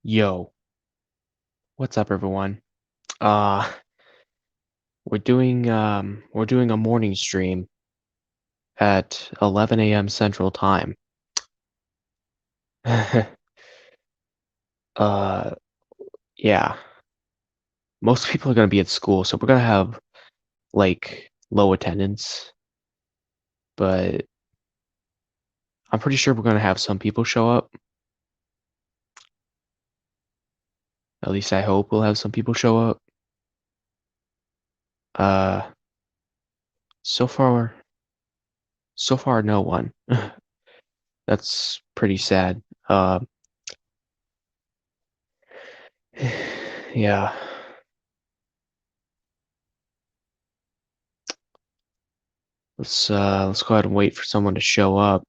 Yo, what's up everyone? Uh we're doing a morning stream at 11 a.m. Central Time. Uh yeah, most people are going to be at school, so we're going to have like low attendance, but I'm pretty sure we're going to have some people show up. At least I hope we'll have some people show up. Uh so far so far no one. That's pretty sad. Yeah. Let's go ahead and wait for someone to show up.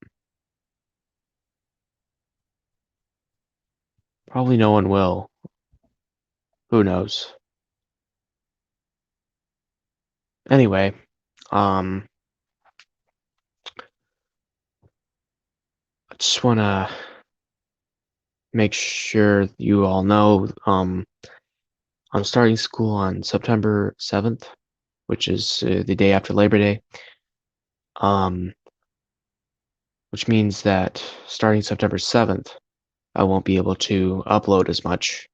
Probably no one will. Who knows? Anyway, um, I just wanna make sure you all know, I'm starting school on September 7th, which is the day after Labor Day. Um, which means that starting September 7th, I won't be able to upload as much.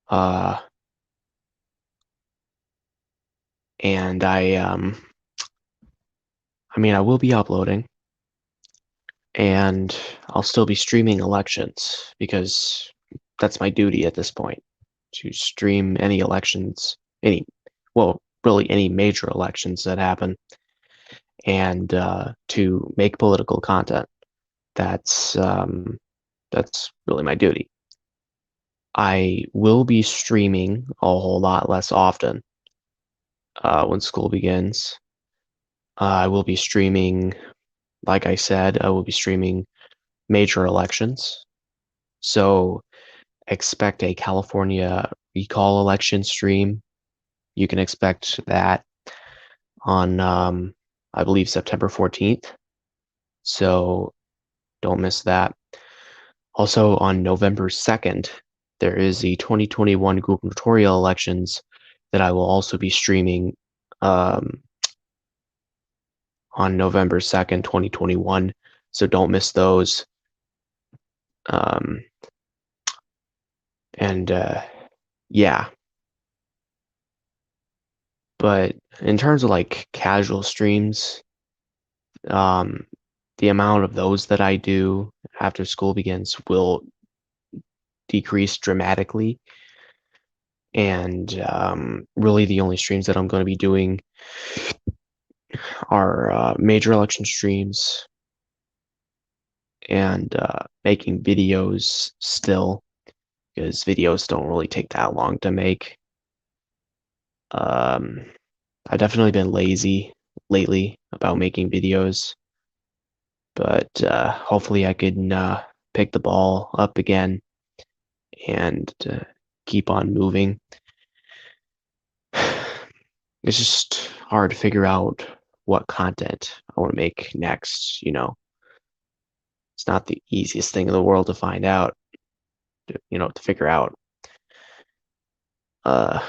Uh, and I mean, I will be uploading, and I'll still be streaming elections because that's my duty at this point, to stream any elections, well, really any major elections that happen, and to make political content. That's really my duty. I will be streaming a whole lot less often when school begins. I will be streaming, like I said, I will be streaming major elections. So expect a California recall election stream. You can expect that on, I believe, September 14th. So don't miss that. Also, on November 2nd, there is the 2021 gubernatorial elections that I will also be streaming um, on November 2nd, 2021. So don't miss those. Um, and yeah, but in terms of like casual streams, um, the amount of those that I do after school begins will decrease dramatically. And really, the only streams that I'm going to be doing are major election streams and making videos still, because videos don't really take that long to make. Um, I've definitely been lazy lately about making videos, but hopefully I can pick the ball up again and keep on moving. It's just hard to figure out what content I want to make next. It's not the easiest thing in the world to find out, to figure out. Uh,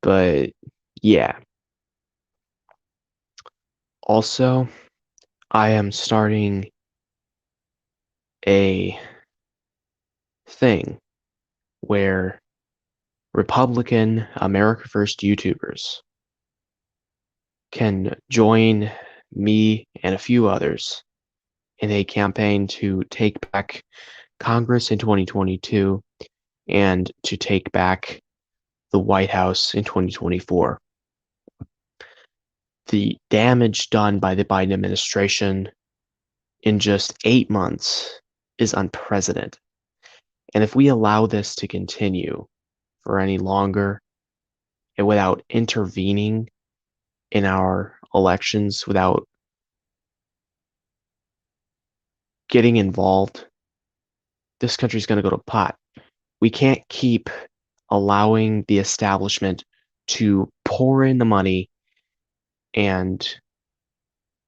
but yeah. Also, I am starting a thing where Republican America First YouTubers can join me and a few others in a campaign to take back Congress in 2022 and to take back the White House in 2024. The damage done by the Biden administration in just 8 months is unprecedented. And if we allow this to continue for any longer and without intervening in our elections, without getting involved, this country's going to go to pot. We can't keep allowing the establishment to pour in the money and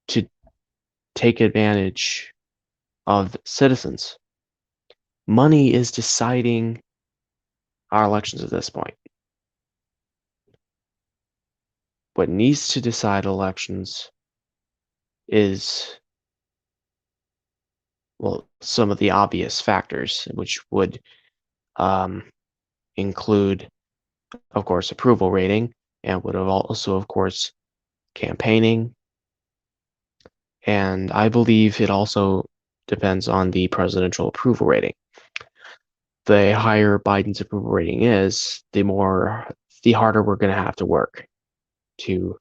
to take advantage of citizens. Money is deciding our elections at this point. What needs to decide elections is, well, some of the obvious factors, which would include, of course, approval rating, and would have also, of course, campaigning. And I believe it also depends on the presidential approval rating. The higher Biden's approval rating is, the harder we're going to have to work to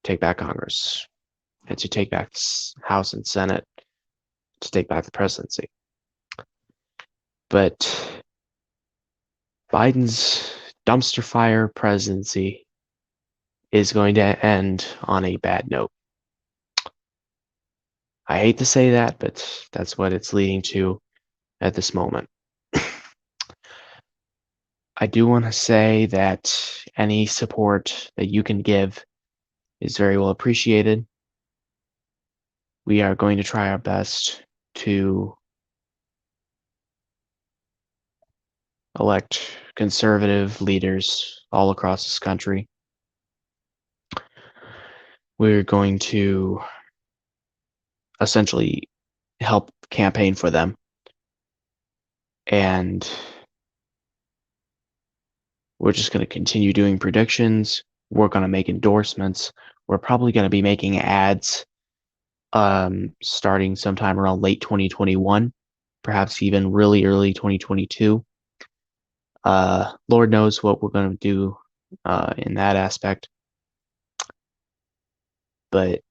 take back Congress and to take back House and Senate, to take back the presidency. But Biden's dumpster fire presidency is going to end on a bad note. I hate to say that, but that's what it's leading to at this moment. I do want to say that any support that you can give is very well appreciated. We are going to try our best to elect conservative leaders all across this country. We're going to essentially help campaign for them. And we're just going to continue doing predictions. We're going to make endorsements. We're probably going to be making ads starting sometime around late 2021, perhaps even really early 2022. Lord knows what we're going to do in that aspect. But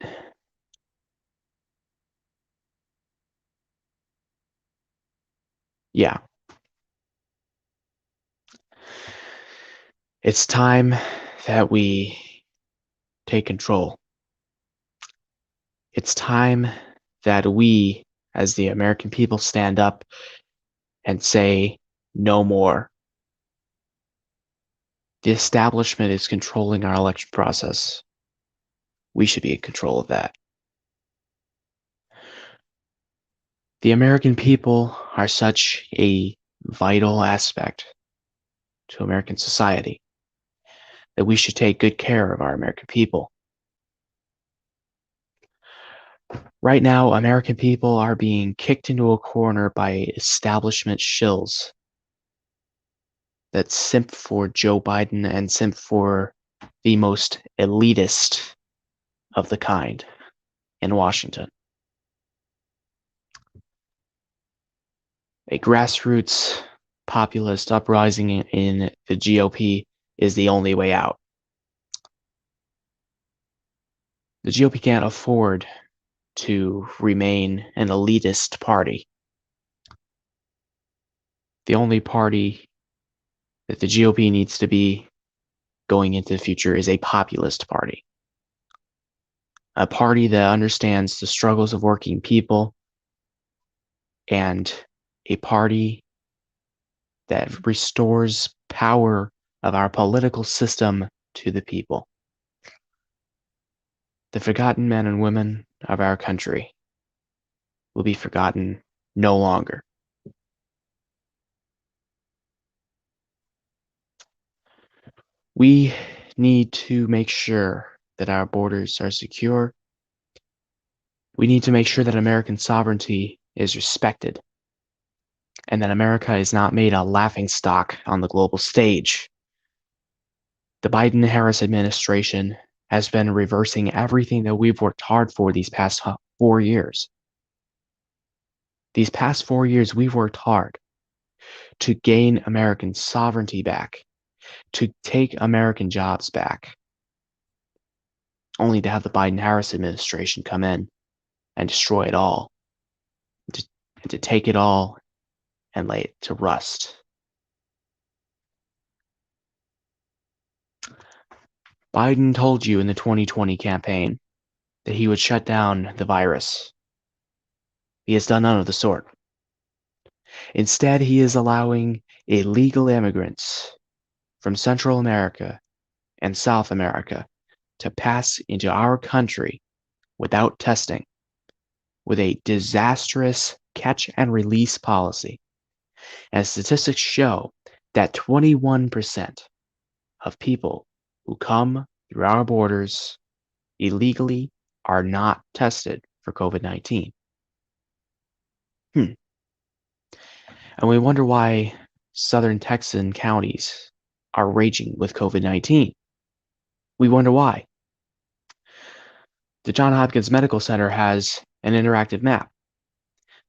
yeah, it's time that we take control. It's time that we, as the American people, stand up and say no more. The establishment is controlling our election process. We should be in control of that. The American people are such a vital aspect to American society that we should take good care of our American people. Right now, American people are being kicked into a corner by establishment shills that simp for Joe Biden and simp for the most elitist of the kind in Washington. A grassroots populist uprising in the GOP is the only way out. The GOP can't afford to remain an elitist party. The only party that the GOP needs to be going into the future is a populist party. A party that understands the struggles of working people, and a party that restores power of our political system to the people. The forgotten men and women of our country will be forgotten no longer. We need to make sure that our borders are secure. We need to make sure that American sovereignty is respected and that America is not made a laughingstock on the global stage. The Biden-Harris administration has been reversing everything that we've worked hard for these past 4 years. These past 4 years, we've worked hard to gain American sovereignty back, to take American jobs back, only to have the Biden-Harris administration come in and destroy it all, and to take it all and lay it to rust. Biden told you in the 2020 campaign that he would shut down the virus. He has done none of the sort. Instead, he is allowing illegal immigrants from Central America and South America to pass into our country without testing, with a disastrous catch and release policy. And statistics show that 21% of people who come through our borders illegally are not tested for COVID-19. And we wonder why southern Texan counties are raging with COVID-19. We wonder why. The Johns Hopkins Medical Center has an interactive map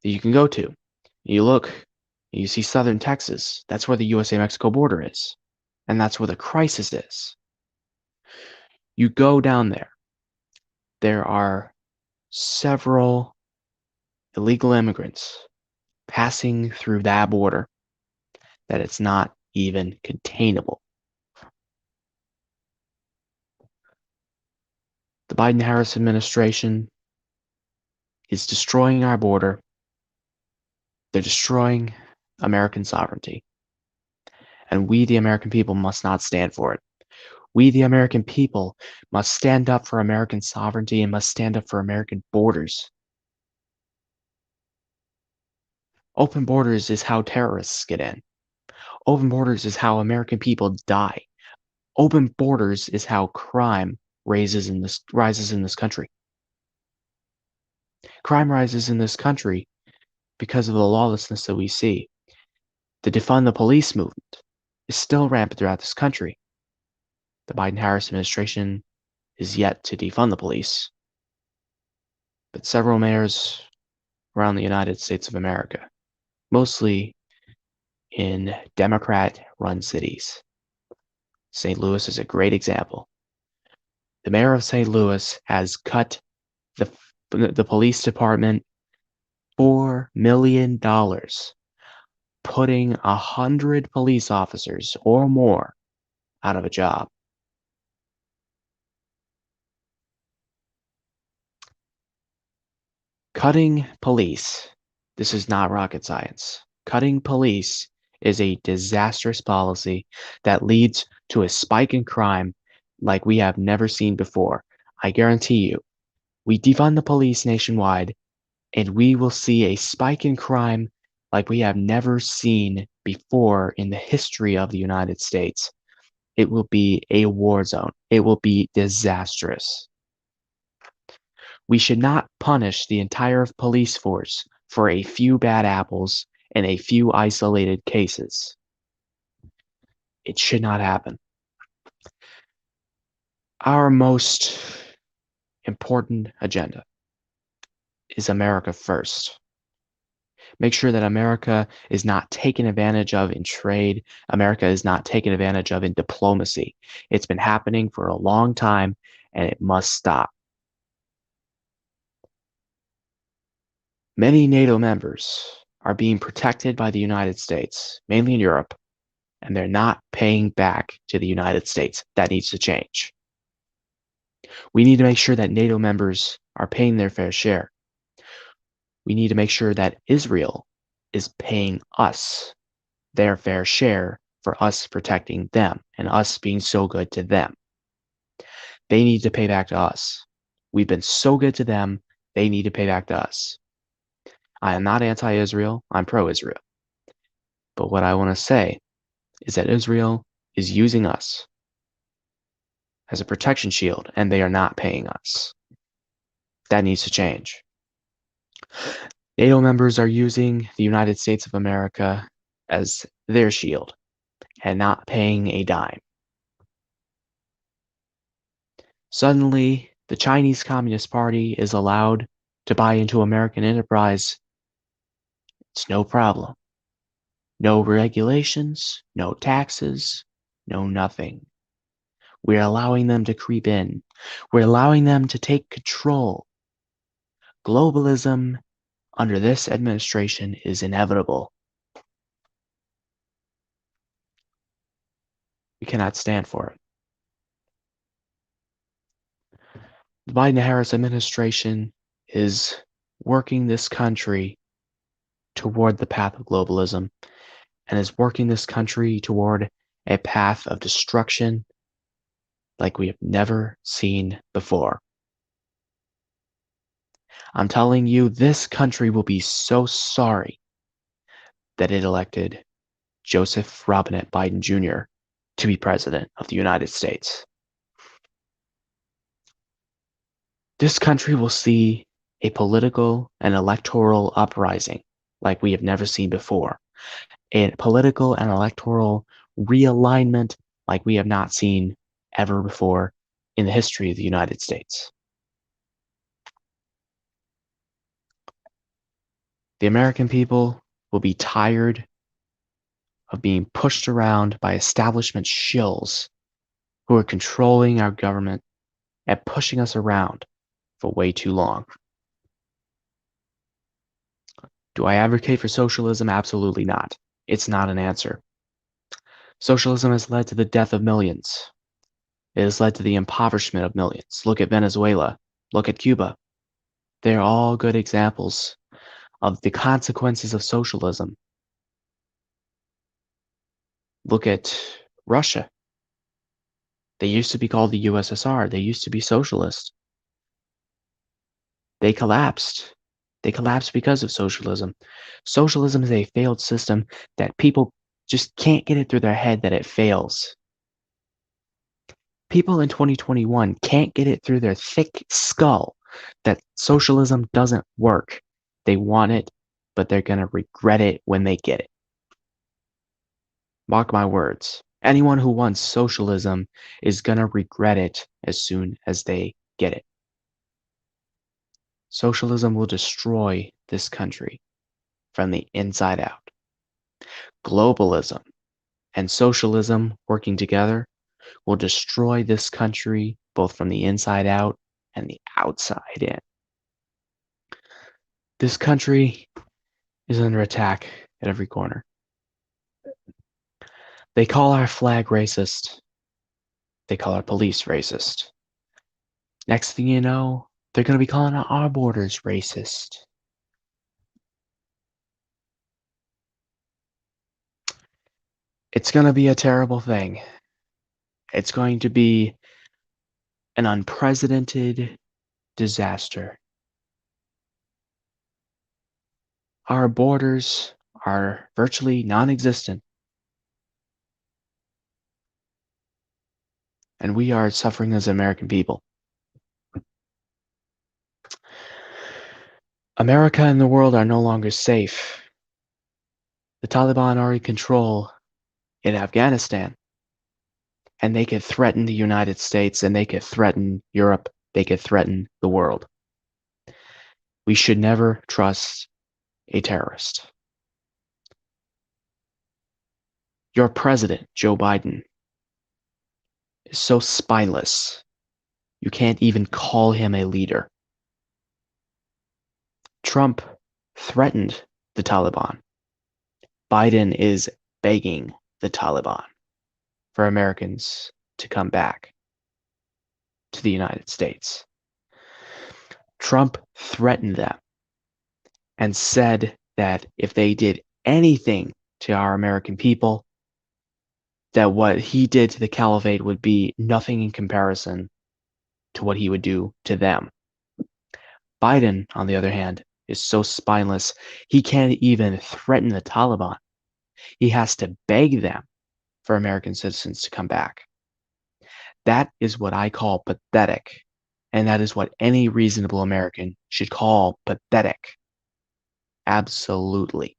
that you can go to. You look, you see southern Texas. That's where the USA-Mexico border is. And that's where the crisis is. You go down there. There are several illegal immigrants passing through that border that it's not even containable. The Biden-Harris administration is destroying our border. They're destroying American sovereignty. And we, the American people, must not stand for it. We, the American people, must stand up for American sovereignty and must stand up for American borders. Open borders is how terrorists get in. Open borders is how American people die. Open borders is how crime rises in this country. Crime rises in this country because of the lawlessness that we see. The defund the police movement is still rampant throughout this country. The Biden-Harris administration is yet to defund the police, but several mayors around the United States of America, mostly in Democrat-run cities. St. Louis is a great example. The mayor of St. Louis has cut the police department $4 million, putting 100 police officers or more out of a job. Cutting police, this is not rocket science. Cutting police is a disastrous policy that leads to a spike in crime like we have never seen before. I guarantee you, we defund the police nationwide, and we will see a spike in crime like we have never seen before in the history of the United States. It will be a war zone. It will be disastrous. We should not punish the entire police force for a few bad apples and a few isolated cases. It should not happen. Our most important agenda is America first. Make sure that America is not taken advantage of in trade. America is not taken advantage of in diplomacy. It's been happening for a long time, and it must stop. Many NATO members are being protected by the United States, mainly in Europe, and they're not paying back to the United States. That needs to change. We need to make sure that NATO members are paying their fair share. We need to make sure that Israel is paying us their fair share for us protecting them and us being so good to them. They need to pay back to us. We've been so good to them, they need to pay back to us. I am not anti-Israel, I'm pro-Israel. But what I want to say is that Israel is using us as a protection shield, and they are not paying us. That needs to change. NATO members are using the United States of America as their shield and not paying a dime. Suddenly, the Chinese Communist Party is allowed to buy into American enterprise. It's no problem. No regulations, no taxes, no nothing. We're allowing them to creep in. We're allowing them to take control. Globalism under this administration is inevitable. We cannot stand for it. The Biden-Harris administration is working this country toward the path of globalism and is working this country toward a path of destruction like we have never seen before. I'm telling you, this country will be so sorry that it elected Joseph Robinette Biden Jr. to be president of the United States. This country will see a political and electoral uprising like we have never seen before, a political and electoral realignment like we have not seen ever before in the history of the United States. The American people will be tired of being pushed around by establishment shills who are controlling our government and pushing us around for way too long. Do I advocate for socialism? Absolutely not. It's not an answer. Socialism has led to the death of millions. It has led to the impoverishment of millions. Look at Venezuela. Look at Cuba. They're all good examples of the consequences of socialism. Look at Russia. They used to be called the USSR. They used to be socialist. They collapsed. They collapsed because of socialism. Socialism is a failed system that people just can't get it through their head that it fails. People in 2021 can't get it through their thick skull that socialism doesn't work. They want it, but they're going to regret it when they get it. Mark my words. Anyone who wants socialism is going to regret it as soon as they get it. Socialism will destroy this country from the inside out. Globalism and socialism working together will destroy this country both from the inside out and the outside in. This country is under attack at every corner. They call our flag racist. They call our police racist. Next thing you know, they're going to be calling our borders racist. It's going to be a terrible thing. It's going to be an unprecedented disaster. Our borders are virtually non-existent. And we are suffering as American people. America and the world are no longer safe. The Taliban are in control in Afghanistan. And they could threaten the United States, and they could threaten Europe. They could threaten the world. We should never trust a terrorist. Your president, Joe Biden, is so spineless, you can't even call him a leader. Trump threatened the Taliban. Biden is begging the Taliban for Americans to come back to the United States. Trump threatened them and said that if they did anything to our American people, that what he did to the caliphate would be nothing in comparison to what he would do to them. Biden, on the other hand, is so spineless, he can't even threaten the Taliban. He has to beg them for American citizens to come back. That is what I call pathetic, and that is what any reasonable American should call pathetic. Absolutely.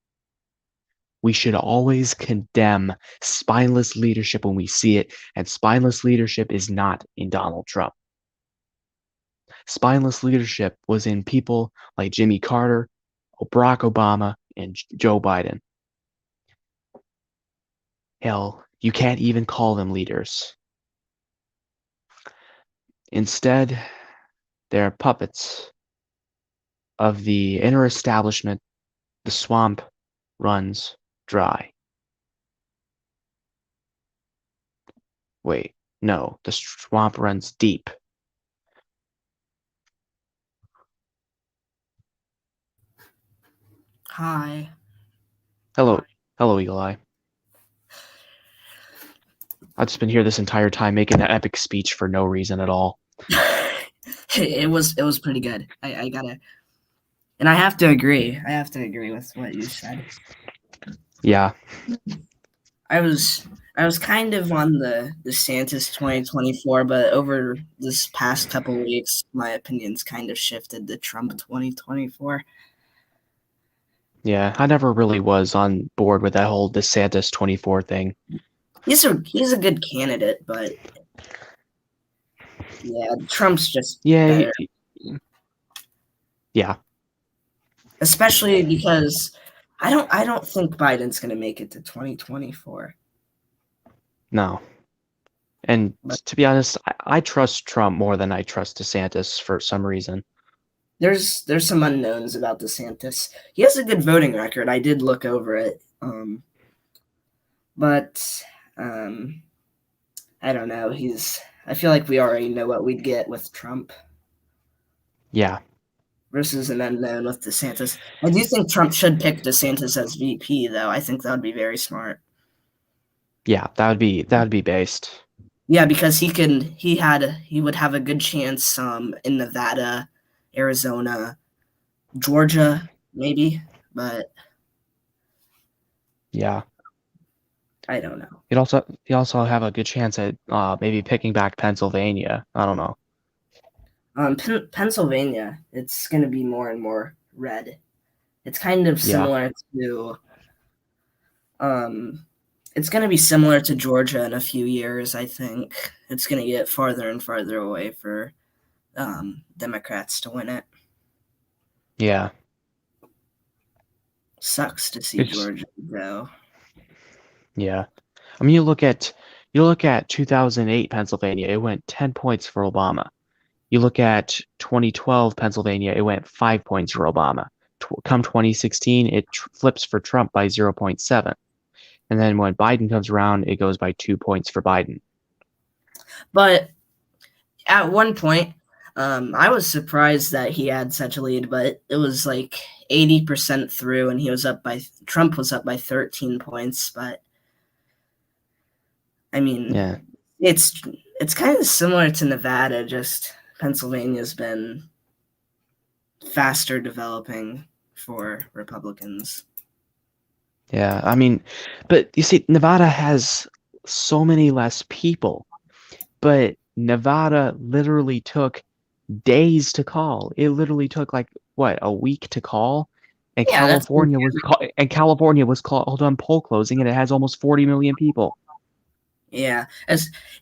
We should always condemn spineless leadership when we see it, and spineless leadership is not in Donald Trump. Spineless leadership was in people like Jimmy Carter, Barack Obama, and Joe Biden. Hell, you can't even call them leaders. Instead, they're puppets of the inner establishment. The swamp runs dry. Wait, no, the swamp runs deep. Hi. Hello, Eagle Eye. I've just been here this entire time making that epic speech for no reason at all. It was pretty good. I gotta, and I have to agree. I have to agree with what you said. Yeah. I was I was kind of on the DeSantis 2024, but over this past couple weeks, my opinions kind of shifted to Trump 2024. Yeah. I never really was on board with that whole DeSantis 24 thing. He's a good candidate, but yeah, Trump's just Yeah. better, Yeah. especially because I don't think Biden's going to make it to 2024. No. And But to be honest, I trust Trump more than I trust DeSantis for some reason. there's some unknowns about DeSantis. He has a good voting record. I did look over it. But um, I don't know. I feel like we already know what we'd get with Trump Yeah. versus an unknown with DeSantis. I do think Trump should pick DeSantis as VP, though. I think that would be very smart. Yeah. That would be based. Yeah, because he would have a good chance in Nevada, Arizona, Georgia, maybe, but Yeah. I don't know. He'd also have a good chance at maybe picking back Pennsylvania. I don't know. Pennsylvania, it's going to be more and more red. It's kind of Yeah. similar to um, it's going to be similar to Georgia in a few years. I think it's going to get farther and farther away for Democrats to win it. Yeah. Sucks to see It's Georgia go. yeah. I mean, you look at 2008 Pennsylvania, it went 10 points for Obama. You look at 2012 Pennsylvania, it went 5 points for Obama. Come 2016, it flips for Trump by 0.7. And then when Biden comes around, it goes by 2 points for Biden. But at one point, I was surprised that he had such a lead, but it was like 80% through, and Trump was up by 13 points. But I mean, Yeah. it's it's kind of similar to Nevada. Just Pennsylvania's been faster developing for Republicans. Yeah. I mean, but you see, Nevada has so many less people, but Nevada literally took days to call. It literally took like what, a week to call, and Yeah, California was called on poll closing, and it has almost 40 million people. yeah.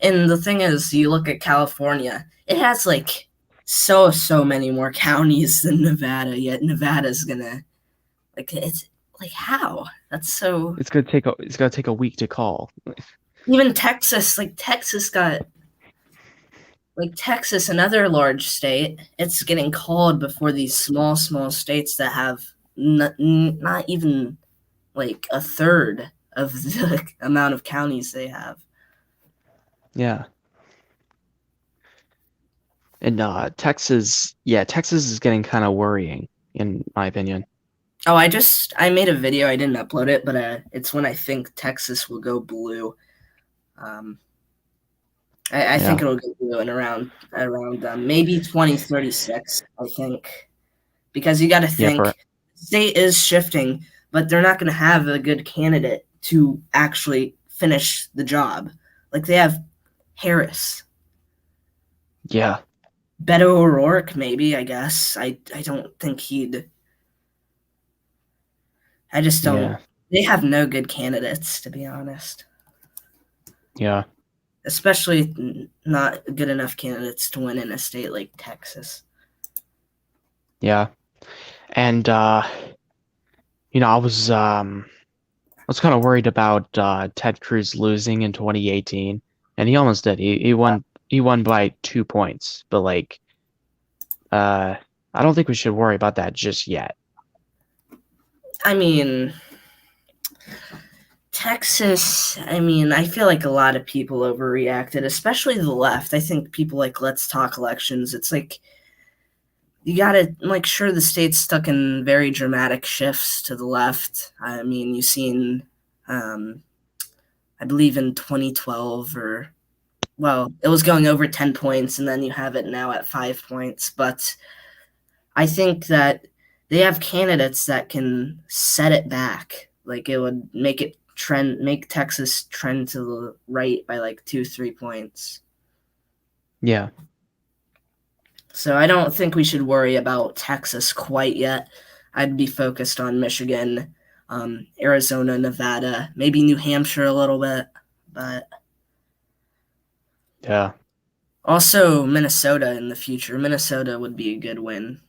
And the thing is, you look at California, it has like so many more counties than Nevada. Yet Nevada's gonna it's like how? That's so. It's gonna take a week to call. Even Texas, Texas, another large state, it's getting called before these small states that have not even like a third of the amount of counties they have. Yeah. And Texas is getting kind of worrying, in my opinion. Oh, I made a video. I didn't upload it, but it's when I think Texas will go blue. Um, I think Yeah. it'll go blue in around maybe 2036. I think because you got to Yeah, for think state is shifting, but they're not going to have a good candidate to actually finish the job. Like they have Harris, yeah. Beto O'Rourke, maybe. I guess I don't think he'd. I just don't. Yeah. They have no good candidates, to be honest. Yeah. Especially not good enough candidates to win in a state like Texas. Yeah. And I was kind of worried about Ted Cruz losing in 2018, and he almost did. He won by 2 points, but like I don't think we should worry about that just yet. I mean, Texas, I feel like a lot of people overreacted, especially the left. I think people like Let's Talk Elections. It's like you gotta like sure the state's stuck in very dramatic shifts to the left. I mean, you've seen I believe in 2012 or well, it was going over 10 points and then you have it now at 5 points, but I think that they have candidates that can set it back. Like it would make Texas trend to the right by like 2-3 points. Yeah. So I don't think we should worry about Texas quite yet. I'd be focused on Michigan, Arizona, Nevada, maybe New Hampshire a little bit, but Yeah. also Minnesota in the future. Minnesota would be a good win.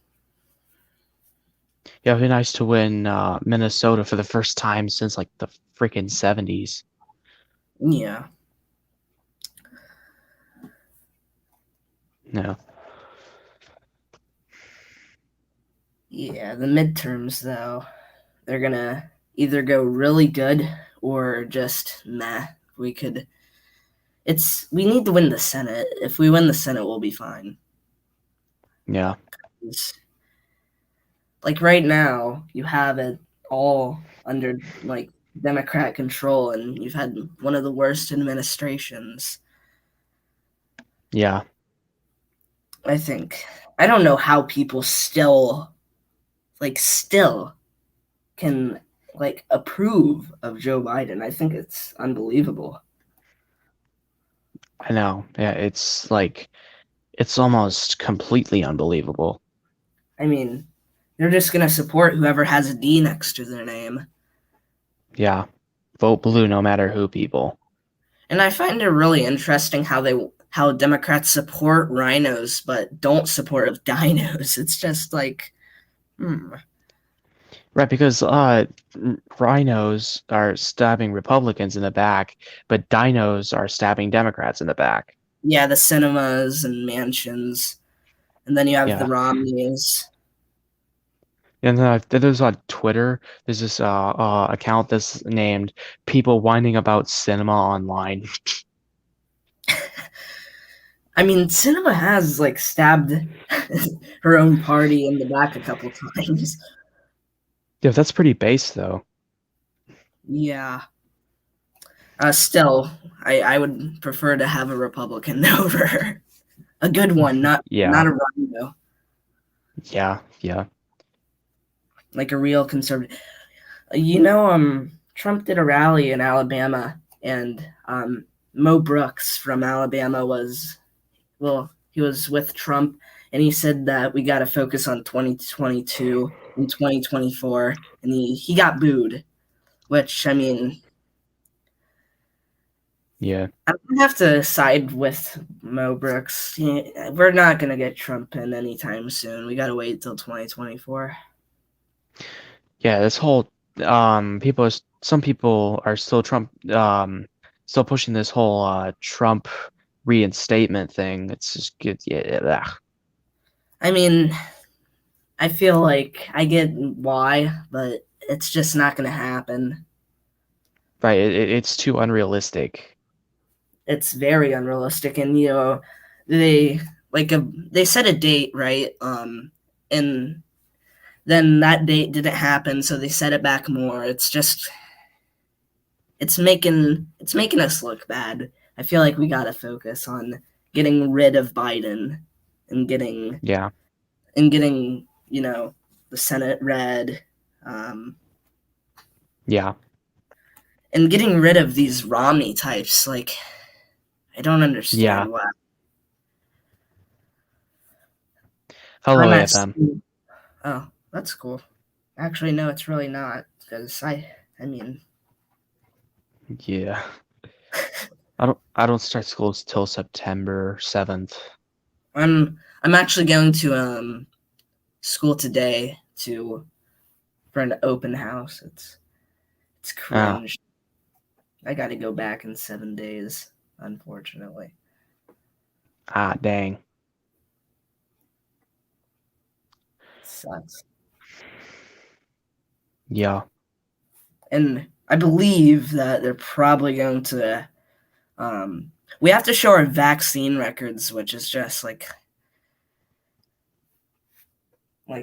Yeah, it'd be nice to win Minnesota for the first time since like the freaking 70s. Yeah. No. Yeah, the midterms though, they're gonna either go really good or just meh. We need to win the Senate. If we win the Senate, we'll be fine. Yeah. It's, like right now, you have it all under like Democrat control, and you've had one of the worst administrations. Yeah. I think. I don't know how people still can like approve of Joe Biden. I think it's unbelievable. I know. Yeah, it's almost completely unbelievable. I mean, they're just gonna support whoever has a D next to their name. Yeah. Vote blue no matter who, people. And I find it really interesting how Democrats support rhinos but don't support dinos. It's just like, Right, because rhinos are stabbing Republicans in the back, but dinos are stabbing Democrats in the back. yeah, the cinemas and mansions, and then you have the Yeah. Romneys. And there's on Twitter, there's this account that's named People Whining About Cinema Online. I mean, Cinema has like stabbed her own party in the back a couple times. Yeah, that's pretty base though. Yeah. Still, I would prefer to have a Republican over a good one, Yeah, not a rhino, yeah, yeah. like a real conservative. Trump did a rally in Alabama, and Mo Brooks from Alabama he was with Trump, and he said that we got to focus on 2022 and 2024, and he got booed, which, I mean, Yeah. I have to side with Mo Brooks. We're not going to get Trump in anytime soon. We got to wait till 2024. Yeah, this whole some people are still still pushing this whole Trump reinstatement thing. It's just good. Yeah. Ugh. I mean, I feel like I get why, but it's just not going to happen. Right, it's too unrealistic. It's very unrealistic, and they set a date, right? And then that date didn't happen, so they set it back more. It's making us look bad. I feel like we gotta focus on getting rid of Biden and getting Yeah. the Senate red, Yeah. and getting rid of these Romney types. Like, I don't Yeah. understand why. Hello, I'm at AFM. Oh, that's cool. Actually, no, it's really not because I mean, Yeah. I don't start school till September 7th. I'm actually going to school today for an open house. It's Ah, cringe. I got to go back in 7 days, unfortunately. dang. Sucks. Yeah. And I believe that they're probably going to. We have to show our vaccine records, which is just like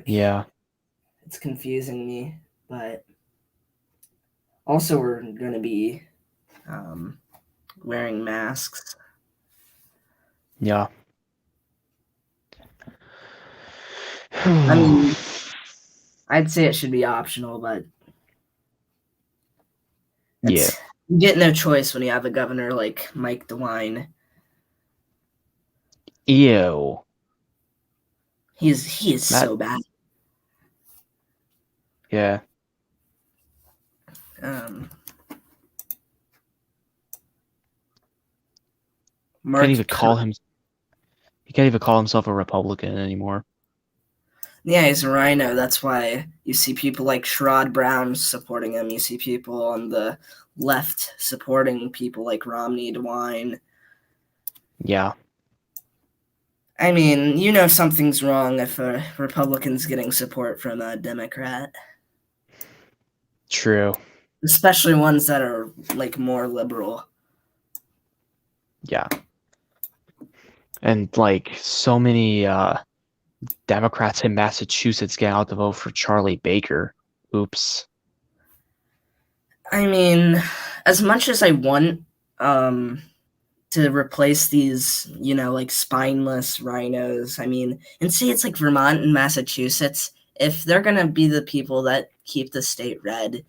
Yeah. it's confusing me, but also we're going to be wearing masks. Yeah. I mean, I'd say it should be optional, but Yeah. You get no choice when you have a governor like Mike DeWine. Ew. He is That. so bad. Yeah. Um, Can't Mark even Kirk. call him. He can't even call himself a Republican anymore. Yeah, he's a rhino. That's why you see people like Sherrod Brown supporting him. You see people on the left supporting people like Romney, DeWine. Yeah. I mean, you know something's wrong if a Republican's getting support from a Democrat, True. especially ones that are like more liberal. Yeah. And like so many Democrats in Massachusetts get out to vote for Charlie Baker. Oops. I mean, as much as I want um, to replace these, like spineless rhinos, I mean, and see, it's like Vermont and Massachusetts. If they're going to be the people that keep the state red,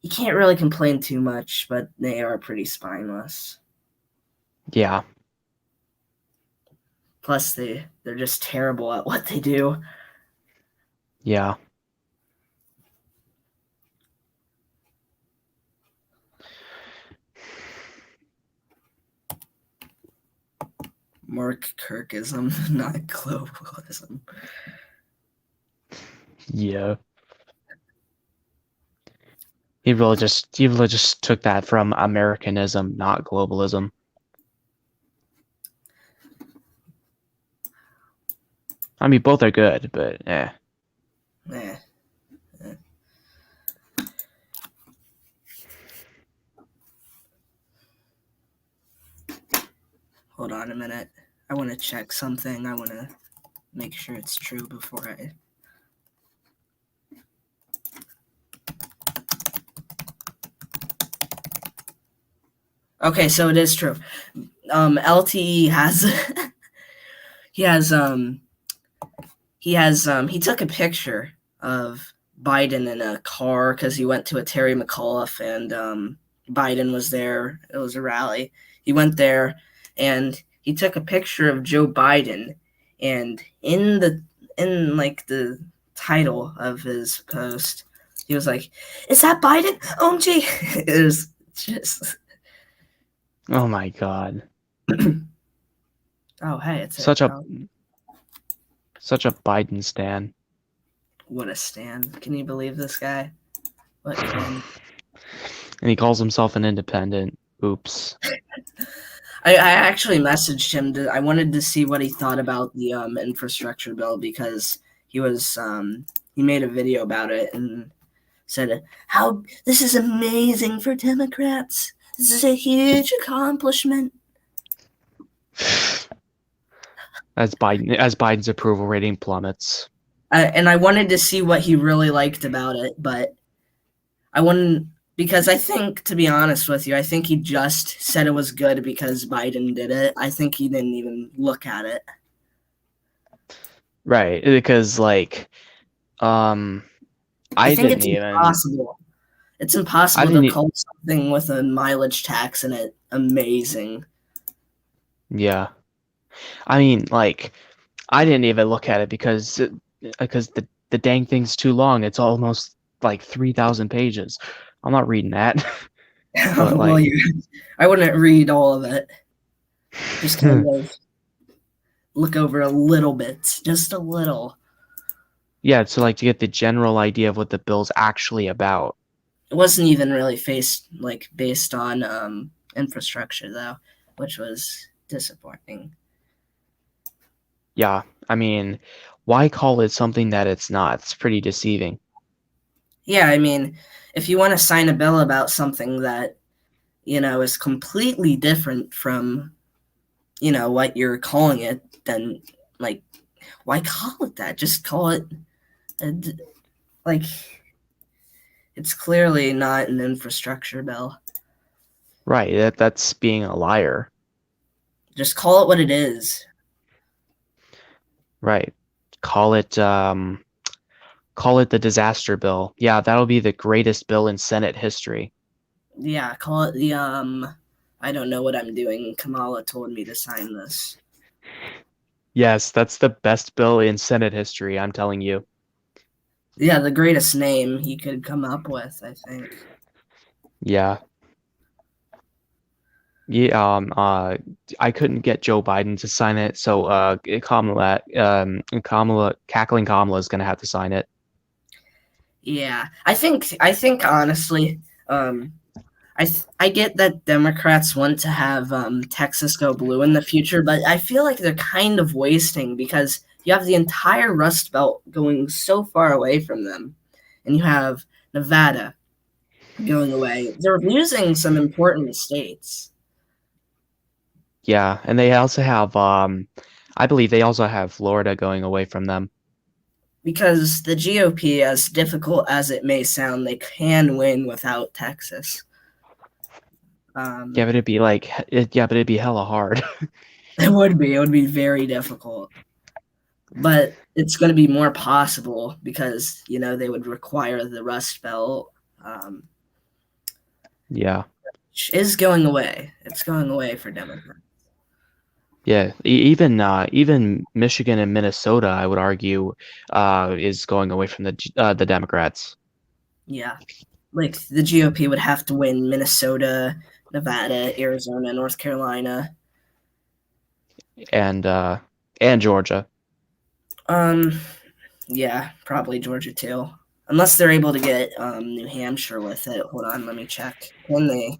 you can't really complain too much, but they are pretty spineless. Yeah. Plus, they're just terrible at what they do. Yeah. Mark Kirkism, not globalism. Yeah. He really just took that from Americanism, not globalism. I mean, both are good, but Eh. Hold on a minute. I want to check something. I want to make sure it's true before I. Okay, so it is true. LTE has he took a picture of Biden in a car because he went to a Terry McAuliffe and Biden was there. It was a rally. He went there and he took a picture of Joe Biden, and in the title of his post, he was like, "Is that Biden? OMG!" It was just. Oh my god. Oh hey, it's Such it. a Biden stan. What a stand! Can you believe this guy? What can? And he calls himself an independent. Oops. I actually messaged him. I wanted to see what he thought about the infrastructure bill because he made a video about it and said how this is amazing for Democrats. This is a huge accomplishment. As Biden's approval rating plummets. And I wanted to see what he really liked about it, but I wouldn't, because I think, to be honest with you, I think he just said it was good because Biden did it. I think he didn't even look at it. Right, because I think didn't it's even. impossible. It's impossible to call something with a mileage tax in it amazing. Yeah. I mean, I didn't even look at it because the dang thing's too long. It's almost like 3,000 pages. I'm not reading that. But Well, I wouldn't read all of it. Just kind of look over a little bit, just a little. Yeah, so to get the general idea of what the bill's actually about. It wasn't even really based on infrastructure though, which was disappointing. Yeah, I mean, why call it something that it's not? It's pretty deceiving. Yeah, I mean, if you want to sign a bill about something that, is completely different from, what you're calling it, then, why call it that? Just call it, it's clearly not an infrastructure bill. Right, that's being a liar. Just call it what it is. Right. Call it the disaster bill. Yeah, that'll be the greatest bill in Senate history. Yeah, call it the I don't know what I'm doing. Kamala told me to sign this. Yes, that's the best bill in Senate history, I'm telling you. Yeah, the greatest name he could come up with, I think. Yeah. Yeah, I couldn't get Joe Biden to sign it, so cackling Kamala is gonna have to sign it. Yeah, I think honestly, um, I get that Democrats want to have Texas go blue in the future, but I feel like they're kind of wasting because you have the entire Rust Belt going so far away from them, and you have Nevada going away. They're losing some important states Yeah, and they also have I believe they also have Florida going away from them. because the GOP, as difficult as it may sound, they can win without Texas. Yeah, Um, but it'd be hella hard. it would be very difficult. But it's going to be more possible because they would require the Rust Belt, um, Yeah. which is going away. It's going away for Democrats. Yeah, even Michigan and Minnesota, I would argue, is going away from the Democrats Yeah, like the GOP would have to win Minnesota, Nevada, Arizona, North Carolina. and uh and Georgia. Um, yeah, probably Georgia too, unless they're able to get New Hampshire with it. Hold on, let me check. Can they?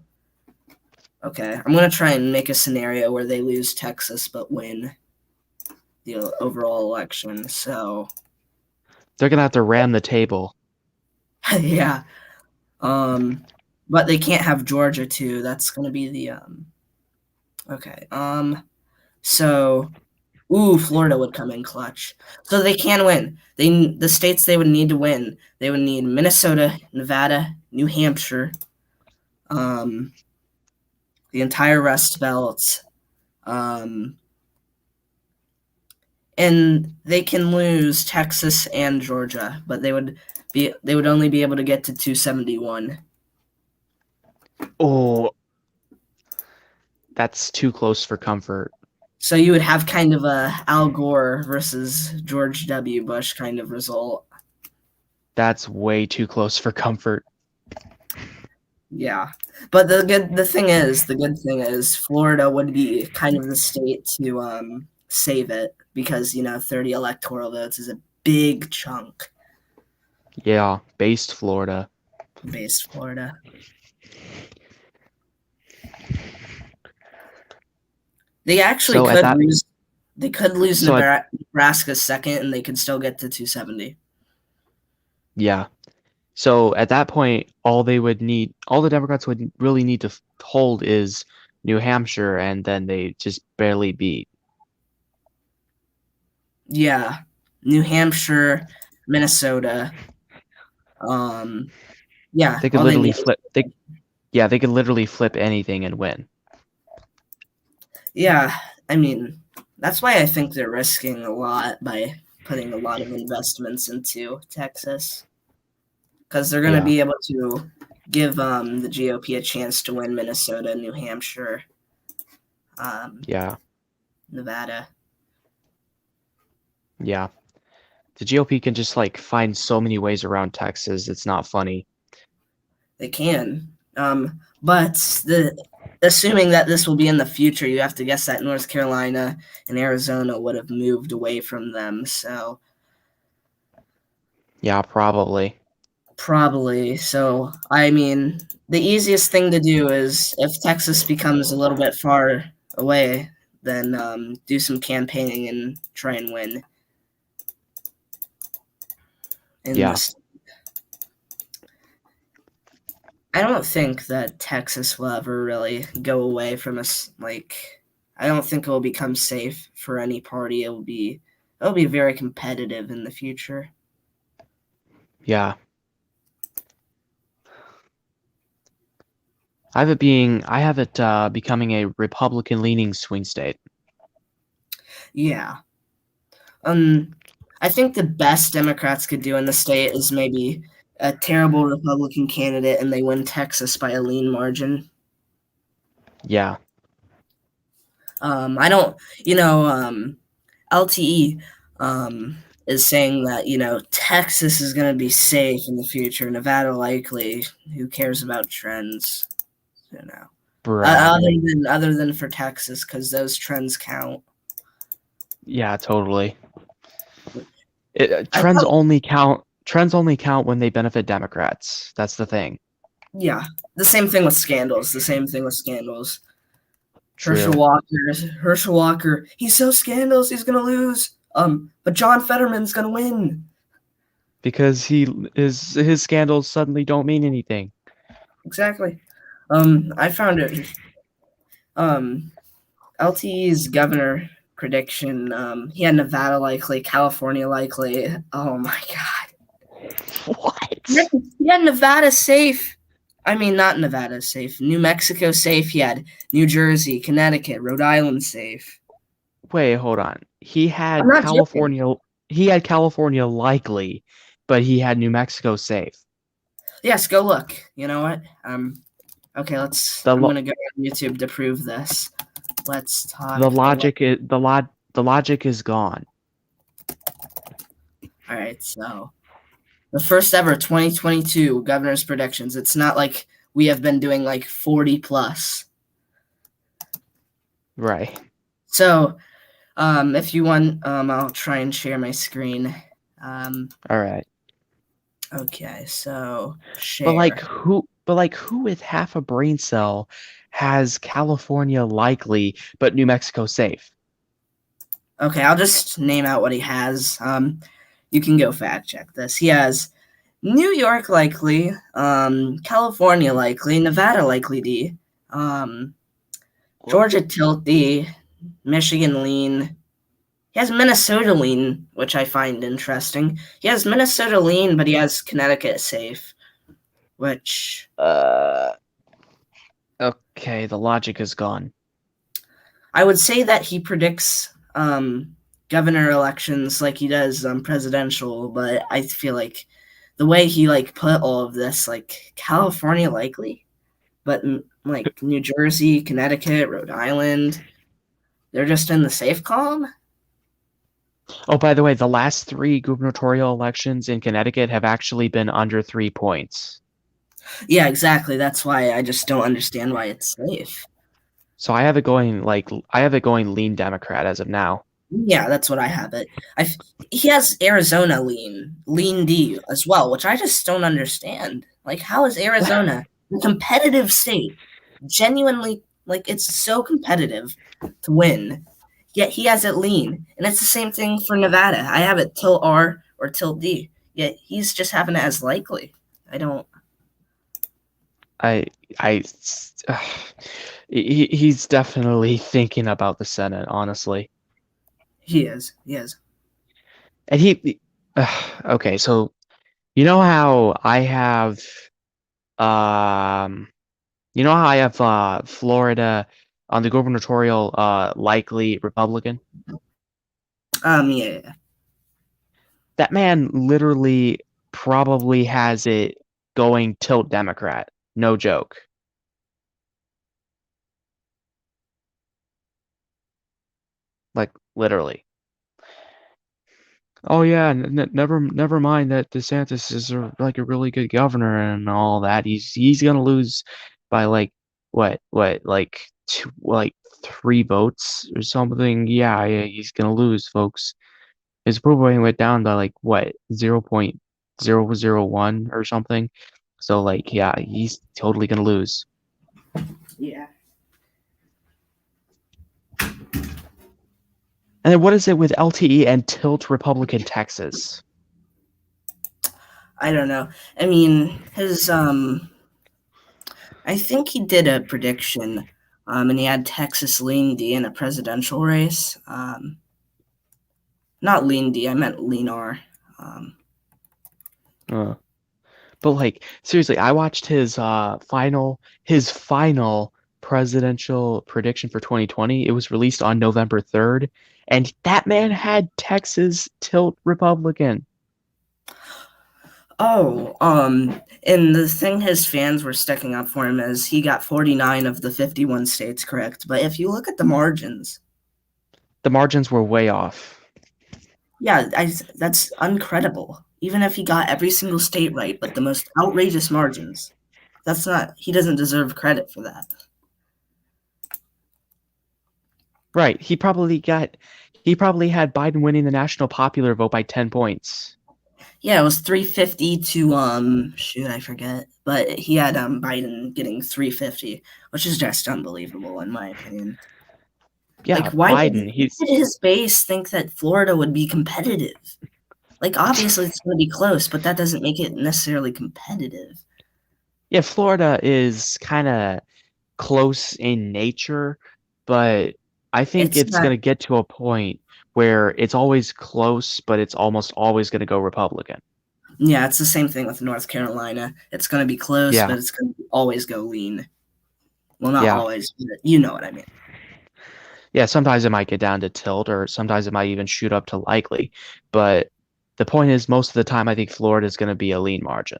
Okay, I'm gonna try and make a scenario where they lose Texas but win the overall election. So They're gonna have to ram the table. yeah. Um, but they can't have Georgia too. That's gonna be the okay. So Florida would come in clutch. So they can win. The states they would need to win. They would need Minnesota, Nevada, New Hampshire, um, the entire Rust Belt, um, and they can lose Texas and Georgia, but they would only be able to get to 271. Oh, that's too close for comfort. So you would have kind of a Al Gore versus George W. Bush kind of result. That's way too close for comfort. Yeah. But the good thing is Florida would be kind of the state to save it because 30 electoral votes is a big chunk Yeah, based Florida. based Florida. They actually So at could that lose they could lose so at Nebraska second and they could still get to 270. Yeah. So at that point, all the Democrats would really need to hold is New Hampshire, and then they just barely beat. Yeah. New Hampshire, Minnesota. Um yeah, They could all they literally need. flip. They could literally flip anything and win. Yeah, I mean, that's why I think they're risking a lot by putting a lot of investments into Texas because they're going to Yeah, be able to give the GOP a chance to win Minnesota, New Hampshire, um, yeah, Nevada. yeah. The GOP can just like find so many ways around Texas. It's not funny. They can, but assuming that this will be in the future, you have to guess that North Carolina and Arizona would have moved away from them. So Yeah, probably. probably. So, I mean, the easiest thing to do is if Texas becomes a little bit far away, then do some campaigning and try and win in Yeah, this. I don't think that Texas will ever really go away from us. Like, I don't think it will become safe for any party. It'll be very competitive in the future. yeah. I have it becoming a Republican-leaning swing state. Yeah. I think the best Democrats could do in the state is maybe a terrible Republican candidate and they win Texas by a lean margin. Yeah. I don't, LTE is saying that, Texas is going to be safe in the future, Nevada likely. Who cares about trends? You know, Bruh. other than for Texas, because those trends count. Yeah, totally. I Trends thought, only count. Trends only count when they benefit Democrats. That's the thing. yeah, the same thing with scandals. The same thing with scandals. True. Herschel Walker, he's so scandalous, he's gonna lose. But John Fetterman's gonna win. Because his scandals suddenly don't mean anything. Exactly. I found it. LTE's governor prediction. He had Nevada likely, California likely. Oh my god. What? He had Nevada safe. I mean, not Nevada safe. New Mexico safe. He had New Jersey, Connecticut, Rhode Island safe. Wait, hold on. He I'm had not joking. California. He had California likely, but he had New Mexico safe. Yes, go look. You know what? Okay, The I'm lo- gonna go on YouTube to prove this. Let's talk. the logic is the logic is gone. All right, so the first ever 2022 governor's predictions. It's not like we have been doing like 40 plus. Right. So, if you want, I'll try and share my screen. All right. Okay, so But share. who with half a brain cell has California likely but New Mexico safe? Okay, I'll just name out what he has. You can go fact check this. He has New York likely, California likely, Nevada likely D, Georgia tilt D, Michigan lean. He has Minnesota lean, which I find interesting. He has Minnesota lean, but he has Connecticut safe, which Okay, the logic is gone. I would say that he predicts governor elections like he does presidential, but I feel like the way he like put all of this, like California likely, but like New Jersey, Connecticut, Rhode Island, they're just in the safe column. Oh, by the way, the last 3 gubernatorial elections in Connecticut have actually been under 3 points. Yeah, exactly. That's why I just don't understand why it's safe. So I have it going lean Democrat as of now. Yeah, that's what I have it. He has Arizona lean D as well, which I just don't understand. Like, how is Arizona a competitive state, genuinely like it's so competitive to win, yet he has it lean, and it's the same thing for Nevada. I have it tilt R or tilt D, yet he's just having it as likely. I don't. I he's definitely thinking about the Senate, honestly. He is. He is. And okay, so you know how I have Florida on the gubernatorial likely Republican? Yeah. That man literally probably has it going tilt Democrat. No joke. Like literally. Oh yeah, never mind that DeSantis is like a really good governor and all that. He's gonna lose by like what like 3 votes or something. Yeah, he's gonna lose, folks. His approval rating went down by like what 0.001 or something. So like yeah, he's totally gonna lose. Yeah. And then what is it with LTE and tilt Republican Texas? I don't know. I mean, his I think he did a prediction, and he had Texas lean D in a presidential race. Not lean D, I meant lean R. Uh, but like seriously, I watched his final presidential prediction for 2020. It was released on November 3rd, and that man had Texas tilt Republican. Oh, and the thing his fans were sticking up for him is he got 49 of the 51 states correct. But if you look at the margins, The margins were way off. yeah, that's uncredible. Even if he got every single state right, but the most outrageous margins, that's not, he doesn't deserve credit for that. Right. He probably had Biden winning the national popular vote by 10 points. Yeah, it was 350 to shoot, I forget, but he had Biden getting 350, which is just unbelievable in my opinion. Like, Yeah, why did his base think that Florida would be competitive? Like, obviously it's going to be close, but that doesn't make it necessarily competitive. Yeah, Florida is kind of close in nature, but I think It's it's not. going to get to a point where it's always close, but it's almost always going to go Republican. Yeah, it's the same thing with North Carolina. It's going to be close, Yeah, but it's going to always go lean. Well, not yeah. always, but you know what I mean. Yeah, sometimes it might get down to tilt, or sometimes it might even shoot up to likely. But the point is, most of the time, I think Florida is going to be a lean margin.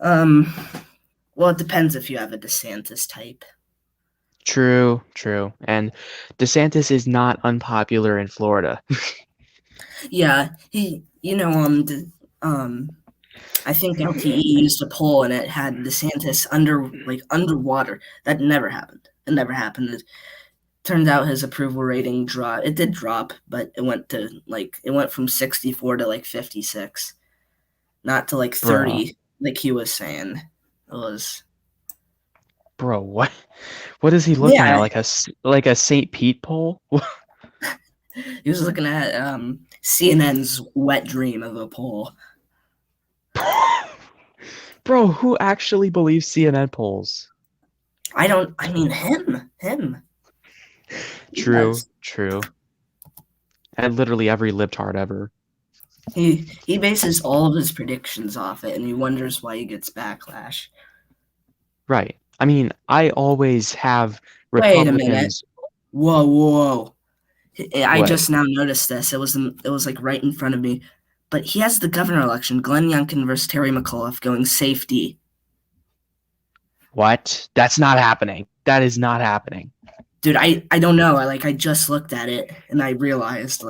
Um, well, it depends if you have a DeSantis type. True, true. And DeSantis is not unpopular in Florida. Yeah, I think LTE used a poll and it had DeSantis underwater. That never happened. It never happened. It turned out his approval rating dropped. It did drop, but it went from 64 to like 56, not to like Bro, 30 like he was saying. It was bro, what? What is he looking at? yeah, Like a St. Pete poll? he was looking at CNN's wet dream of a poll. Bro, who actually believes CNN polls? I mean him. He True, does. true. And literally every libtard ever. He bases all of his predictions off it, and he wonders why he gets backlash. Right. I mean, I always have Wait a minute. Republicans. Whoa, whoa. I What? just now noticed this. It was like right in front of me. But he has the governor election, Glenn Youngkin versus Terry McAuliffe, going safety. What? That's not happening. That is not happening. Dude, I don't know. I just looked at it and I realized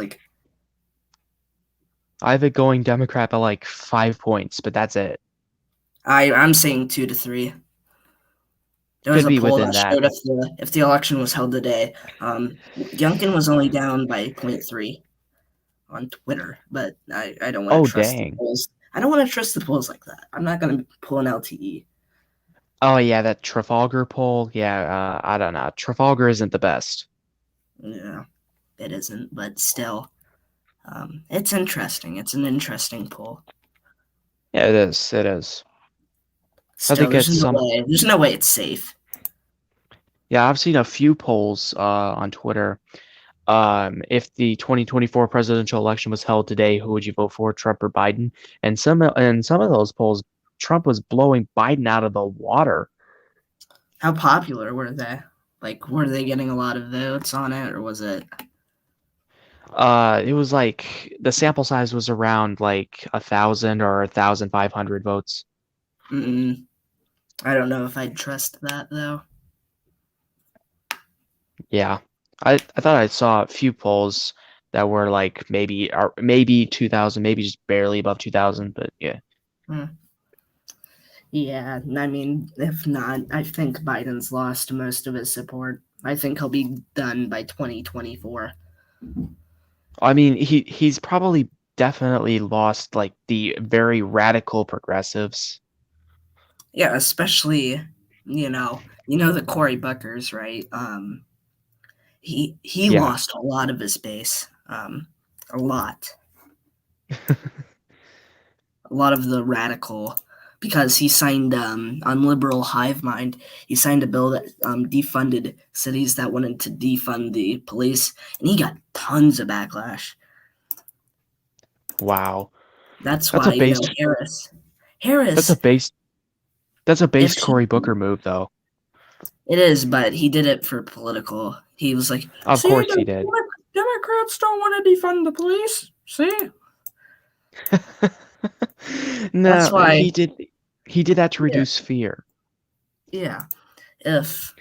I have it going Democrat by like 5 points, but that's it. I'm saying 2 to 3. There was Could a be poll within that that. showed if the election was held today, Youngkin was only down by 0.3 on Twitter, but I don't want Oh, to trust the dang. polls. I don't want to trust the polls like that. I'm not going to pull an LTE. Oh, yeah, that Trafalgar poll. Yeah, I don't know. Trafalgar isn't the best. Yeah, it isn't, but still, it's interesting. It's an interesting poll. Yeah, it is. It is. I Still, think there's it's no some. way. There's no way it's safe. Yeah, I've seen a few polls on Twitter. If the 2024 presidential election was held today, who would you vote for, Trump or Biden? And some of those polls, Trump was blowing Biden out of the water. How popular were they? Like, were they getting a lot of votes on it, or was it? It was like the sample size was around like 1,000 or 1,500 votes. Mm-mm. I don't know if I'd trust that though. Yeah, I thought I saw a few polls that were like maybe 2,000, maybe just barely above 2,000, but yeah. Hmm. Yeah, I mean, if not, I think Biden's lost most of his support. I think he'll be done by 2024. I mean, he's probably definitely lost like the very radical progressives. Yeah, especially the Cory Buckers, right? He Yeah. lost a lot of his base, a lot, a lot of the radical, because he signed on liberal hive mind. He signed a bill that defunded cities that wanted to defund the police, and he got tons of backlash. Wow. That's That's why a based Harris, that's a Harris, based that's a if based she, Cory Booker move though. it is, but he did it for political. He was like, Of "See, course he the did. Democrats don't want to defund the police. See." That's No, why, he did that to yeah, reduce fear. yeah. If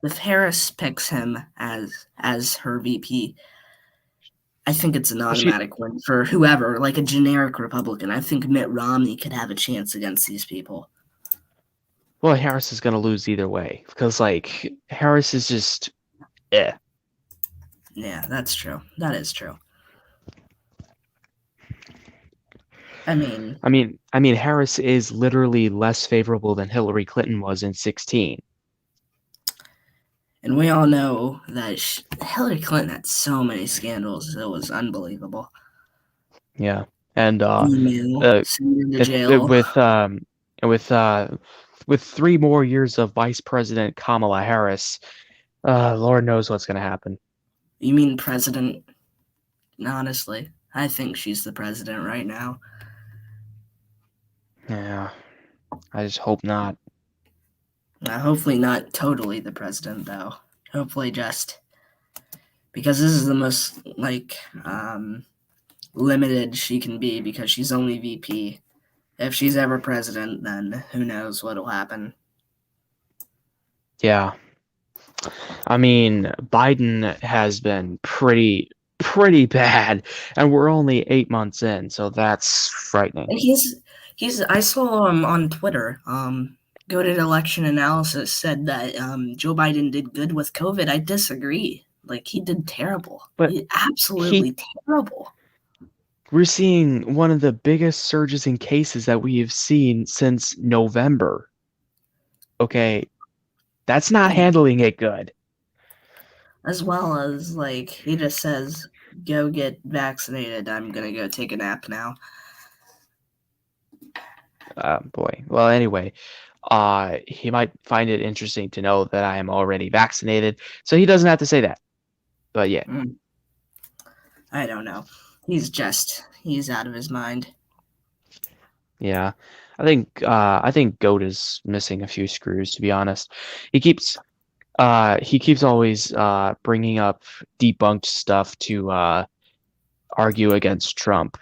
if Harris picks him as her VP, I think it's an Well, she automatic win for whoever, like a generic Republican. I think Mitt Romney could have a chance against these people. well, Harris is gonna lose either way because like Harris is just eh. Yeah, that's true. That is true. I mean, I mean Harris is literally less favorable than Hillary Clinton was in 16. and we all know that Hillary Clinton had so many scandals. It was unbelievable. Yeah. And Email, uh send her to if jail. with with 3 more years of Vice President Kamala Harris, Lord knows what's gonna happen. You mean president? Honestly, I think she's the president right now. Yeah. I just hope not. Hopefully not totally the president though. Hopefully just because this is the most limited she can be because she's only VP. If she's ever president, then who knows what'll happen. Yeah. I mean, Biden has been pretty bad, and we're only 8 months in, so that's frightening. And he's I saw him on Twitter. Goated election analysis said that Joe Biden did good with COVID. I disagree. Like he did terrible. But He he absolutely terrible. we're seeing one of the biggest surges in cases that we have seen since November. Okay, that's not Yeah. handling it good. As well as like he just says, "Go get vaccinated. I'm gonna go take a nap now." Boy. Well, anyway, he might find it interesting to know that I am already vaccinated, so he doesn't have to say that. But yeah, Mm, I don't know. He's out of his mind. yeah. I think Goat is missing a few screws, to be honest. He keeps always bringing up debunked stuff to argue against Trump.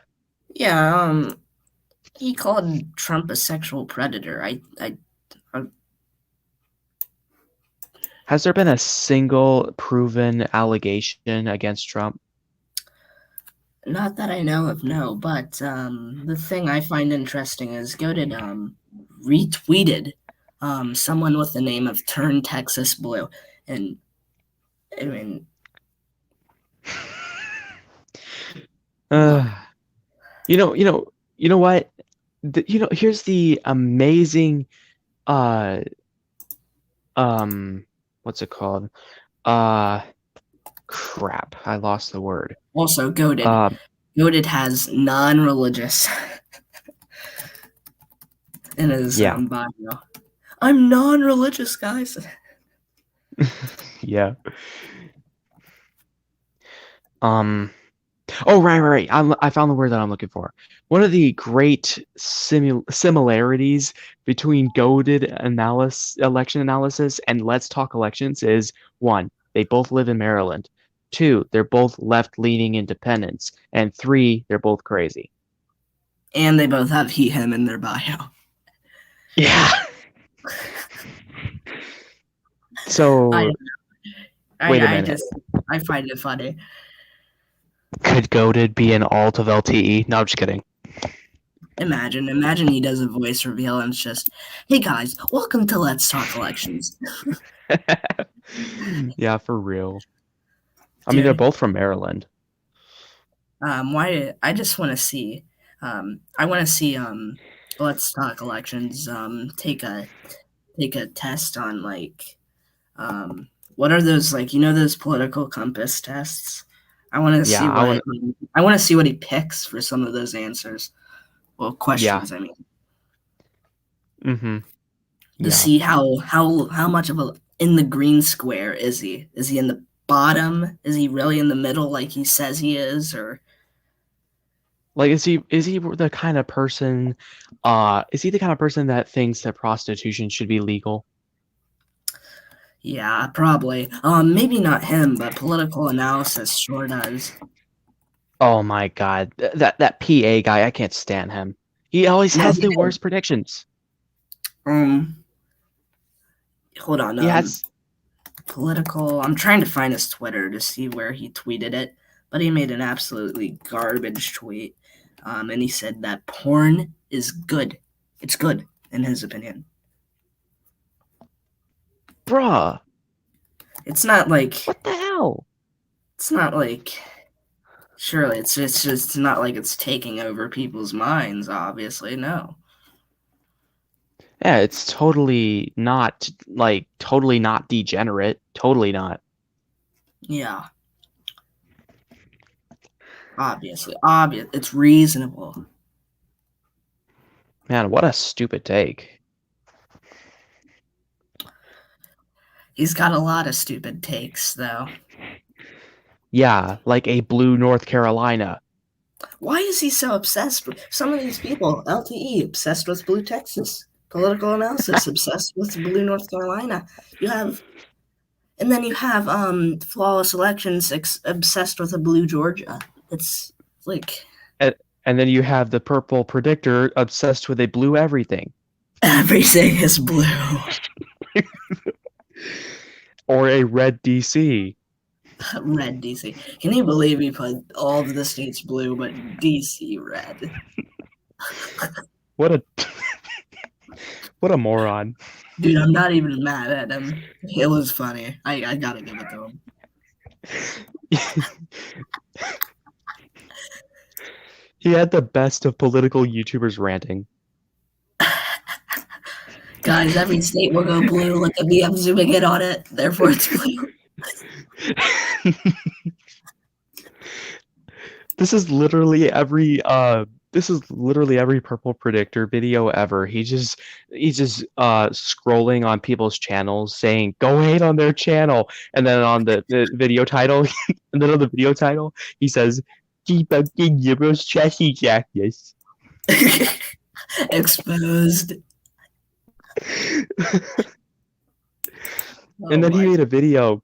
Yeah. He called Trump a sexual predator. I Has there been a single proven allegation against Trump? not that I know of, no. But the thing I find interesting is Goated retweeted someone with the name of Turn Texas Blue, and I mean, what? Uh, you know what? Here's the amazing uh what's it called? Uh crap, I lost the word. Also, Goated. Um Goated has non-religious in his yeah. bio. I'm non-religious, guys. Yeah. Um Oh, right. I found the word that I'm looking for. One of the great similarities between goaded election analysis and Let's Talk Elections is one, they both live in Maryland. Two, they're both left-leaning independents. And three, they're both crazy. And they both have he, him in their bio. Yeah. So, I wait a I minute. just I find it funny. Could goaded be an alt of LTE? No, I'm just kidding. Imagine he does a voice reveal and it's just, hey guys, welcome to Let's Talk Elections. Yeah, for real. I mean, they're Dude, both from Maryland. why I just want to see, I want to see, Let's Talk Elections, take a test on like, what are those like, those political compass tests? Yeah, I want. I want to see what he picks for some of those answers. Well, Yeah. questions, I mean, Mm-hmm. to Yeah. see how much of a in the green square is he? Is he in the bottom? Is he really in the middle like he says he is? Or Like, is he the kind of person? Is he the kind of person that thinks that prostitution should be legal? yeah, probably. Maybe not him, but political analysis sure does. Oh my God, that PA guy, I can't stand him. He always Yeah, has he the did. worst predictions. Um, hold on. He has Political. I'm trying to find his Twitter to see where he tweeted it, but he made an absolutely garbage tweet. And he said that porn is good. It's good, in his opinion. bruh. It's not like What the hell? it's not like surely it's just not like it's taking over people's minds, obviously. No. Yeah, it's totally not degenerate. Totally not. Yeah. Obviously. Obvious. It's reasonable. Man, what a stupid take. He's got a lot of stupid takes though. Yeah, like a blue North Carolina. Why is he so obsessed with some of these people? LTE obsessed with Blue Texas. Political analysis obsessed with Blue North Carolina. And then you have flawless elections obsessed with a Blue Georgia. It's like And then you have the purple predictor obsessed with a blue everything. everything is blue. Or a red DC. Red DC. Can you believe he put all of the states blue, but DC red? What a what a moron. Dude, I'm not even mad at him. It was funny. I gotta give it to him. He had the best of political YouTubers ranting. Guys, every state will go blue. Look at me, I'm zooming in on it. Therefore, it's blue. This is literally every purple predictor video ever. He's just scrolling on people's channels saying go hate on their channel, and then on the video title and then on the video title he says debunking liberals trashy jackets. Exposed. And then he made a video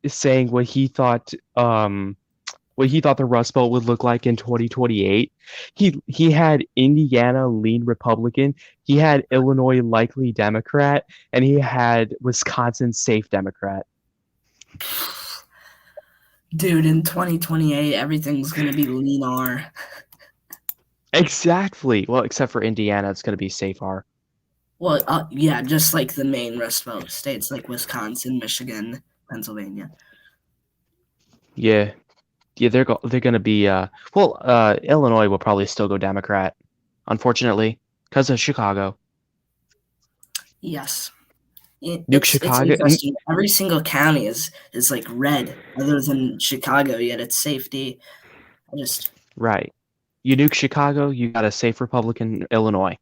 saying what he thought the Rust Belt would look like in 2028. He had Indiana lean Republican, he had Illinois likely Democrat, and he had Wisconsin safe Democrat. Dude, in 2028, everything's gonna be lean R. Exactly. Well, except for Indiana, it's going to be safe R. Well, yeah, just like the main Rust Belt states like Wisconsin, Michigan, Pennsylvania. Yeah. Yeah, they're going to be Illinois will probably still go Democrat, unfortunately, because of Chicago. Yes. It's interesting. Every single county is like red, other than Chicago. Yet it's safety. Right. You nuke Chicago, you got a safe Republican Illinois.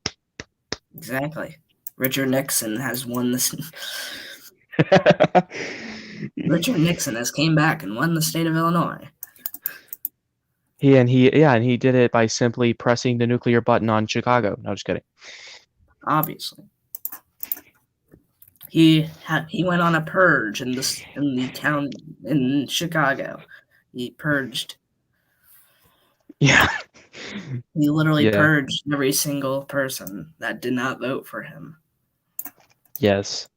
Exactly. Richard Nixon has won this. Richard Nixon has came back and won the state of Illinois. He did it by simply pressing the nuclear button on Chicago. No, just kidding. Obviously. He went on a purge in the town in Chicago. He purged. Yeah. He literally purged every single person that did not vote for him. Yes.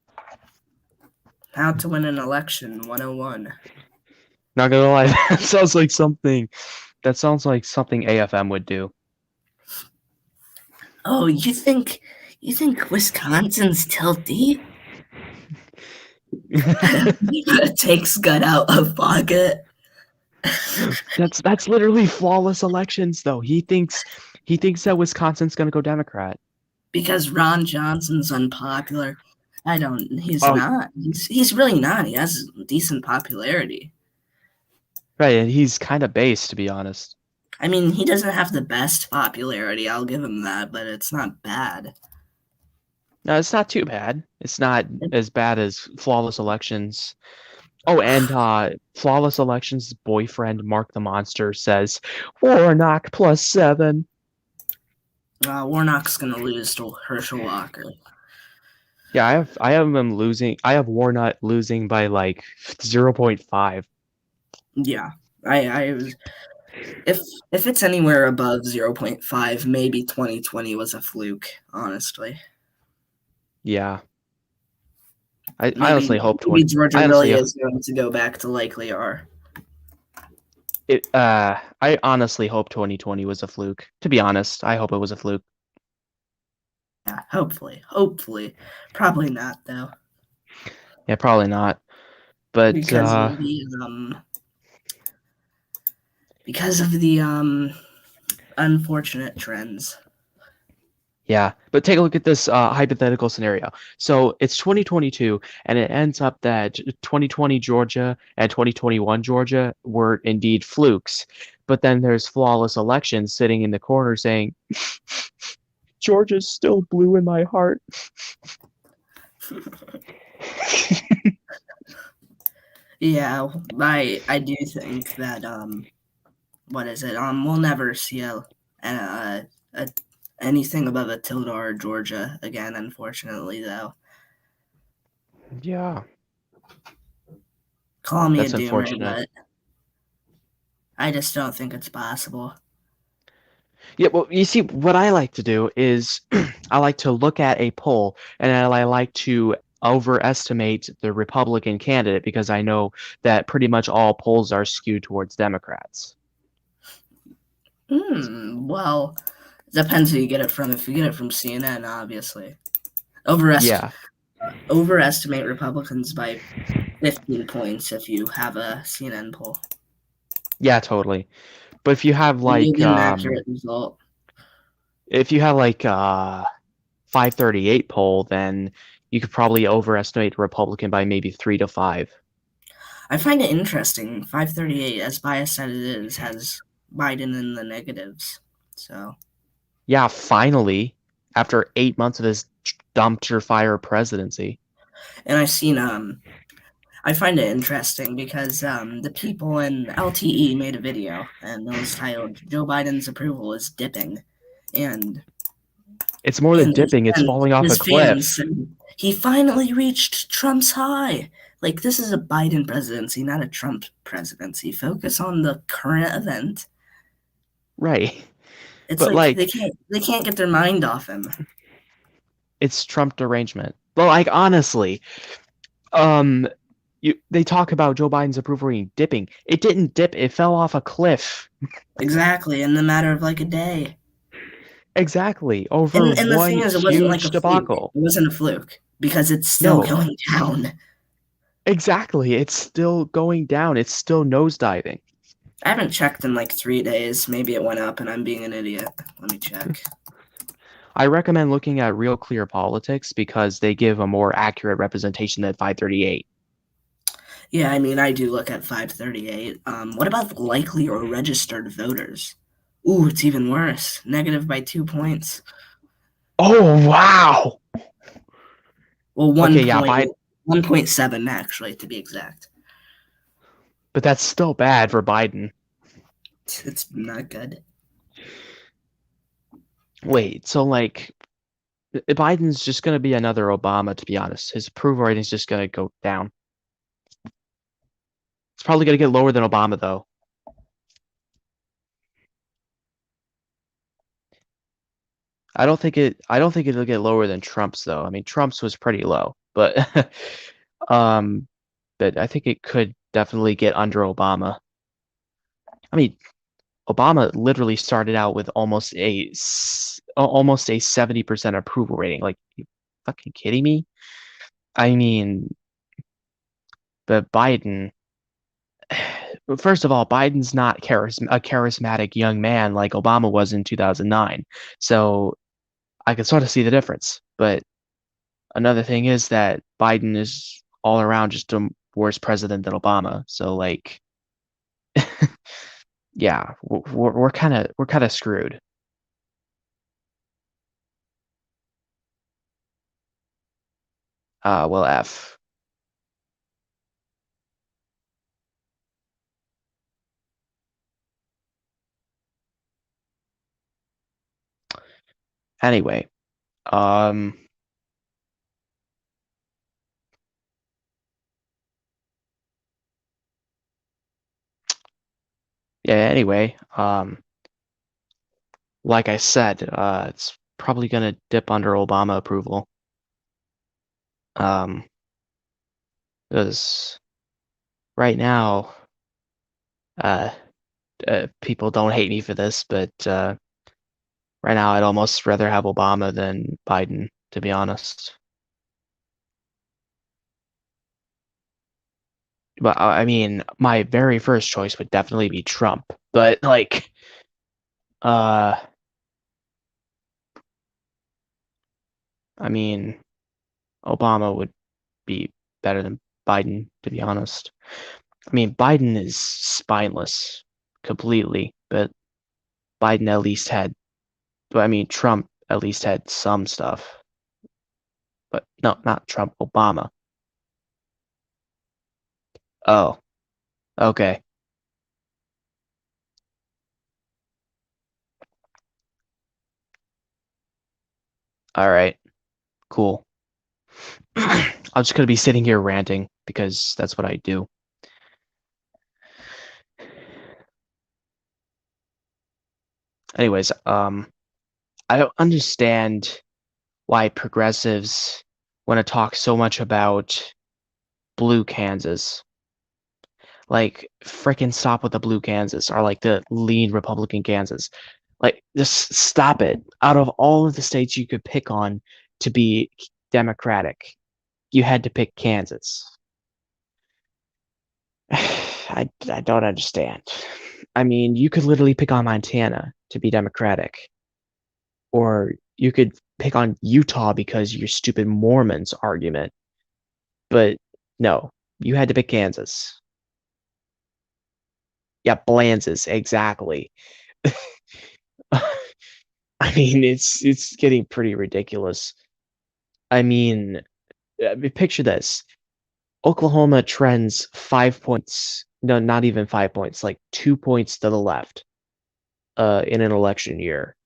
How to win an election 101. Not gonna lie, that sounds like something AFM would do. Oh, you think Wisconsin's tilty? Takes gun out of pocket. That's literally flawless elections, though. He thinks that Wisconsin's gonna go Democrat because Ron Johnson's unpopular. He's not. He's really not. He has decent popularity. Right, and he's kind of base, to be honest. I mean, he doesn't have the best popularity. I'll give him that, but it's not bad. No, it's not too bad. It's not as bad as flawless elections. Oh, and flawless elections boyfriend Mark the Monster says Warnock +7. Warnock's gonna lose to Herschel Walker. Yeah, I have him losing. I have Warnock losing by like 0.5. Yeah, I was. If if it's anywhere above 0.5, maybe 2020 was a fluke, honestly. Yeah. I honestly hope Maybe 20 Georgia I really honestly is going to go back to like they are. I honestly hope 2020 was a fluke. To be honest, I hope it was a fluke. Yeah, hopefully. Hopefully. Probably not though. Yeah, probably not. But Because of the unfortunate trends. yeah, but take a look at this hypothetical scenario. So it's 2022, and it ends up that 2020 Georgia and 2021 Georgia were indeed flukes. But then there's flawless elections sitting in the corner saying, Georgia's still blue in my heart. Yeah, I do think that what is it? We'll never see a anything above a Tilda or Georgia again, unfortunately though. Yeah, Call me a that's doomer, unfortunate. but I just don't think it's possible. Yeah, well, you see, what I like to do is I like to look at a poll and I like to overestimate the Republican candidate because I know that pretty much all polls are skewed towards Democrats. Well, depends who you get it from. If you get it from CNN, obviously. Overest Yeah, Overestimate Republicans by 15 points if you have a CNN poll. yeah, totally. But And you get an accurate result. if you have like 538 poll, then you could probably overestimate the Republican by maybe 3 to 5. I find it interesting. 538, as biased as it is, has Biden in the negatives. So, Yeah, finally, after 8 months of his dumpster fire presidency. and I find it interesting because the people in LTE made a video and it was titled "Joe Biden's approval is dipping," and It's more than dipping, it's and falling off a his fans cliff. said he finally reached Trump's high. Like this is a Biden presidency, not a Trump presidency. Focus on the current event. Right. It's But like like they can't get their mind off him. it's Trump derangement. But like honestly, um they talk about Joe Biden's approval rating dipping. It didn't dip, it fell off a cliff. Exactly, in the matter of like a day. Exactly. Over And the one thing is, it wasn't like huge a fluke. It debacle. wasn't a fluke because it's still No, going down. exactly. It's still going down. It's still nosediving. I haven't checked in like 3 days. Maybe it went up and I'm being an idiot. Let me check. I recommend looking at Real Clear Politics because they give a more accurate representation than 538. Yeah, I mean, I do look at 538. What about likely or registered voters? Ooh, it's even worse. Negative by 2 points. Oh wow. Well, Okay, yeah, Biden, 1.7 actually, to be exact. but that's still bad for Biden. It's not good. Wait, so like Biden's just going to be another Obama, to be honest. His approval rating is just going to go down. It's probably going to get lower than Obama, though. I don't think it'll get lower than Trump's, though. I mean, Trump's was pretty low, but um, but I think it could definitely get under Obama. I mean, Obama literally started out with almost a 70% approval rating. Like, you fucking kidding me? I mean, but Biden. First of all, Biden's not a charismatic young man like Obama was in 2009. So I can sort of see the difference. But another thing is that Biden is all around just a worse president than Obama. So like, yeah, we're kind of screwed. Well, F. Anyway, um, Yeah, anyway, like I said, it's probably gonna dip under Obama approval. Um, because right now, uh, people don't hate me for this, but right now I'd almost rather have Obama than Biden, to be honest. But I mean, my very first choice would definitely be Trump. But like, uh, I mean, Obama would be better than Biden, to be honest. I mean, Biden is spineless completely, but Biden at least had, but I mean, Trump at least had some stuff. But no, not Trump, Obama. Oh, okay. All right. Cool. I'm just gonna be sitting here ranting because that's what I do. Anyways, I don't understand why progressives want to talk so much about blue Kansas. Like, frickin' stop with the blue Kansas or like the lean Republican Kansas. Like, just stop it. Out of all of the states you could pick on to be Democratic, you had to pick Kansas. I don't understand. I mean, you could literally pick on Montana to be Democratic, or you could pick on Utah because your stupid Mormons argument. But no, you had to pick Kansas. Yeah, Blanzes, exactly. I mean, it's getting pretty ridiculous. Picture this. Oklahoma trends 5 points. No, not even 5 points, like 2 points to the left, in an election year.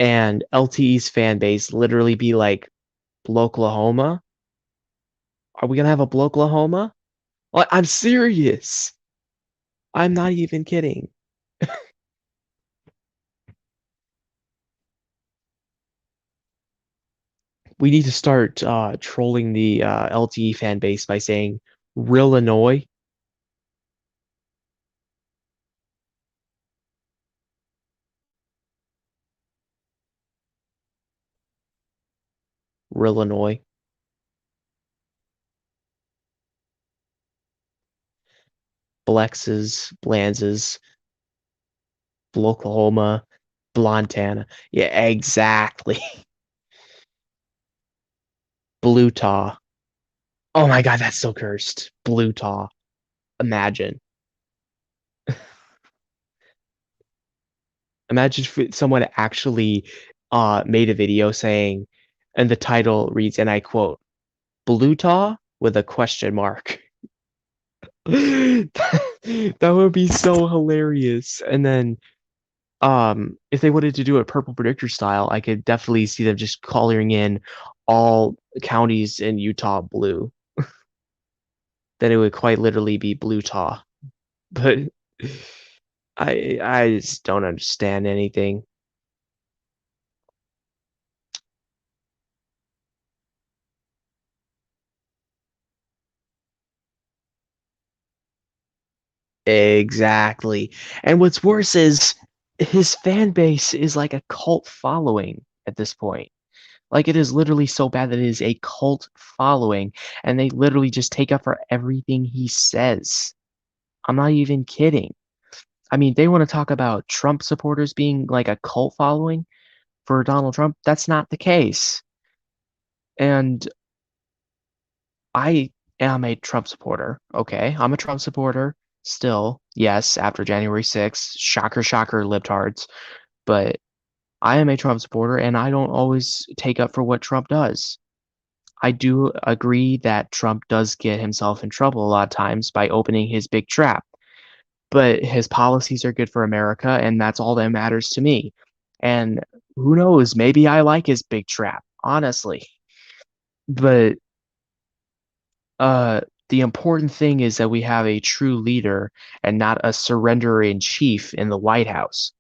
And LTE's fan base literally be like, Oklahoma? Are we gonna have a Oklahoma? Like, I'm serious. I'm not even kidding. We need to start trolling the LTE fan base by saying real Illinois, real Illinois, Blexes, Blanzes, Oklahoma, Blontana. Yeah, exactly. Bluetaw. Oh my God, that's so cursed. Bluetaw. Imagine. Imagine if someone actually made a video saying, and the title reads, and I quote, Bluetaw with a question mark. That would be so hilarious. And then if they wanted to do it purple predictor style, I could definitely see them just coloring in all counties in Utah blue. Then it would quite literally be Bluetaw. But I just don't understand anything. Exactly. And what's worse is his fan base is like a cult following at this point. Like, it is literally so bad that it is a cult following, and they literally just take up for everything he says. I'm not even kidding. I mean, they want to talk about Trump supporters being like a cult following for Donald Trump. That's not the case. And I am a Trump supporter. Okay, I'm a Trump supporter still. Yes, after January 6th. Shocker, shocker, libtards. But I am a Trump supporter, and I don't always take up for what Trump does. I do agree that Trump does get himself in trouble a lot of times by opening his big trap, but his policies are good for America, and that's all that matters to me. And who knows, maybe I like his big trap, honestly. But The important thing is that we have a true leader and not a surrenderer in chief in the White House.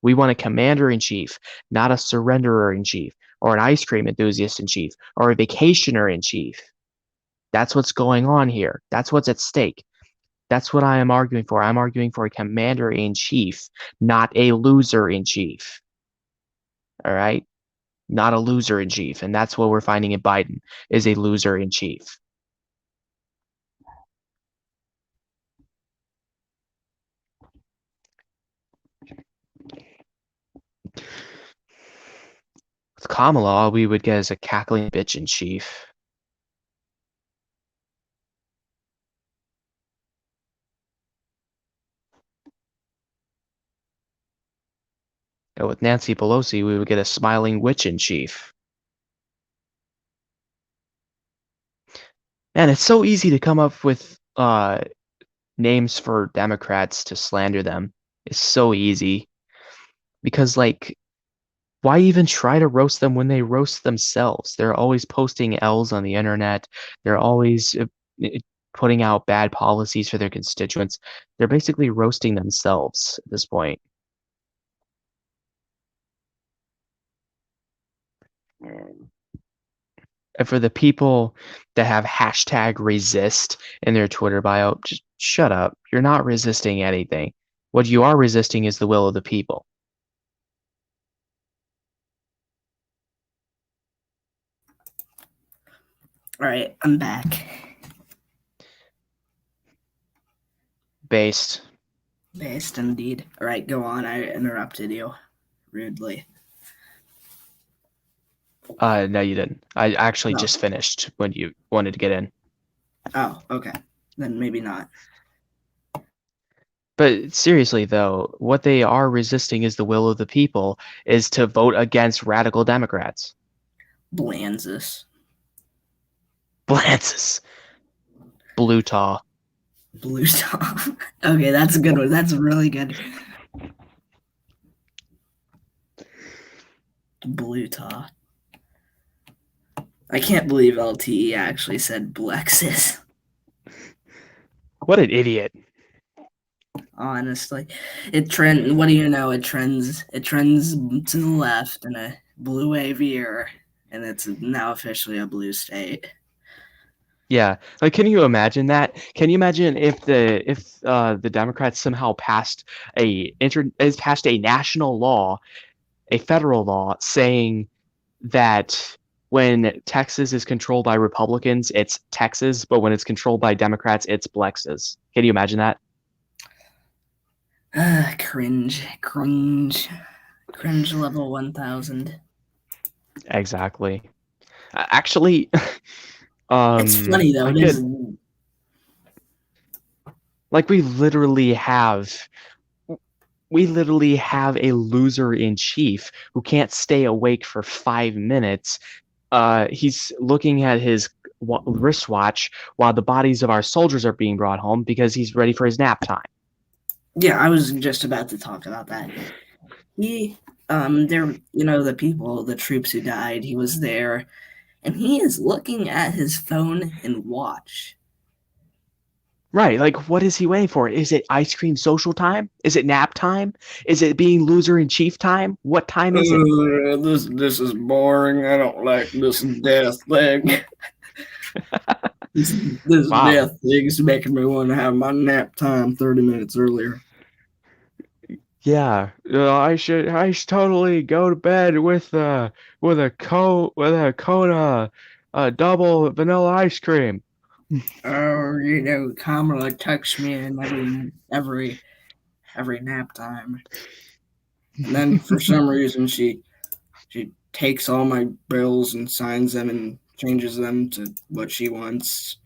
We want a commander in chief, not a surrenderer in chief, or an ice cream enthusiast in chief, or a vacationer in chief. That's what's going on here. That's what's at stake. That's what I am arguing for. I'm arguing for a commander in chief, not a loser in chief. All right? Not a loser in chief. And that's what we're finding in Biden is a loser in chief. With Kamala, all we would get is a cackling bitch in chief. And with Nancy Pelosi, we would get a smiling witch in chief. Man, it's so easy to come up with names for Democrats to slander them. It's so easy. Because, like, why even try to roast them when they roast themselves? They're always posting L's on the internet. They're always putting out bad policies for their constituents. They're basically roasting themselves at this point. And for the people that have hashtag resist in their Twitter bio, just shut up. You're not resisting anything. What you are resisting is the will of the people. All right, I'm back. Based. Based indeed. All right, go on. I interrupted you rudely. No, you didn't. I actually No. just finished when you wanted to get in. Oh, okay. Then maybe not. But seriously, though, what they are resisting is the will of the people, is to vote against radical Democrats. Blanzes. Blances. Bluetaw. Bluetaw. Okay, that's a good one. That's really good. Bluetaw. I can't believe LTE actually said Blexis. What an idiot. Honestly, it trend. What do you know? It trends. It trends to the left in a blue wave year, and it's now officially a blue state. Yeah, like, can you imagine that? Can you imagine if the Democrats somehow passed a national law, a federal law saying that when Texas is controlled by Republicans, it's Texas, but when it's controlled by Democrats, it's Blexes. Can you imagine that? Cringe level 1000. Exactly. Actually, It's funny though. Like, we literally have a loser in chief who can't stay awake for 5 minutes. He's looking at his wristwatch while the bodies of our soldiers are being brought home because he's ready for his nap time. Yeah, I was just about to talk about that. The people, the troops who died, he was there, and he is looking at his phone and watch. Right, like, what is he waiting for? Is it ice cream social time? Is it nap time? Is it being loser in chief time? What time is it? This is boring. I don't like this death thing. This Wow. death thing is making me want to have my nap time 30 minutes earlier. Yeah, I should totally go to bed with a cone double vanilla ice cream. Oh, Kamala texts me in every nap time. And then for some reason she takes all my bills and signs them and changes them to what she wants.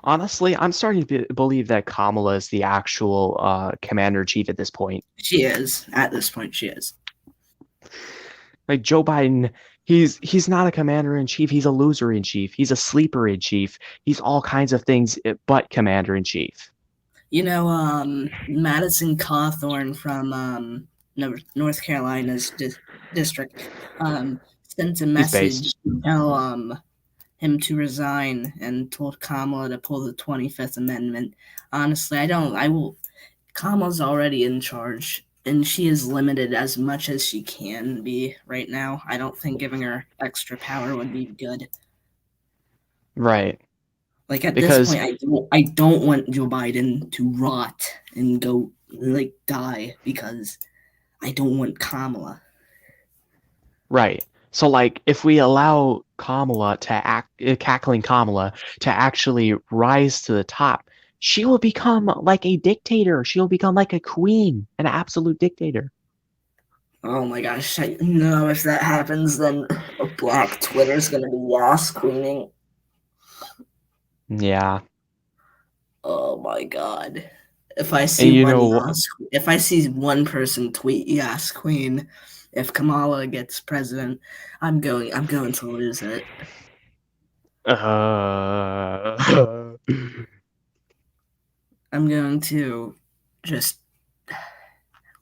Honestly, I'm starting to believe that Kamala is the actual commander-in-chief at this point. She is. At this point, she is. Like, Joe Biden, he's not a commander-in-chief. He's a loser-in-chief. He's a sleeper-in-chief. He's all kinds of things but commander-in-chief. Madison Cawthorn from North Carolina's district sent a message to tell him to resign and told Kamala to pull the 25th Amendment. Honestly, I don't. I will. Kamala's already in charge, and she is limited as much as she can be right now. I don't think giving her extra power would be good. Right. Like at this Because point, I don't want Joe Biden to rot and go like die because I don't want Kamala. right. So like if we allow Kamala to cackling Kamala to actually rise to the top, she will become like a dictator. She'll become like a queen, an absolute dictator. Oh my gosh, I know if that happens, then Black Twitter's gonna be ass queening. Yeah. Oh my god. If I And see you one know, Yas, if I see one person tweet Yas Queen, if Kamala gets president, I'm going to lose it. uh, I'm going to just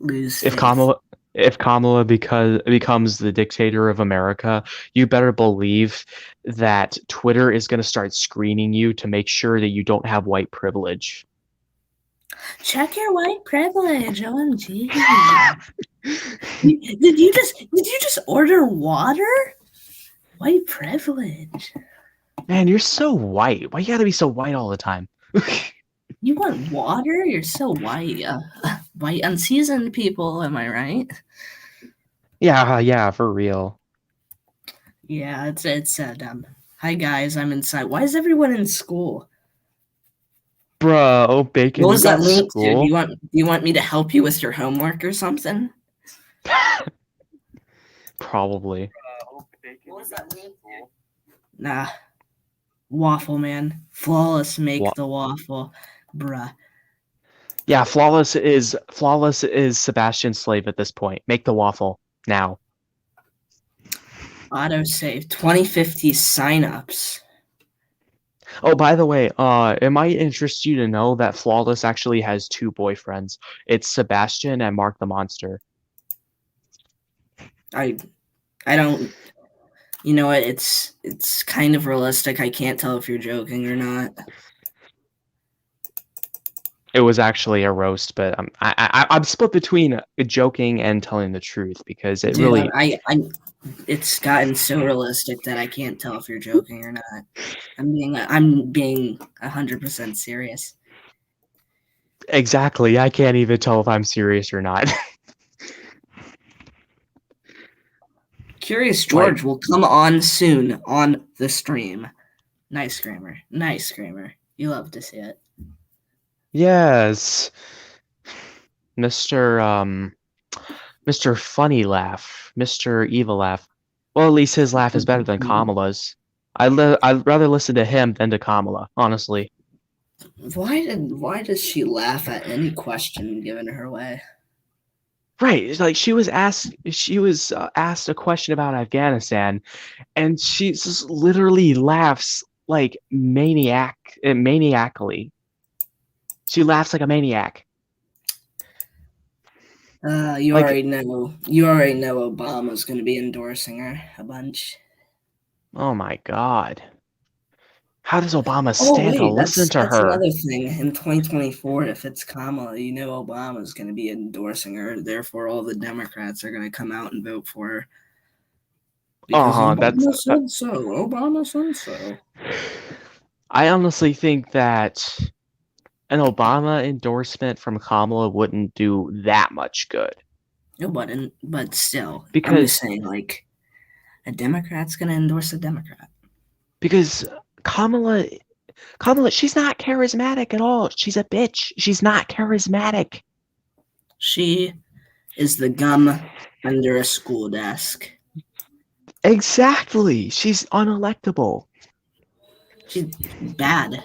lose if faith. Kamala becomes the dictator of America, you better believe that Twitter is going to start screening you to make sure that you don't have white privilege. Check your white privilege, OMG. Did you just order water? White privilege. Man, you're so white. Why you gotta be so white all the time? You want water? You're so white. White unseasoned people, am I right? Yeah, for real. Yeah, it's hi guys, I'm inside. Why is everyone in school? Bro, What Bacon, you was that got link to? Do school? you want me to help you with your homework or something? Probably. What was that link to? Nah, waffle man. Flawless make What? the waffle. Bruh. Yeah, flawless is Sebastian Slave at this point. Make the waffle now. Autosave 2050 signups. Oh, by the way, it might interest you to know that Flawless actually has two boyfriends. It's Sebastian and Mark the Monster. I don't, you know what, it's kind of realistic. I can't tell if you're joking or not. It was actually a roast, but I'm split between joking and telling the truth because it Dude, really. I it's gotten so realistic that I can't tell if you're joking or not. I'm being 100% serious. Exactly. I can't even tell if I'm serious or not. Curious George will come on soon on the stream. Nice grammar. Nice grammar. You love to see it. Yes. Mr. Mr. Funny Laugh, Mr. Evil Laugh. Well, at least his laugh is better than Kamala's. I'd rather listen to him than to Kamala, honestly. Why does she laugh at any question given her way? Right, it's like she was asked a question about Afghanistan, and she just literally laughs like maniacally. She laughs like a maniac. You Like, already know Obama's going to be endorsing her a bunch. oh my God. How does Obama Oh stand to wait, listen to that's her? another thing. In 2024, if it's Kamala, you know Obama's going to be endorsing her. Therefore, all the Democrats are going to come out and vote for her because That's Obama said so. Obama said so. I honestly think that an Obama endorsement from Kamala wouldn't do that much good. It wouldn't, but still, I'm just Because saying, like, a Democrat's going to endorse a Democrat. because Kamala she's not charismatic at all. She's a bitch. She's not charismatic. She is the gum under a school desk. Exactly. She's unelectable. She's bad.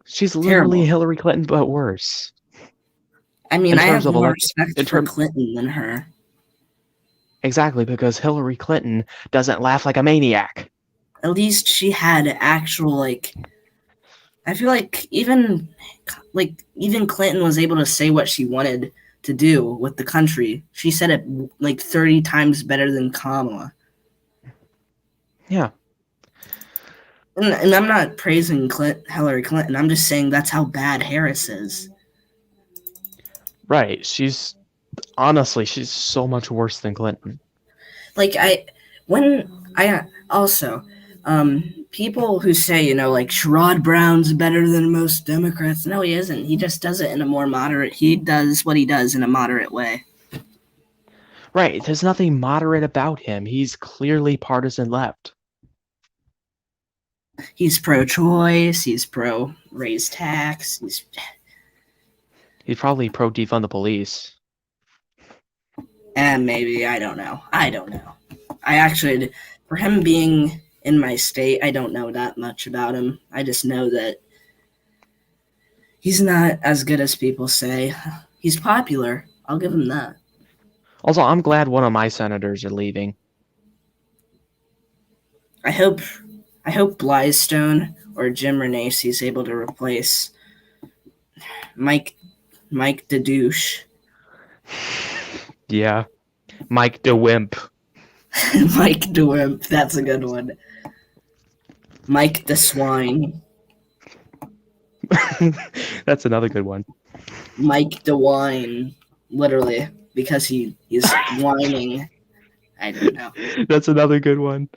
She's literally Terrible. Hillary Clinton, but worse. I mean, In I terms have of more elect, respect in for term Clinton than her. exactly because Hillary Clinton doesn't laugh like a maniac. At least she had actual, like, I feel like even Clinton was able to say what she wanted to do with the country. She said it like 30 times better than Kamala. Yeah, And I'm not praising Hillary Clinton. I'm just saying that's how bad Harris is. right. She's so much worse than Clinton. Like I also people who say, like Sherrod Brown's better than most Democrats. No, he isn't. He just does it in a more moderate. He does what he does in a moderate way. Right. There's nothing moderate about him. He's clearly partisan left. He's pro-choice. He's pro-raise tax. He's probably pro defund the police. And maybe I don't know. I actually, for him being in my state, I don't know that much about him. I just know that he's not as good as people say. He's popular. I'll give him that. Also, I'm glad one of my senators are leaving. I hope Blystone or Jim Renacci is able to replace Mike the douche. Yeah. Mike DeWimp. Mike DeWimp, that's a good one. Mike the swine. That's another good one. Mike the wine, literally, because he's whining. I don't know. That's another good one.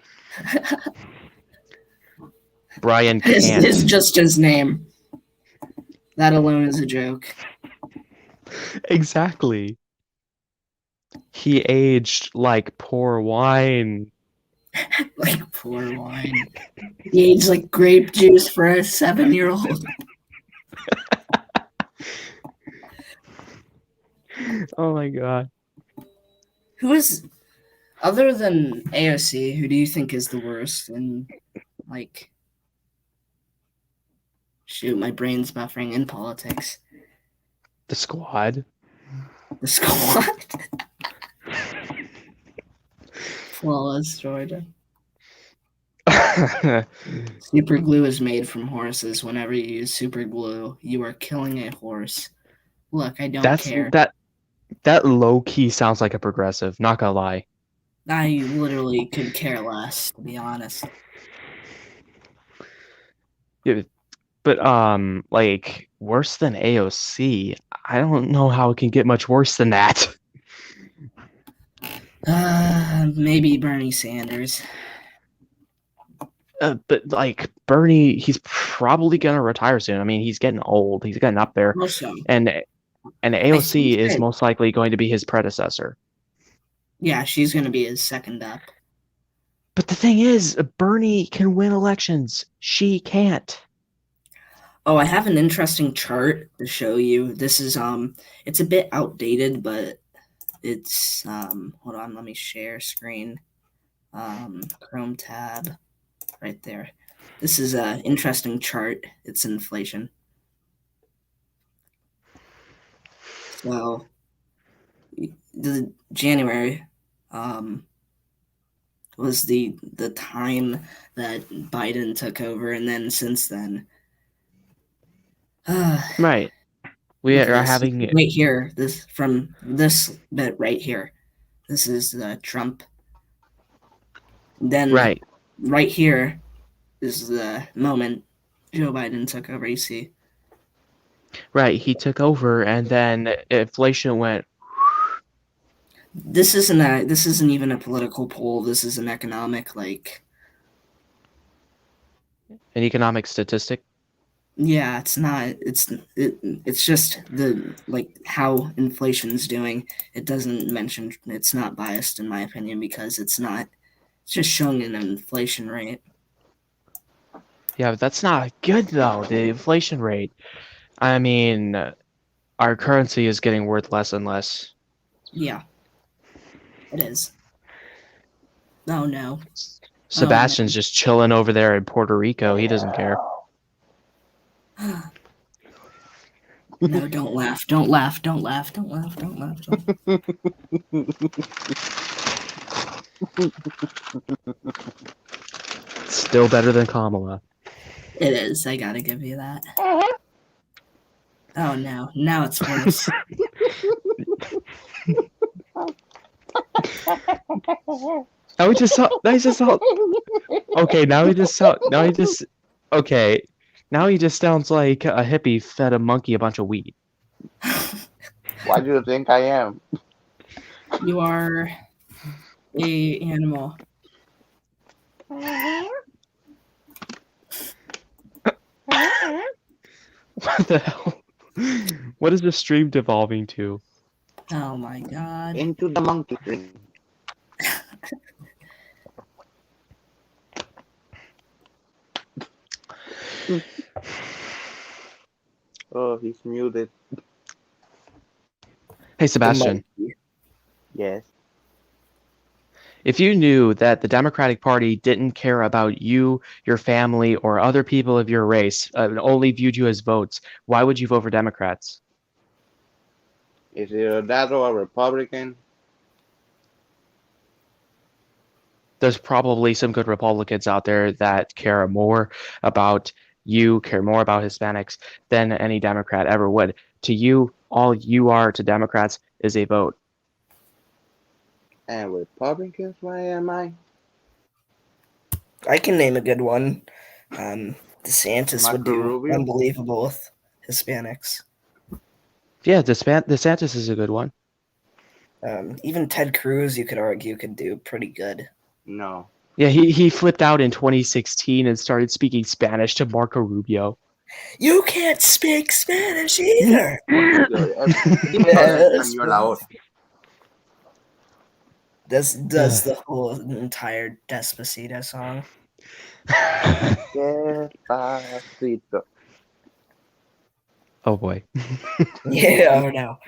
Brian Kant. It's just his name. That alone is a joke. Exactly. He aged like poor wine. Like poor wine. He aged like grape juice for a 7-year-old. Oh my god. Who is, other than AOC, who do you think is the worst? And like, shoot, my brain's buffering in politics. The Squad. The Squad. Flawless Georgia. Super glue is made from horses. Whenever you use super glue, you are killing a horse. Look, I don't care. That low key sounds like a progressive, not gonna lie. I literally could care less, to be honest. Yeah, but like worse than AOC, I don't know how it can get much worse than that. Maybe Bernie Sanders. But like Bernie, he's probably gonna retire soon. I mean, he's getting old. He's getting up there, Also, and AOC is most likely going to be his predecessor. Yeah, she's going to be his second up. But the thing is, Bernie can win elections. She can't. Oh, I have an interesting chart to show you. This is it's a bit outdated, but it's hold on, let me share screen. Chrome tab right there. This is an interesting chart. It's inflation. So the January was the time that Biden took over, and then since then, right, we are having right here. This from this bit right here. This is Trump. Then right here is the moment Joe Biden took over. You see, right? He took over, and then inflation went. This isn't even a political poll. This is an economic an economic statistic. Yeah, it's not. It's just the how inflation's doing. It doesn't mention. It's not biased in my opinion because it's not. It's just showing an inflation rate. Yeah, but that's not good though. The inflation rate. I mean, our currency is getting worth less and less. Yeah, it is. Oh no. Sebastian's just chilling over there in Puerto Rico. He doesn't care. No, don't laugh. Don't laugh. Don't laugh. Don't laugh. Don't laugh. Still better than Kamala. It is. I gotta give you that. Oh no. Now it's worse. I just saw Okay, okay. Now he just sounds like a hippie fed a monkey a bunch of weed. Why do you think I am? You are a animal. What the hell? What is the stream devolving to? Oh my god. Into the monkey thing. Oh, he's muted. Hey, Sebastian. Yes. If you knew that the Democratic Party didn't care about you, your family, or other people of your race, and only viewed you as votes, why would you vote for Democrats? Is it a that or a Republican? There's probably some good Republicans out there that care more about you, care more about Hispanics than any Democrat ever would. To you, all you are to Democrats is a vote. And Republicans, why am I? I can name a good one. DeSantis would Marco do Rubio? unbelievable with Hispanics. Yeah, DeSantis is a good one. Even Ted Cruz, you could argue, could do pretty good. No. Yeah, he flipped out in 2016 and started speaking Spanish to Marco Rubio. You can't speak Spanish either. Yes. Does the whole entire Despacito song. Despacito. Oh boy. Yeah, oh no.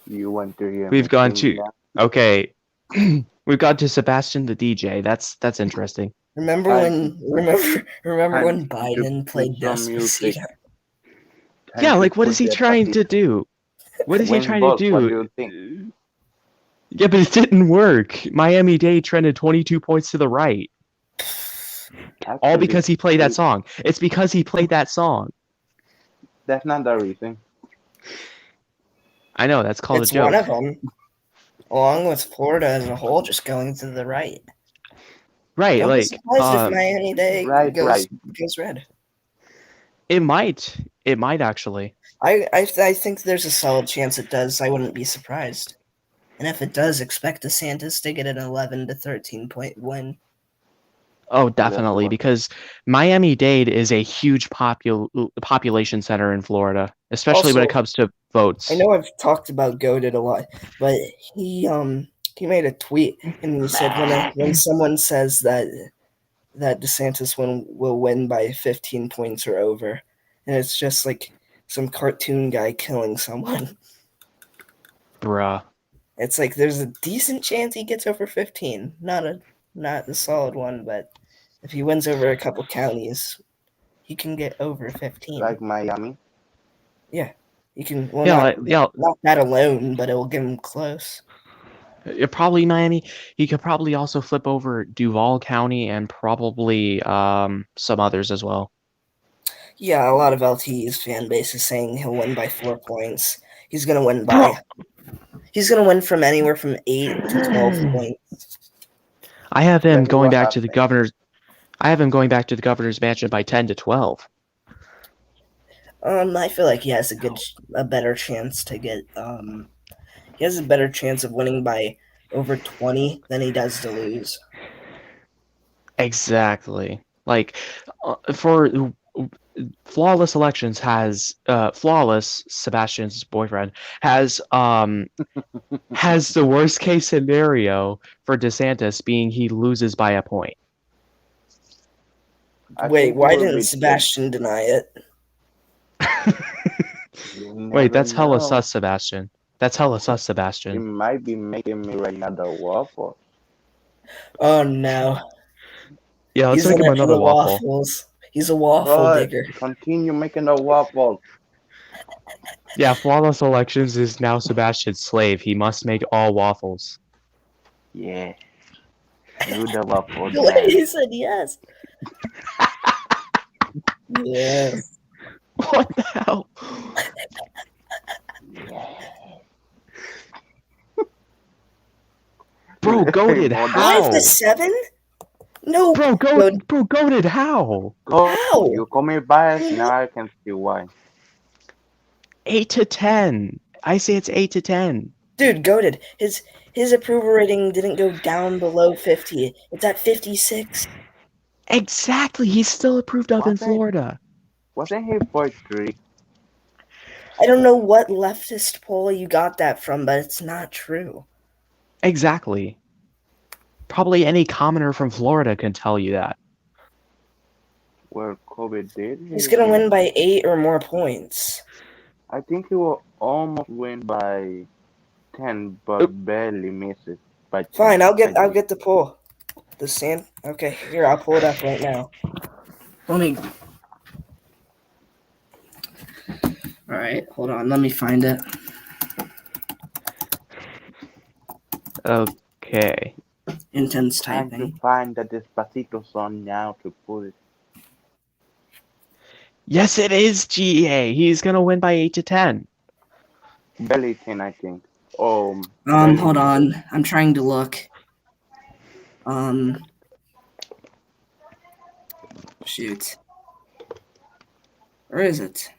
You want to hear? We've gone to okay. We've got to Sebastian the DJ. That's interesting. Remember when Biden played Despacito? Yeah, like what is he trying to do? What is he trying to do? What do you think? Yeah, but it didn't work. Miami-Dade trended 22 points to the right. Actually, All because he played that song. It's because he played that song. That's not the reason. I know, that's called It's a joke. one of them. Along with Florida as a whole, just going to the right. Right, Don't be like surprised if Miami-Dade goes red. It might actually. I think there's a solid chance it does. I wouldn't be surprised. And if it does, expect DeSantis to get an 11 to 13 point win. Oh, definitely, because Miami-Dade is a huge population center in Florida, especially when it comes to votes. I know I've talked about Goated a lot, but he made a tweet and he said when someone says that DeSantis will win by 15 points or over, and it's just like some cartoon guy killing someone. Bruh. It's like there's a decent chance he gets over 15. Not a solid one, but if he wins over a couple counties, he can get over 15. Like Miami? Yeah. He can not that alone, but it will get him close. Probably Miami. He could probably also flip over Duval County and probably some others as well. Yeah, a lot of LTE's fan base is saying he'll win by 4 points. He's gonna win by he's gonna win from anywhere from 8 to 12 points. I have him going back to the governor's mansion by 10 to 12. I feel like he has a better chance to get he has a better chance of winning by over 20 than he does to lose. Exactly. Like for Flawless Elections has Flawless, Sebastian's boyfriend, has the worst case scenario for DeSantis being he loses by a point. Wait, why didn't Sebastian deny it? Wait, that's hella sus, Sebastian. That's hella sus, Sebastian. You might be making me right now the waffle. Oh no. Yeah, let's make him another waffle. Waffles. He's a waffle digger. Continue making the waffle. Yeah, Flawless Elections is now Sebastian's slave. He must make all waffles. Yeah. Do the waffle. He said yes. Yes. What the hell? Bro, goated. How? 5-7? No, Bro, goated, how? How? You call me biased, now I can see why. 8 to 10. I say it's 8 to 10. Dude, goated. His approval rating didn't go down below 50. It's at 56. Exactly. He's still approved up in Wasn't- Florida. Wasn't he 43? I don't know what leftist poll you got that from, but it's not true. Exactly. Probably any commoner from Florida can tell you that. Well, Kobe did. He's gonna win by 8 or more points. I think he will almost win by 10, but barely miss it. By 10, Fine, I'll I get think. the poll. The sand. Okay, here, I'll pull it up right now. Let me. All right, hold on. Let me find it. Okay. Intense Time to typing. find the Despacito song now to put it. Yes, it is GEA. He's going to win by 8 to 10. Barely 10, I think. Hold on. I'm trying to look. Shoot. Where is it?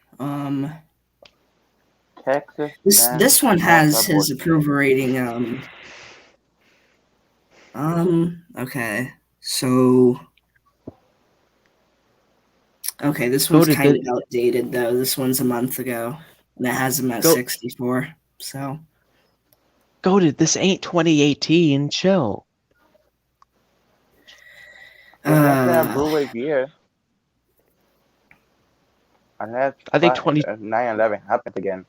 Texas. This one has his approval rating. Okay. So. Okay, this one's kind of outdated though. This one's a month ago, and it has him at 64. So. Goated, this ain't 2018. Chill. That's an approval year. Unless I think 9/11 happens again.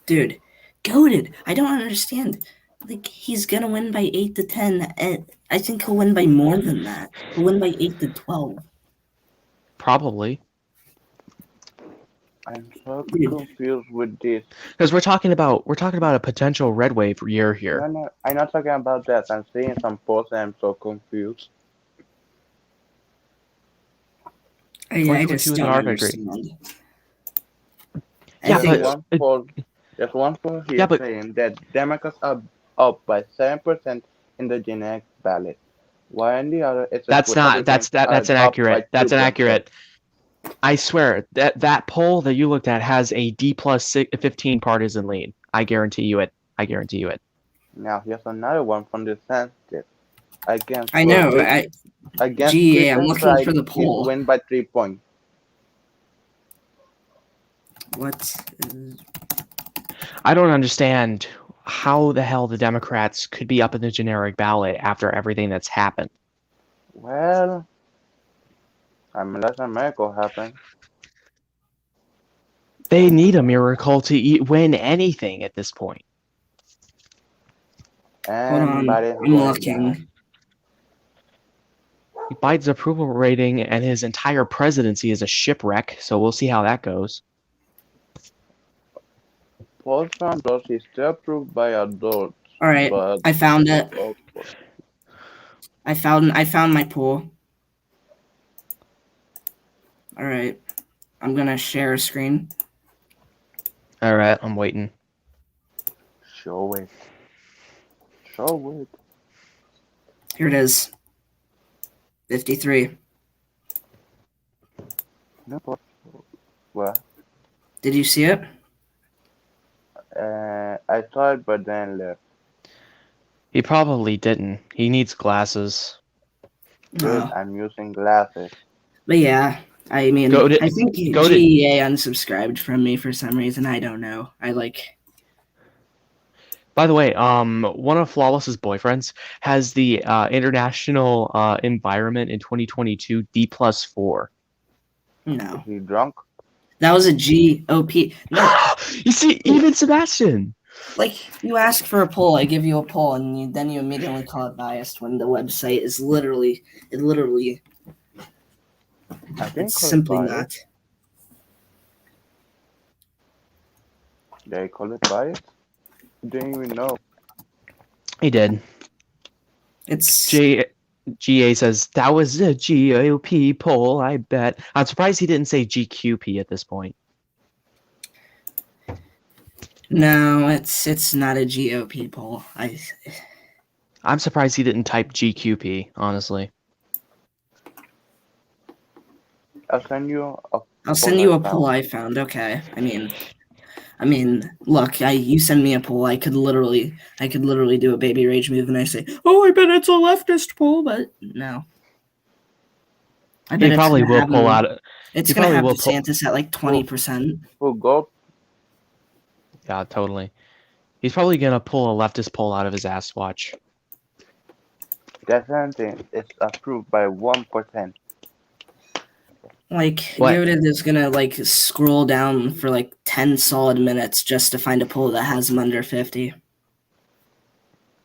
Dude, goated. I don't understand. Like, he's gonna win by 8 to 10. And I think he'll win by more than that. He'll win by 8 to 12. Probably. I'm so confused with this. Because we're talking about a potential red wave year here. I'm not talking about that. I'm seeing some posts and I'm so confused. I just don't understand. Yeah, there's one poll here saying that Democrats are up by 7% in the generic ballot. Why in the other? That's inaccurate. That's inaccurate. I swear that poll that you looked at has a D+15 partisan lead. I guarantee you it. Now here's another one from the census. Against I know. Against GA, I'm looking for the poll. Win by 3 points. What? I don't understand how the hell the Democrats could be up in the generic ballot after everything that's happened. Well, unless a miracle happens. They need a miracle to win anything at this point. And hold on, I'm looking. Biden's approval rating and his entire presidency is a shipwreck, so we'll see how that goes. Polls found those he's still approved by adults. All right, I found it. I found my poll. All right, I'm gonna share a screen. All right, I'm waiting. Show it. Here it is. 53. No. What? Did you see it? I saw it, but then left. He probably didn't. He needs glasses. Good, I'm using glasses. But yeah, I mean, I think GEA unsubscribed from me for some reason. I don't know. By the way, one of Flawless's boyfriends has the international environment in 2022 D+4. No. Is he drunk? That was a GOP. No. You see, even Sebastian. Like, you ask for a poll, I give you a poll, and then you immediately call it biased when the website is literally, it's simply not. They call it biased? Didn't even know. He did. It's GA says that was a GOP poll. I bet. I'm surprised he didn't say GQP at this point. No, it's not a GOP poll. I'm surprised he didn't type GQP. Honestly. I'll send you a I'll send you a poll I found. Okay. I mean, look, you send me a poll. I could literally do a baby rage move, and I say, "Oh, I bet it's a leftist poll," but no. I bet He probably will pull out. It's gonna have DeSantis at like 20%. Who go? Yeah, totally. He's probably gonna pull a leftist poll out of his ass. Watch. DeSantis is approved by 1%. Like, Godin is gonna like scroll down for like 10 solid minutes just to find a poll that has him under 50.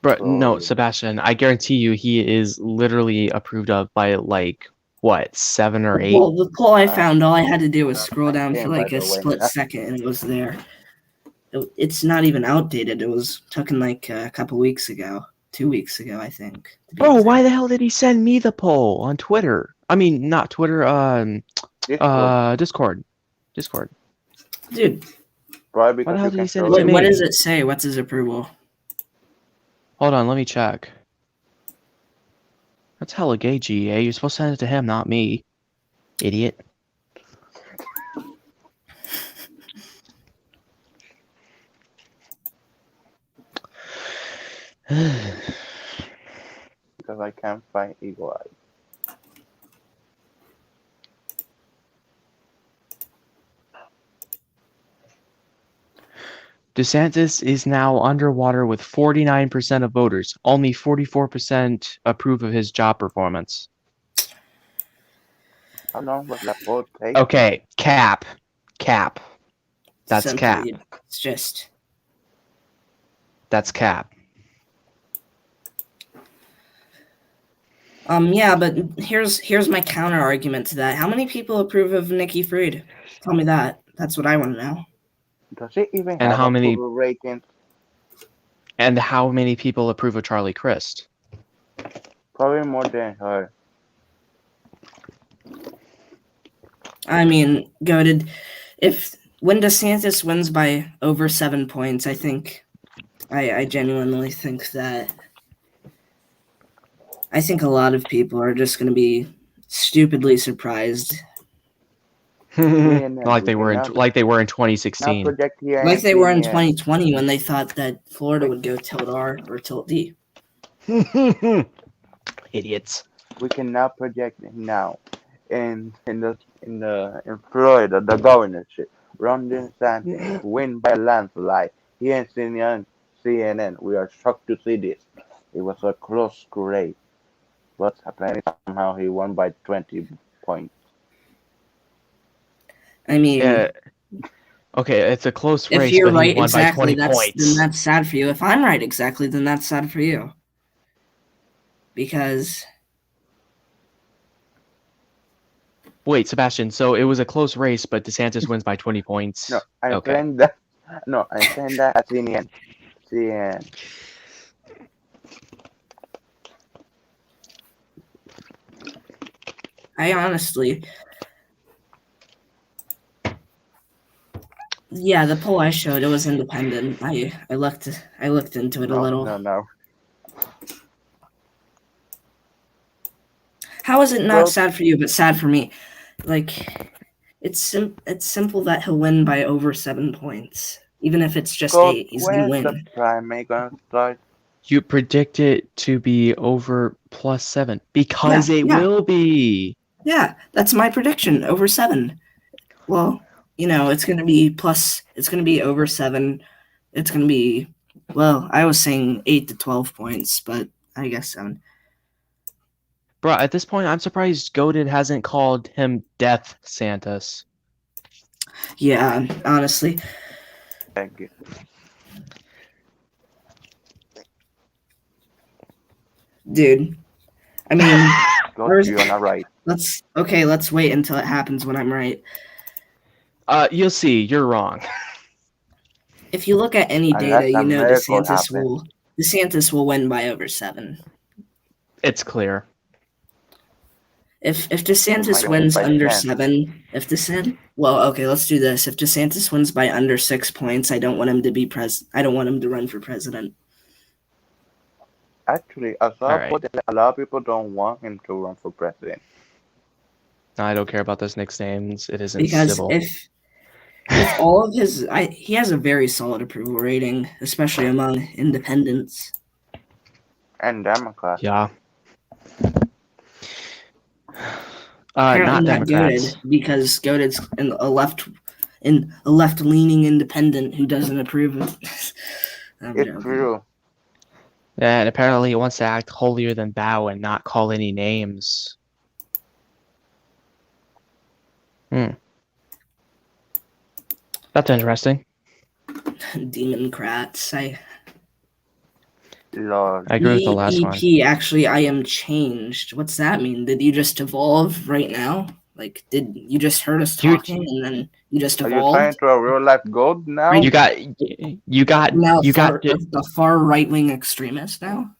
But no, Sebastian, I guarantee you he is literally approved of by like what, 7 or 8? Well, the poll I found, all I had to do was scroll down for like a split second and it was there. It's not even outdated. It was taken like a couple weeks ago. 2 weeks ago, I think. Bro, why the hell did he send me the poll on Twitter? I mean, not Twitter, Discord. Dude. Why the hell did he send it to me? What does it say? What's his approval? Hold on, let me check. That's hella gay, GA. You're supposed to send it to him, not me. Idiot. Because I can't find Eagle Eye. DeSantis is now underwater with 49% of voters. Only 44% approve of his job performance. How long was that vote take? Okay, cap. That's Simply, cap. It's just... That's cap. Yeah, but here's my counter argument to that. How many people approve of Nikki Fried? Tell me that. That's what I want to know. Does it even and have how many ratings? And how many people approve of Charlie Crist? Probably more than her. I mean, goated. When DeSantis wins by over 7 points, I think I genuinely think that I think a lot of people are just going to be stupidly surprised. like they were in 2016. Like they were in 2020 when they thought that Florida would go tilt R or tilt D. Idiots. We can now project now in Florida the governorship. Ron DeSantis win by a landslide. Here in CNN, we are shocked to see this. It was a close race, but apparently somehow he won by 20 points. I mean, okay, it's a close race. If you're but right he won exactly, by 20 points. then that's sad for you. If I'm right exactly, then that's sad for you. Because... Wait, Sebastian, so it was a close race, but DeSantis wins by 20 points? No, I'm saying that at CNN. I honestly... Yeah, the poll I showed, it was independent. I looked into it a little. No. How is it not sad for you, but sad for me? Like, it's simple that he'll win by over 7 points. Even if it's just 8, he's going to win. When's the primary going to start? You predict it to be over plus 7. Because it will be. Yeah, that's my prediction, over 7. Well... it's going to be it's going to be over 7. It's going to be, well, I was saying 8 to 12 points, but I guess 7. Bro, at this point, I'm surprised Godin hasn't called him Death Santis. Yeah, honestly. Thank you. Dude, I mean... You're not right. Let's wait until it happens when I'm right. You'll see. You're wrong. If you look at any data, DeSantis will win by over 7. It's clear. If DeSantis wins under 7, let's do this. If DeSantis wins by under 6 points, I don't want him to I don't want him to run for president. Actually, a lot of people don't want him to run for president. I don't care about those nicknames. It isn't because civil. if all of his, he has a very solid approval rating, especially among independents. And Democrats. Yeah. Apparently Not not Democrats. Goated, because Goated's a left leaning independent who doesn't approve of. I'm It's joking. true. And apparently he wants to act holier than thou and not call any names. That's interesting. Democrats. Lord. I agree with the last one. EP, actually, I am changed. What's that mean? Did you just evolve right now? Like, did you just heard us Dude. talking and then you just Are you trying evolved? to a real life gold now? You got Now the the far right wing extremist now?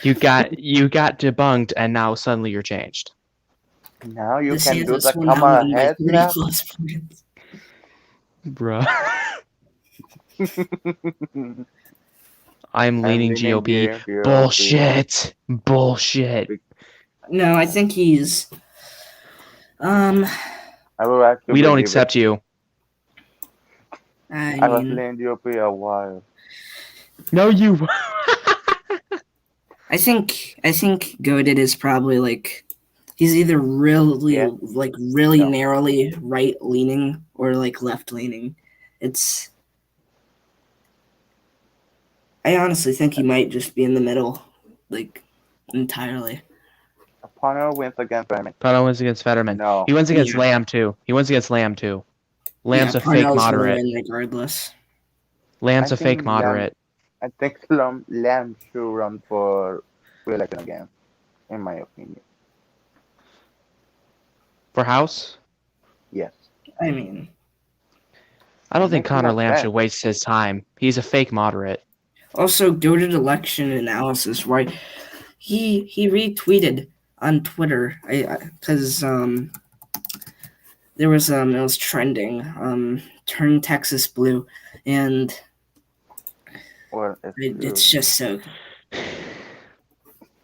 debunked, and now suddenly you're changed. Now you can do DeSantis the won that Kamala one by head 30 slap. plus points. Bruh. I'm leaning GOP. Bullshit. No, I think he's. I will actually We don't believe accept you. I I was mean, playing GOP a while. No, you. I think Goated is probably like he's either really Yeah. really No. narrowly right leaning or like left leaning. I honestly think he might just be in the middle, like entirely. Parnell wins against Fetterman. Parnell wins against Fetterman. No. He wins against Yeah. Lamb too. Lamb's a fake Parnell's moderate. winning regardless. Lamb's I a fake think moderate. I think Lamb should run for re-election again, in my opinion. For House? Yes. I mean, I don't think Makes Connor more Lamb sense. should waste his time. He's a fake moderate. also Goated election analysis, right? He retweeted on Twitter, because there was it was trending, turn Texas blue, and Well, it's just so.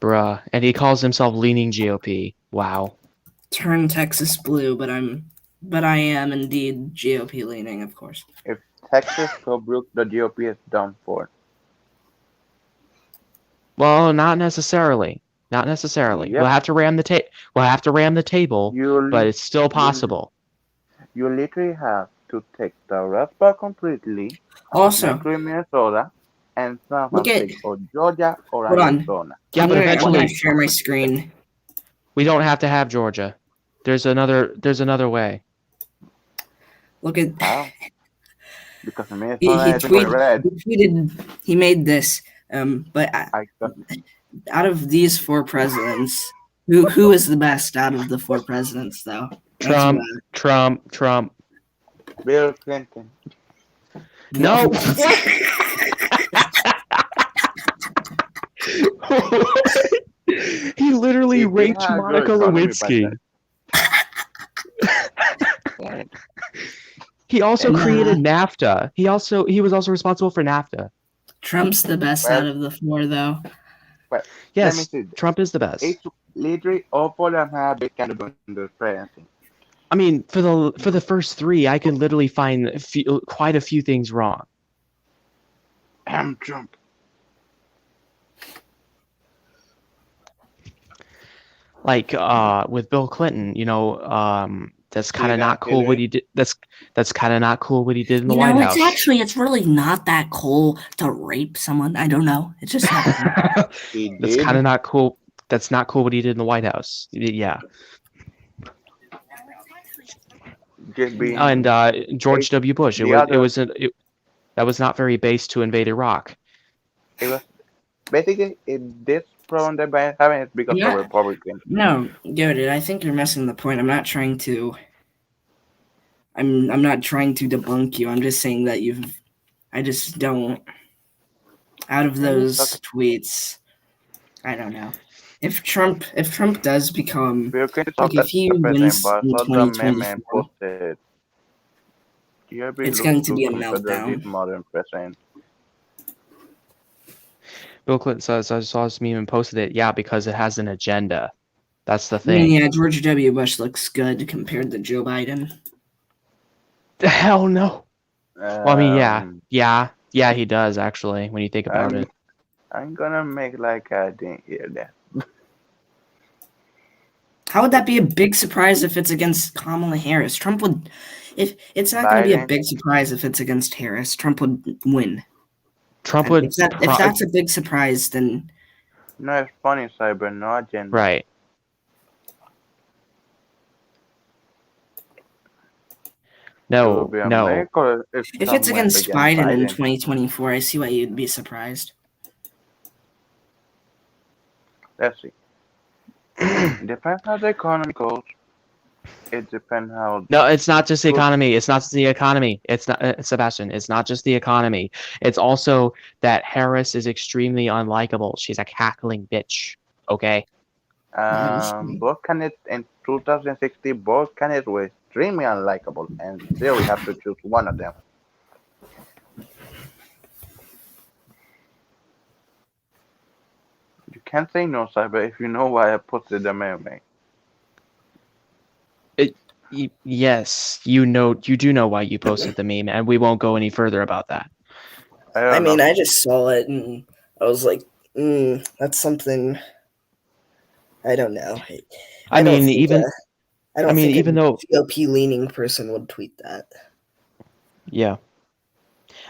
Bruh. And he calls himself leaning GOP. Wow. Turn Texas blue, but I am indeed GOP leaning, of course. if Texas go broke, the GOP is done for. Well, not necessarily. Not necessarily. Yep. We'll have to ram the table, You but it's still possible. You literally have to take the Rust Belt completely, Also, include Minnesota, and San Look at- Francisco, or Georgia, or Hold on. Arizona. Yeah, I'm but gonna eventually share my screen. we don't have to have Georgia. There's another way. Look at How? Because he Minnesota is going red. tweeted he made this. But I got out of these four presidents, who is the best out of the four presidents, though? That's Trump. Bill Clinton. No. He literally He raped had Monica good economy Lewinsky. back He also And, created NAFTA. He was also responsible for NAFTA. Trump's the best Well- out of the four, though. Yes, Let me see. Trump is the best. Literally, all four of them have big candidate in the presidency. I mean, for the first three, I can literally find quite a few things wrong. Trump. Like with Bill Clinton, that's kind of Yeah, not cool it what he did. That's kind of not cool what he did in the You White know, House. it's really not that cool to rape someone. I don't know. It's just not. He That's did. kind of not cool. That's not cool what he did in the White House. Yeah. Just being And George W. Bush. That was not very base to invade Iraq. It was basically this problem that by having is because Yeah. of Republicans. No, Goated, I think you're missing the point. I'm not trying to debunk you. I'm just saying that I just don't. Out of those tweets, I don't know. If Trump does become Bill Clinton like if he wins but in saw the meme 2024, posted. it's going to be a meltdown. This modern president. Bill Clinton says, I saw this meme and posted it. Yeah, because it has an agenda. That's the I mean, thing. yeah, George W. Bush looks good compared to Joe Biden. Hell no. Well, I mean, Um, yeah, he does actually. When you think about I'm it, I'm gonna make like I didn't hear that. How would that be a big surprise if it's against Kamala Harris? Trump would, if it's not going to be a Biden. big surprise if it's against Harris, Trump would win. Trump And would if that's a big surprise, then No, it's funny, Cyber, no agenda. right. It will No, be a no. miracle if if Trump it's went against Biden in Biden. 2024, I see why you'd be surprised. Let's see. It depends how the economy goes. It depends how. No, it's not just the economy. It's not just the economy. It's not Sebastian. It's not just the economy. It's also that Harris is extremely unlikable. She's a cackling bitch. Okay. Both candidates in 2016, both candidates were extremely unlikable, and still we have to choose one of them. You can't say no, Cyber, if you know why I posted the mailman. Yes, you do know why you posted the meme, and we won't go any further about that. I mean, I just saw it and I was like, that's something. I don't know. I mean, even I don't I mean, think even a though GOP leaning person would tweet that. yeah,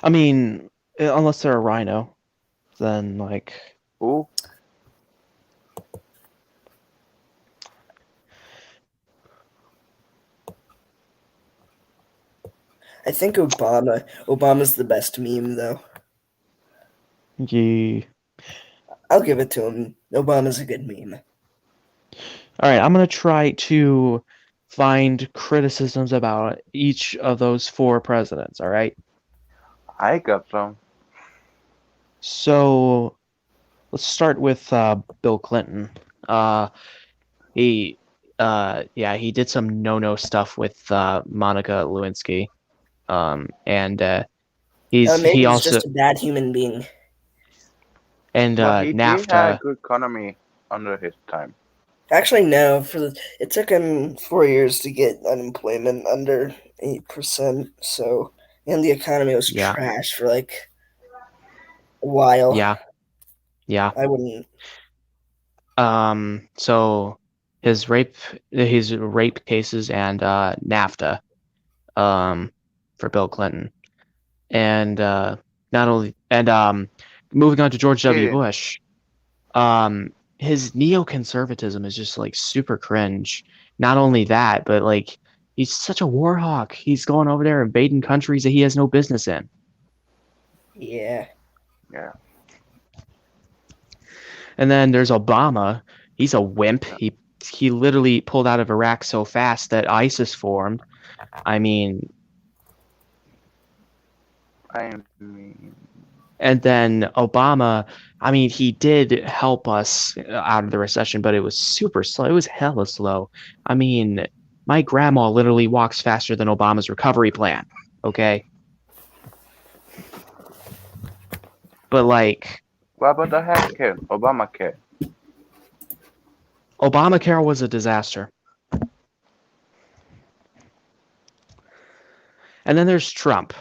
I mean, unless they're a rhino, then like Who? I think Obama's the best meme though. yeah. I'll give it to him. Obama's a good meme. All right, I'm gonna try to find criticisms about each of those 4 presidents. All right. I got some. So let's start with Bill Clinton. He he did some no stuff with Monica Lewinsky. And he Maybe he's also just a bad human being. and But he did have a NAFTA. good economy under his time. Actually, no. It took him 4 years to get unemployment under 8%. So, and the economy was Yeah. trash for like a while. Yeah. I wouldn't. So his rape cases and NAFTA for Bill Clinton. And not only moving on to George W. Yeah. Bush. His neoconservatism is just like super cringe. Not only that, but like he's such a war hawk. He's going over there invading countries that he has no business in. Yeah. Yeah. And then there's Obama. He's a wimp. He literally pulled out of Iraq so fast that ISIS formed. I mean, and then Obama, I mean, he did help us out of the recession, but it was super slow. It was hella slow. I mean, my grandma literally walks faster than Obama's recovery plan. Okay. But like, what about the healthcare? Obamacare. Obamacare was a disaster. And then there's Trump.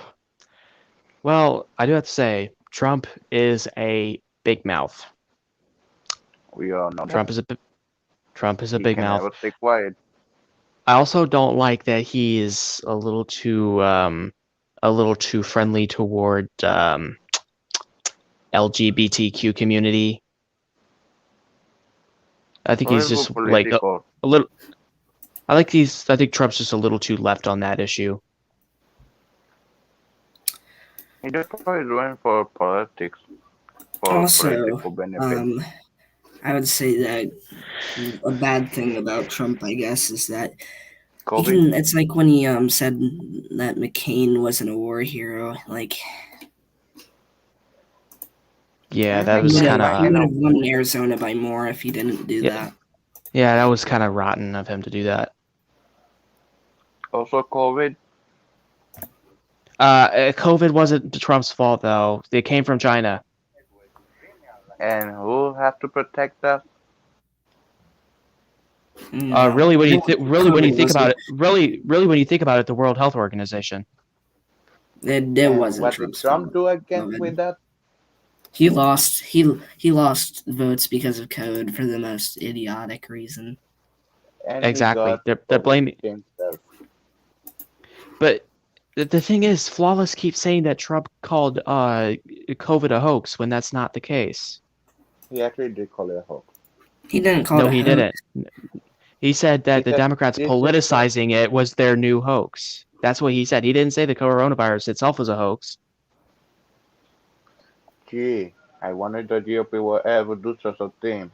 Well, I do have to say, Trump is a big mouth. We all know Trump is a big mouth. Never stay quiet. I also don't like that he is a little too friendly toward LGBTQ community. I think he's just like a little. I think Trump's just a little too left on that issue. He just probably doing for politics. For political benefit. I would say that a bad thing about Trump, I guess, is that it's like when he said that McCain wasn't a war hero. Like, yeah, that was kind of. He would have won Arizona by more if he didn't do that. Yeah, that was kind of rotten of him to do that. Also, COVID. COVID wasn't Trump's fault though. It came from China. And who have to protect us? No. Really, when you COVID think about wasn't- it, really when you think about it, the World Health Organization. It And wasn't what did Trump's Trump fault. do again COVID. with that? He lost. He lost votes because of code for the most idiotic reason. And Exactly. he got They're blaming. himself. But the thing is, Flawless keeps saying that Trump called COVID a hoax when that's not the case. He actually did call it a hoax. He didn't call No, it a he hoax. didn't. He said that He the said, Democrats "This is politicizing it was their new hoax. That's what he said. He didn't say the coronavirus itself was a hoax. Gee, I wonder if the GOP will ever do such a thing."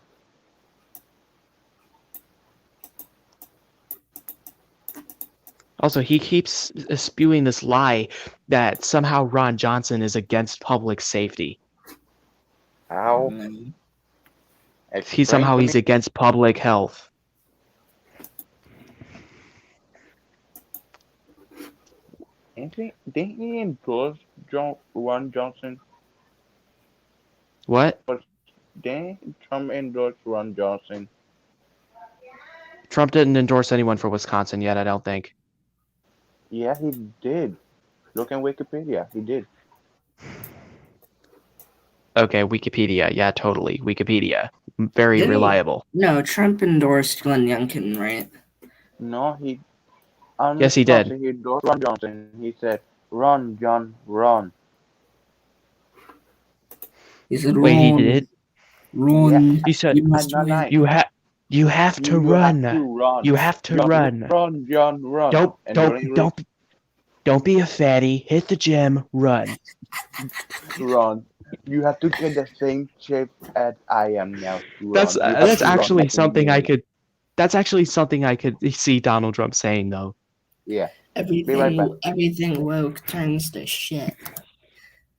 Also, he keeps spewing this lie that somehow Ron Johnson is against public safety. How? Mm. Explain to He's me. against public health. Didn't he endorse Ron Johnson? What? Didn't Trump endorse Ron Johnson? Trump didn't endorse anyone for Wisconsin yet, I don't think. Yeah, he did. Look in Wikipedia. He did. Okay, Wikipedia. Yeah, totally. Wikipedia. Very Didn't he? reliable. No, Trump endorsed Glenn Youngkin, right? No, he. Yes, he did. He endorsed Ron Johnson. He said, "Run, John, run." He said, Wait, he "Ron, did? Ron, He said, you must I'm not win." lying. you have to You run. have to run. You have to John, run. Run, John, run. And Don't be a fatty. Hit the gym. Run. run. You have to get the same shape as I am now. Run. That's You have to run actually like something I me. could. That's actually something I could see Donald Trump saying though. Yeah. Be right back. Everything woke turns to shit.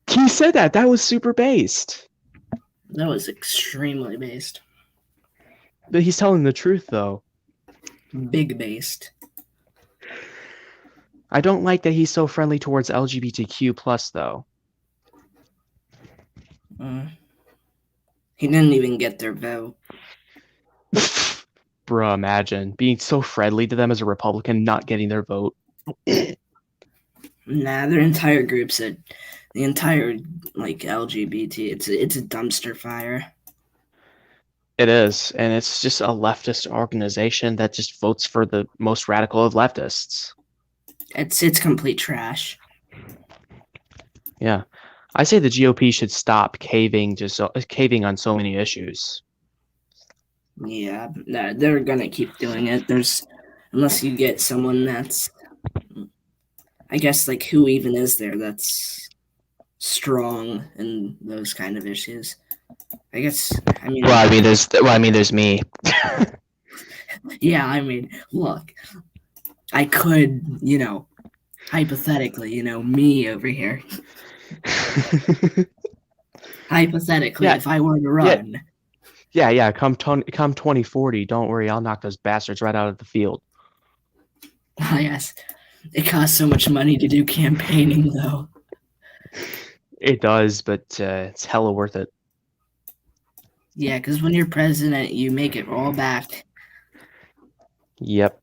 He said that. That was super based. That was extremely based. But he's telling the truth though. Big based. I don't like that he's so friendly towards LGBTQ plus though. He didn't even get their vote. Bruh, imagine being so friendly to them as a Republican, not getting their vote. Nah, their entire group said the entire LGBT. It's a dumpster fire. It is, and it's just a leftist organization that just votes for the most radical of leftists. It's complete trash. Yeah, I say the GOP should stop caving on so many issues. Yeah, nah, they're gonna keep doing it. Unless you get someone that's, I guess, who even is there that's strong in those kind of issues. I guess. there's me. Yeah, look, I could, hypothetically, me over here. Hypothetically, Yeah. if I were to run. Yeah. Come 2040, don't worry, I'll knock those bastards right out of the field. Oh, yes. It costs so much money to do campaigning, though. It does, but it's hella worth it. Yeah, because when you're president, you make it all back. Yep.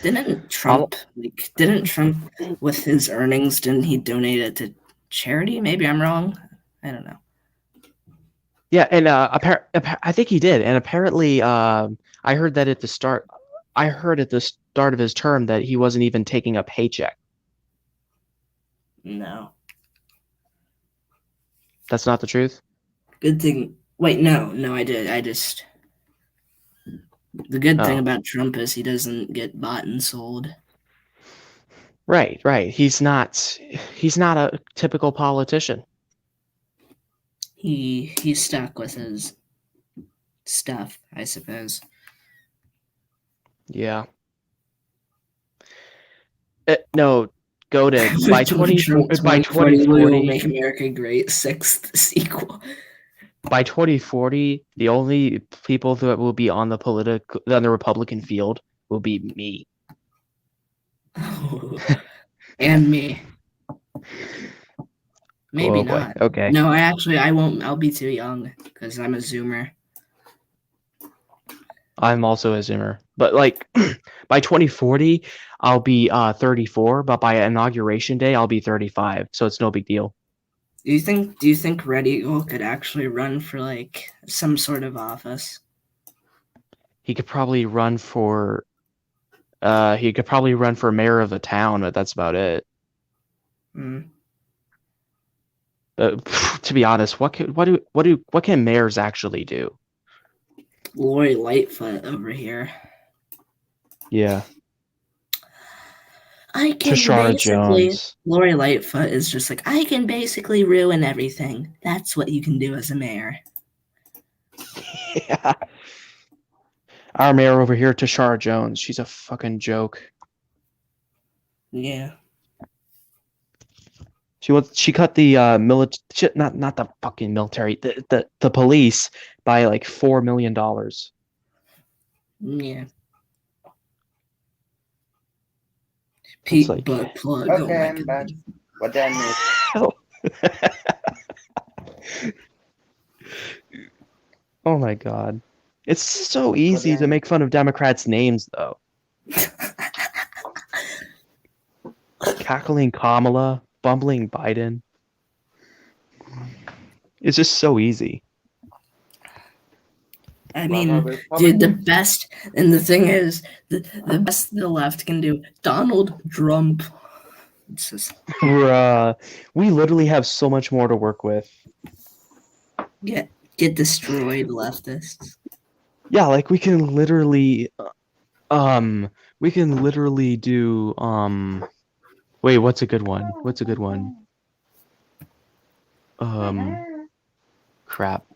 Didn't Trump with his earnings, didn't he donate it to charity? Maybe I'm wrong. I don't know. Yeah, and I think he did, and apparently, I heard at the start of his term that he wasn't even taking a paycheck. No. That's not the truth? Good thing. Wait, no, I did. The good thing about Trump is he doesn't get bought and sold. Right. He's not a typical politician. He's stuck with his stuff, I suppose. Yeah. No, go to by 2040 will make America great 6th sequel. By 2040, the only people that will be on the Republican field will be me. And me. Maybe boy. not. Okay. No, I won't. I'll be too young because I'm a Zoomer. I'm also a Zoomer. But like by 2040, I'll be 34, but by inauguration day, I'll be 35. So it's no big deal. Do you think Red Eagle could actually run for like some sort of office? He could probably run for mayor of a town, but that's about it. Hmm. But to be honest, what can mayors actually do? Lori Lightfoot over here. Yeah. I can Tashara basically Jones. Lori Lightfoot is just like, I can basically ruin everything. That's what you can do as a mayor. Yeah. Our mayor over here, Tashara Jones. She's a fucking joke. Yeah. She cut the not the fucking military, the police by like $4 million. Yeah. It's Pete like, butt plug. Oh Okay, my I'm back. goodness. What that means? Oh my god. It's so easy to make fun of Democrats' names though. Cackling Kamala, bumbling Biden. It's just so easy. I mean, dude, the best, and the thing is, the best the left can do, Donald Trump. It's just We literally have so much more to work with. get destroyed, leftists. Yeah, like we can literally do wait, what's a good one? Crap.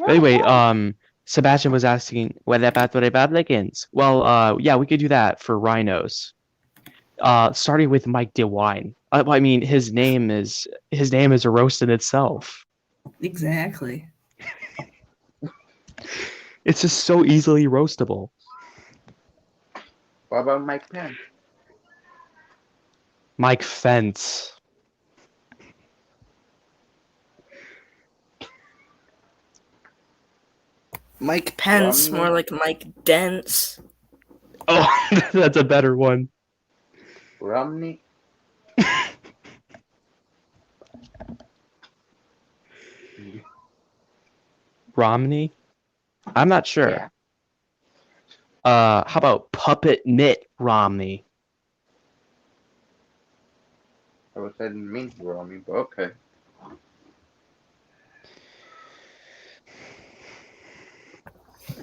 Anyway, Sebastian was asking, what about the Republicans? Well, yeah, we could do that for rhinos. Starting with Mike DeWine. I mean, his name is a roast in itself. Exactly. It's just so easily roastable. What about Mike Pence? Mike Fence. Mike Pence, more like Mike Dents. Oh, that's a better one. Romney? Romney? I'm not sure. Yeah. How about Puppet Mitt Romney? I was saying mean Romney, but okay.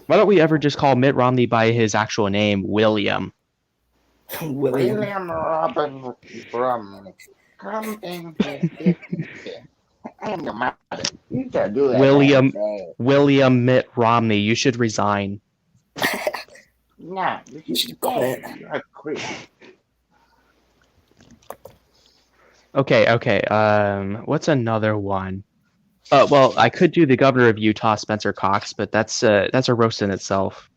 Why don't we ever just call Mitt Romney by his actual name, William? William Robert Romney. Come in here. I am your mother. You can't do that. William Mitt Romney. You should resign. Nah, You should quit. You're a creep. Okay. What's another one? Well, I could do the governor of Utah, Spencer Cox, but that's a roast in itself.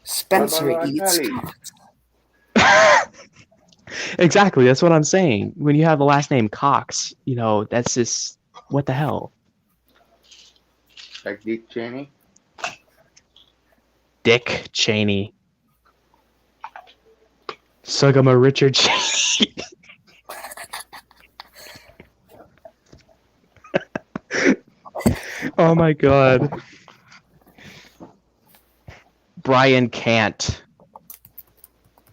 Spencer eats cocks. Exactly, that's what I'm saying. When you have the last name Cox, you know, that's just what the hell. Like Dick Cheney? Dick Cheney. Sugama Richard Cheney. Oh my god. Brian Cant.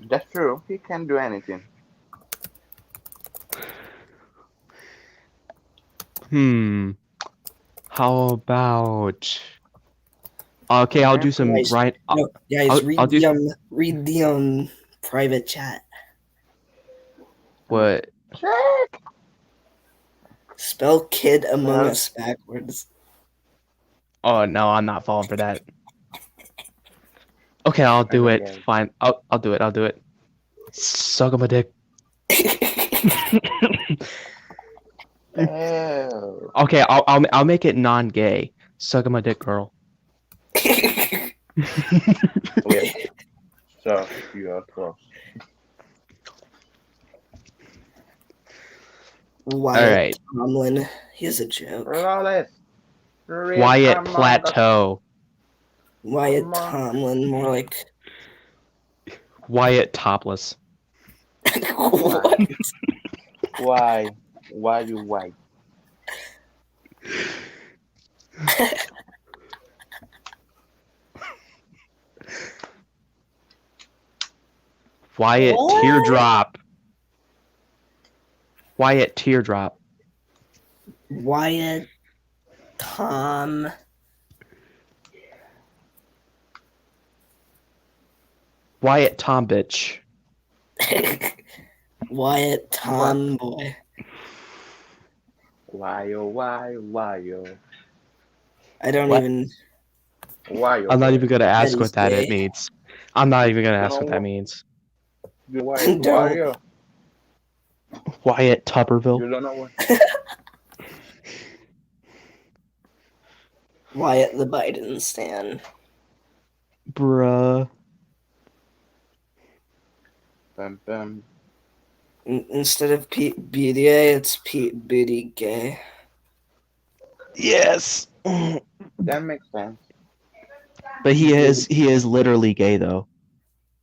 That's true. He can do anything. How about? Okay, I'll do some right. No, guys, read the private chat. What? Spell Kid Among Us backwards. Oh no, I'm not falling for that. Okay, I'll do it. Fine, I'll do it. Suck on my dick. Okay, I'll make it non-gay. Suck on my dick, girl. Okay. So you are close. Wyatt Tomlin, he's a joke. Flawless. Wyatt Plateau. Wyatt Come on. Tomlin, more like Wyatt Topless. what? Why? Why you white? Wyatt What? Teardrop. Wyatt Teardrop. Wyatt Tom. Wyatt Tombitch. Wyatt Tomboy. Why oh why oh I don't What? even. why oh I'm not boy. even gonna That ask is what that gay. it means. I'm not even gonna You ask know what that what? means. Why is Don't. why oh? Wyatt Tupperville. You don't know what? Wyatt the Biden stan. Bruh. Bum, bum. Instead of Pete BDA, it's Pete Biddy Gay. Yes. That makes sense. But he is literally gay though.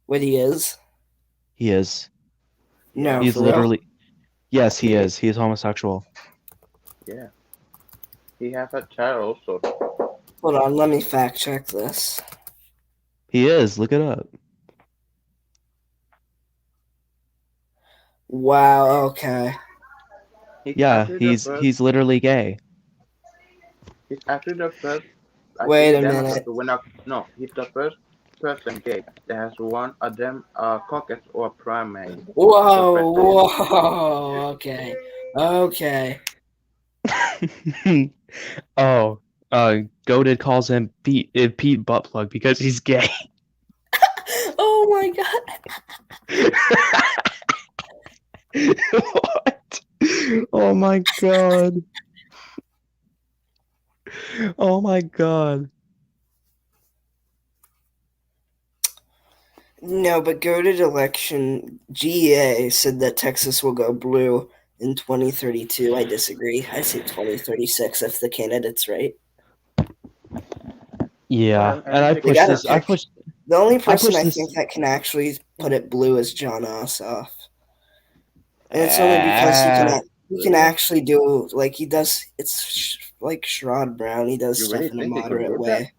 What he is? He is. No, He's for real. literally yes, he is. He is homosexual. Yeah. He has a child also. Hold on, let me fact check this. He is. Look it up. Wow. Okay. He's Yeah, actually the first. he's literally gay. He's actually the first. Wait Actually, a Democrat minute. to win a. No, he's the first person gay that has won a caucus or primary for Whoa. president. Whoa. Okay. Okay. Oh, Goated calls him Pete Buttplug because he's gay. Oh my god. What? Oh my god. Oh my god. No, but goated election. GEA said that Texas will go blue in 2032. I disagree. I say 2036 if the candidate's right. Yeah, Well, and I anything They pushed can gotta this. I happen. pick. pushed. The only I person pushed I this. think that can actually put it blue is John Ossoff, and it's only because Ah, he can Really? actually do like he does. It's like Sherrod Brown. He does You stuff really in a think he could moderate do that? way.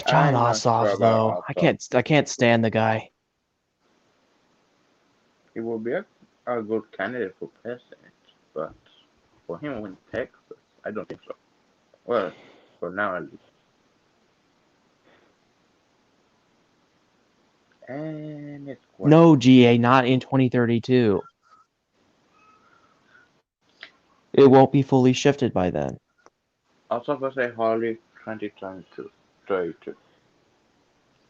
John I'm not sure Ossoff about though. also. I can't stand the guy. He will be a good candidate for president, but for him in Texas, I don't think so. Well, for now at least. And it's quite. No, GA, not in 2032. It won't be fully shifted by then. Also, for say Harley 2022. 32.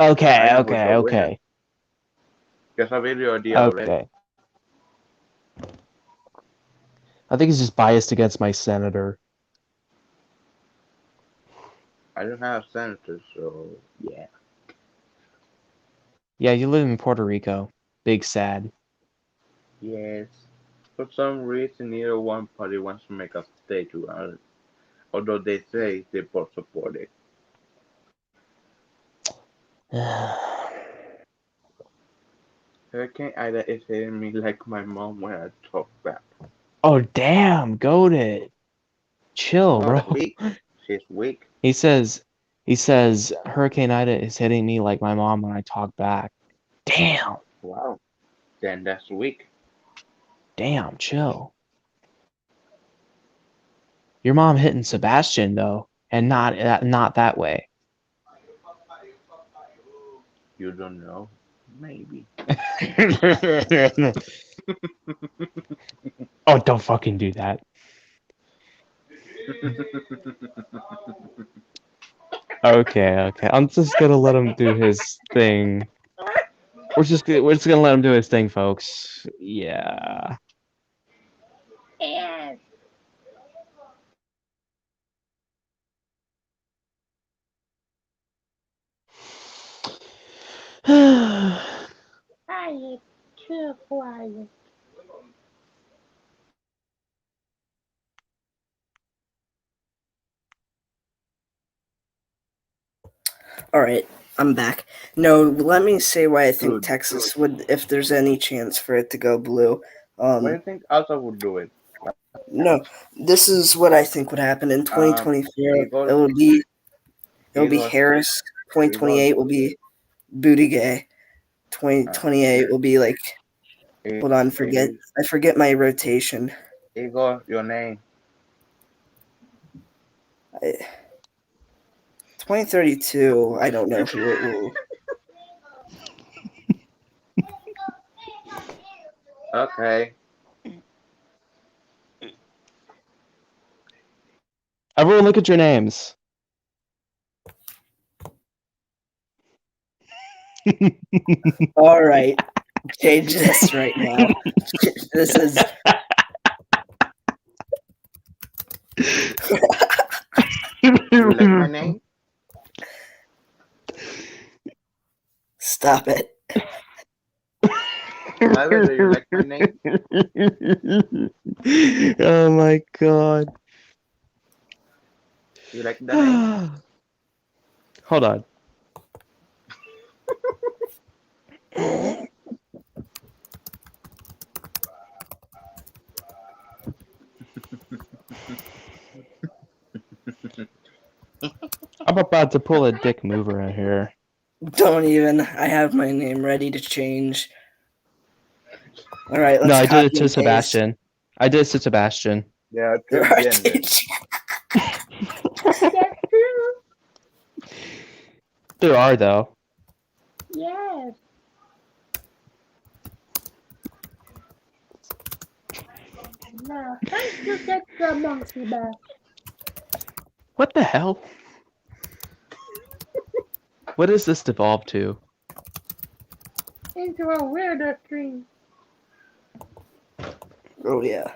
I Okay, know who's okay, the winner. okay, There's a video idea already. okay. I think he's just biased against my senator. I don't have senators, so yeah. Yeah, you live in Puerto Rico. Big sad. Yes. For some reason, neither one party wants to make a state to it, although they say they both support it. Hurricane Ida is hitting me like my mom when I talk back. Oh damn, goated. Chill, No, bro. weak. She's weak. He says Hurricane Ida is hitting me like my mom when I talk back. Damn. Wow. Then that's weak. Damn, chill. Your mom hitting Sebastian though, and not that way. You don't know. Maybe. Oh, don't fucking do that. Okay, okay. I'm just gonna let him do his thing. We're just gonna let him do his thing, folks. Yeah. Quiet, too quiet. All right, I'm back. No, let me say why I think Good. Texas would, if there's any chance for it to go blue. What do you think Alta would do it? No, this is what I think would happen in 2024. Eagles, It'll be Eagles, Harris. Eagles. 2028 will be Buttigieg. 2028 will be like. Hold on, I forget my rotation. Igor, your name. 2032. I don't know who it will. Okay. Everyone, look at your names. All right, change this right now. This is. You like my name? Stop it. Tyler, do you like my name? Oh my god. You like the name? Hold on. I'm about to pull a dick mover out here. Don't even. I have my name ready to change. All right, let's No, I did it copy to and paste. Sebastian. I did it to Sebastian. There are two There are genders. That's true. There are, though. Yes. Now, thank you get the monkey back. What the hell? What does this devolve to? Into a weirder tree. Oh yeah.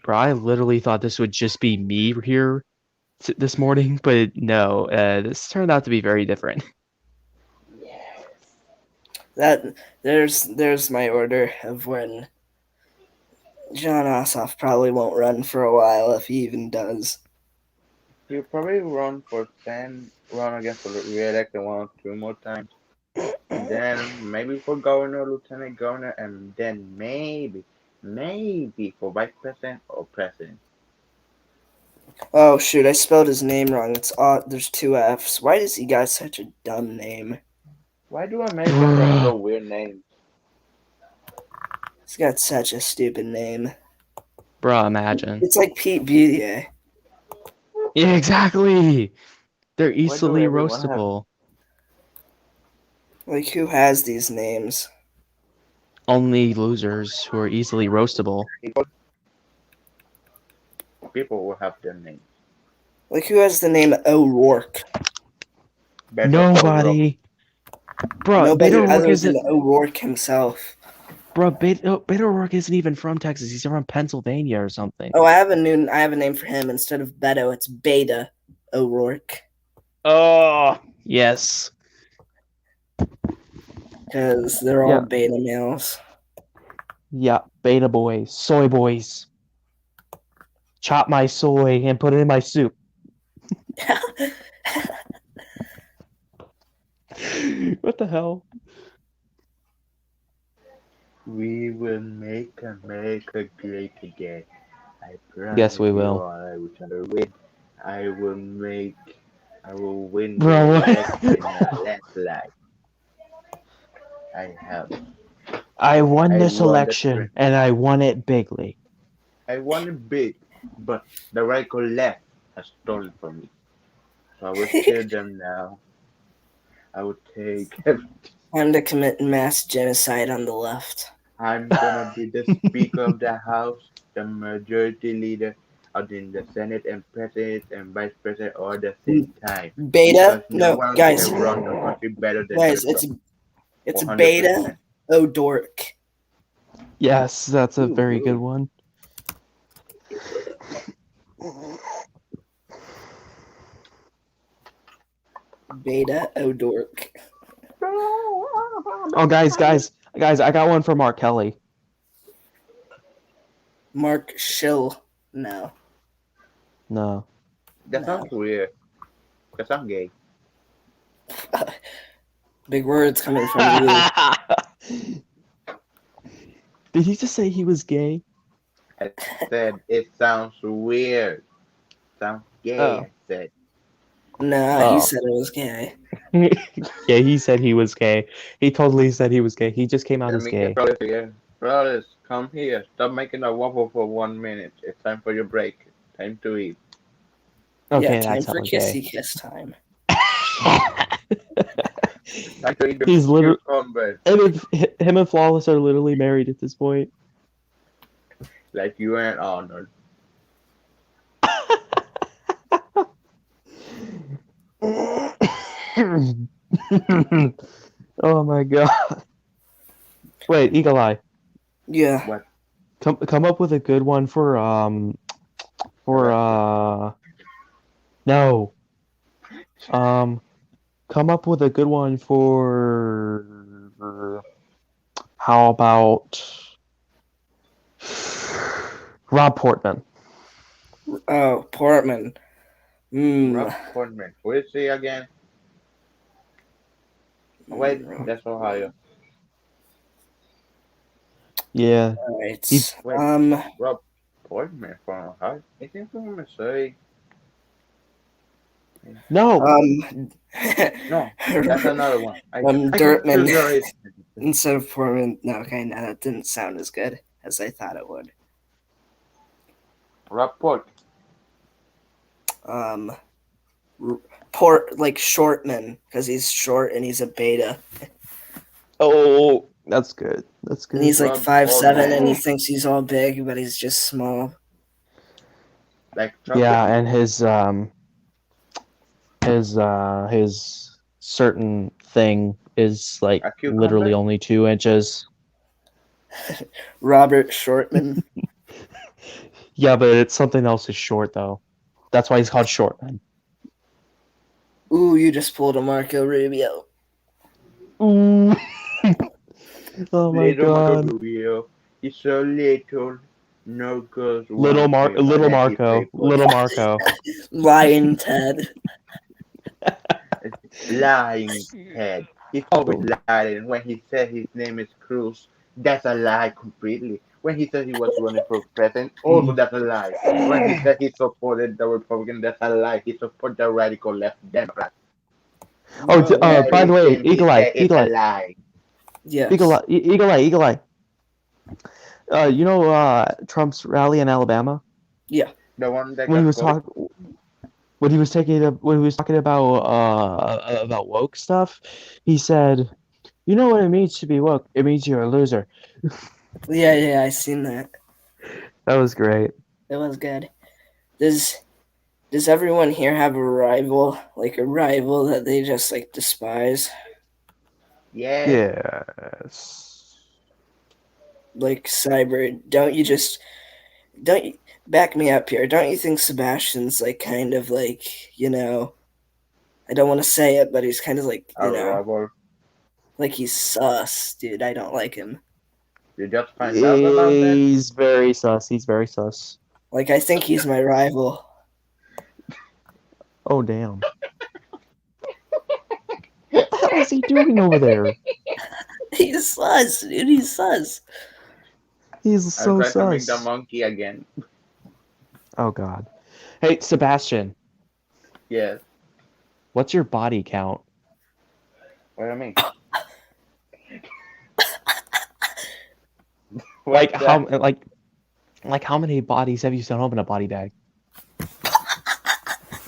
Bro, I literally thought this would just be me here this morning, but no, this turned out to be very different. There's my order of when John Ossoff probably won't run for a while if he even does. He'll probably run again for the re-elect 1 or 2 more times. And then maybe for governor, lieutenant governor, and then maybe for vice president or president. Oh shoot, I spelled his name wrong. There's 2 F's. Why does he got such a dumb name? Why do Americans have so weird names? He's got such a stupid name. Bro, imagine. It's like Pete Buttigieg. Yeah, exactly. They're easily everyone have- roastable. Like who has these names? Only losers who are easily roastable. People will have their names. Like who has the name O'Rourke? Beto Nobody. Bro, Nobody Beto O'Rourke other isn't. than O'Rourke himself. Bro, Beto O'Rourke isn't even from Texas. He's from Pennsylvania or something. Oh, I have a name for him. Instead of Beto, it's Beta O'Rourke. Oh, yes. Because they're all Yeah. beta males. Yeah, beta boys, soy boys. Chop my soy and put it in my soup. What the hell? We will make America great again. I promise. Yes, we you will. all, I will try to win. I will win Bro, the what? election in a landslide. I won I this won the election sprint. and I won it bigly. I won it big, but the radical left has stolen from me. So I will kill them now. I will take. Time to commit mass genocide on the left. I'm gonna be the Speaker of the House, the Majority Leader, of the Senate and President and Vice President all at the same time. Beta? Because no No, one guys. can run the country better than Guys, Donald Trump. it's 100%. Beta O'Rourke. Yes, that's a Ooh, very ooh. good one. Beta O'Rourke. Oh, guys, I got one for Mark Kelly. Mark Schill. No. No. That sounds weird. That sounds gay. Big words coming from you. Did he just say he was gay? I said it sounds weird. Sounds gay. Oh. I said. Nah, he Oh. said it was gay. Yeah, he said he was gay. He totally said he was gay. He just came out Let as me gay. get Flawless here. Flawless, come here. Stop making a waffle for 1 minute. It's time for your break. Time to eat. Okay, Yeah, time that's for hella gay. kissy kiss time. Time to eat the He's literally cucumber. him and Flawless are literally married at this point. Like you and Arnold. Oh my god. Wait, Eagle Eye. Yeah. What? Come up with a good one for no. Come up with a good one for how about Rob Portman? Oh, Portman. Rob Portman. Where is he again? Oh, wait, that's Ohio. Yeah. Alright. He's- Wait. Rob Portman from Ohio? Is he from Missouri? No. No, that's another one. Dirtman. Missouri. Instead of Portman. No, okay, no, that didn't sound as good as I thought it would. Rob Port. Like Shortman, because he's short and he's a beta. Oh, that's good. That's good. And he's like Rob 5'7", Portman. and he thinks he's all big, but he's just small. Like Trump. Yeah, and his certain thing is like A cucumber? literally only 2 inches. Robert Shortman. Yeah, but it's something else is short though. That's why he's called Shortman. Ooh, you just pulled a Marco Rubio. Ooh. Oh my Little Marco god. Rubio. He's so little. No girls. Little want him Little unless he Marco. play football. Little Marco. Lion Ted. Lying head. He's always lying. When he said his name is Cruz, that's a lie completely. When he said he was running for president, also that's a lie. When he said he supported the Republican, that's a lie. He supported the radical left Democrat. Oh, by the way, Everything he Eagle Eye, said is Eagle a Eye. lie. Yes. Eagle Eye. You know Trump's rally in Alabama? The one that When he got was voted. when he was talking about woke stuff, he said, "You know what it means to be woke? It means you're a loser." Yeah, I seen that. That was great. It was good. Does everyone here have a rival that they just like despise? Yeah. Yes. Like Cyber, don't you back me up here? Don't you think Sebastian's like kind of like, I don't want to say it, but he's kind of like, A rival. like he's sus, dude. I don't like him. You just find out about that? He's very sus. He's very sus. Like I think he's my rival. Oh damn. What the hell is he doing over there? He's sus, dude. He's sus. He's I'm so trying to make the sus. monkey again. Oh god. Hey, Sebastian, Yes. what's your body count? What do you mean? Like What's how that? like how many bodies have you sent home in a body bag?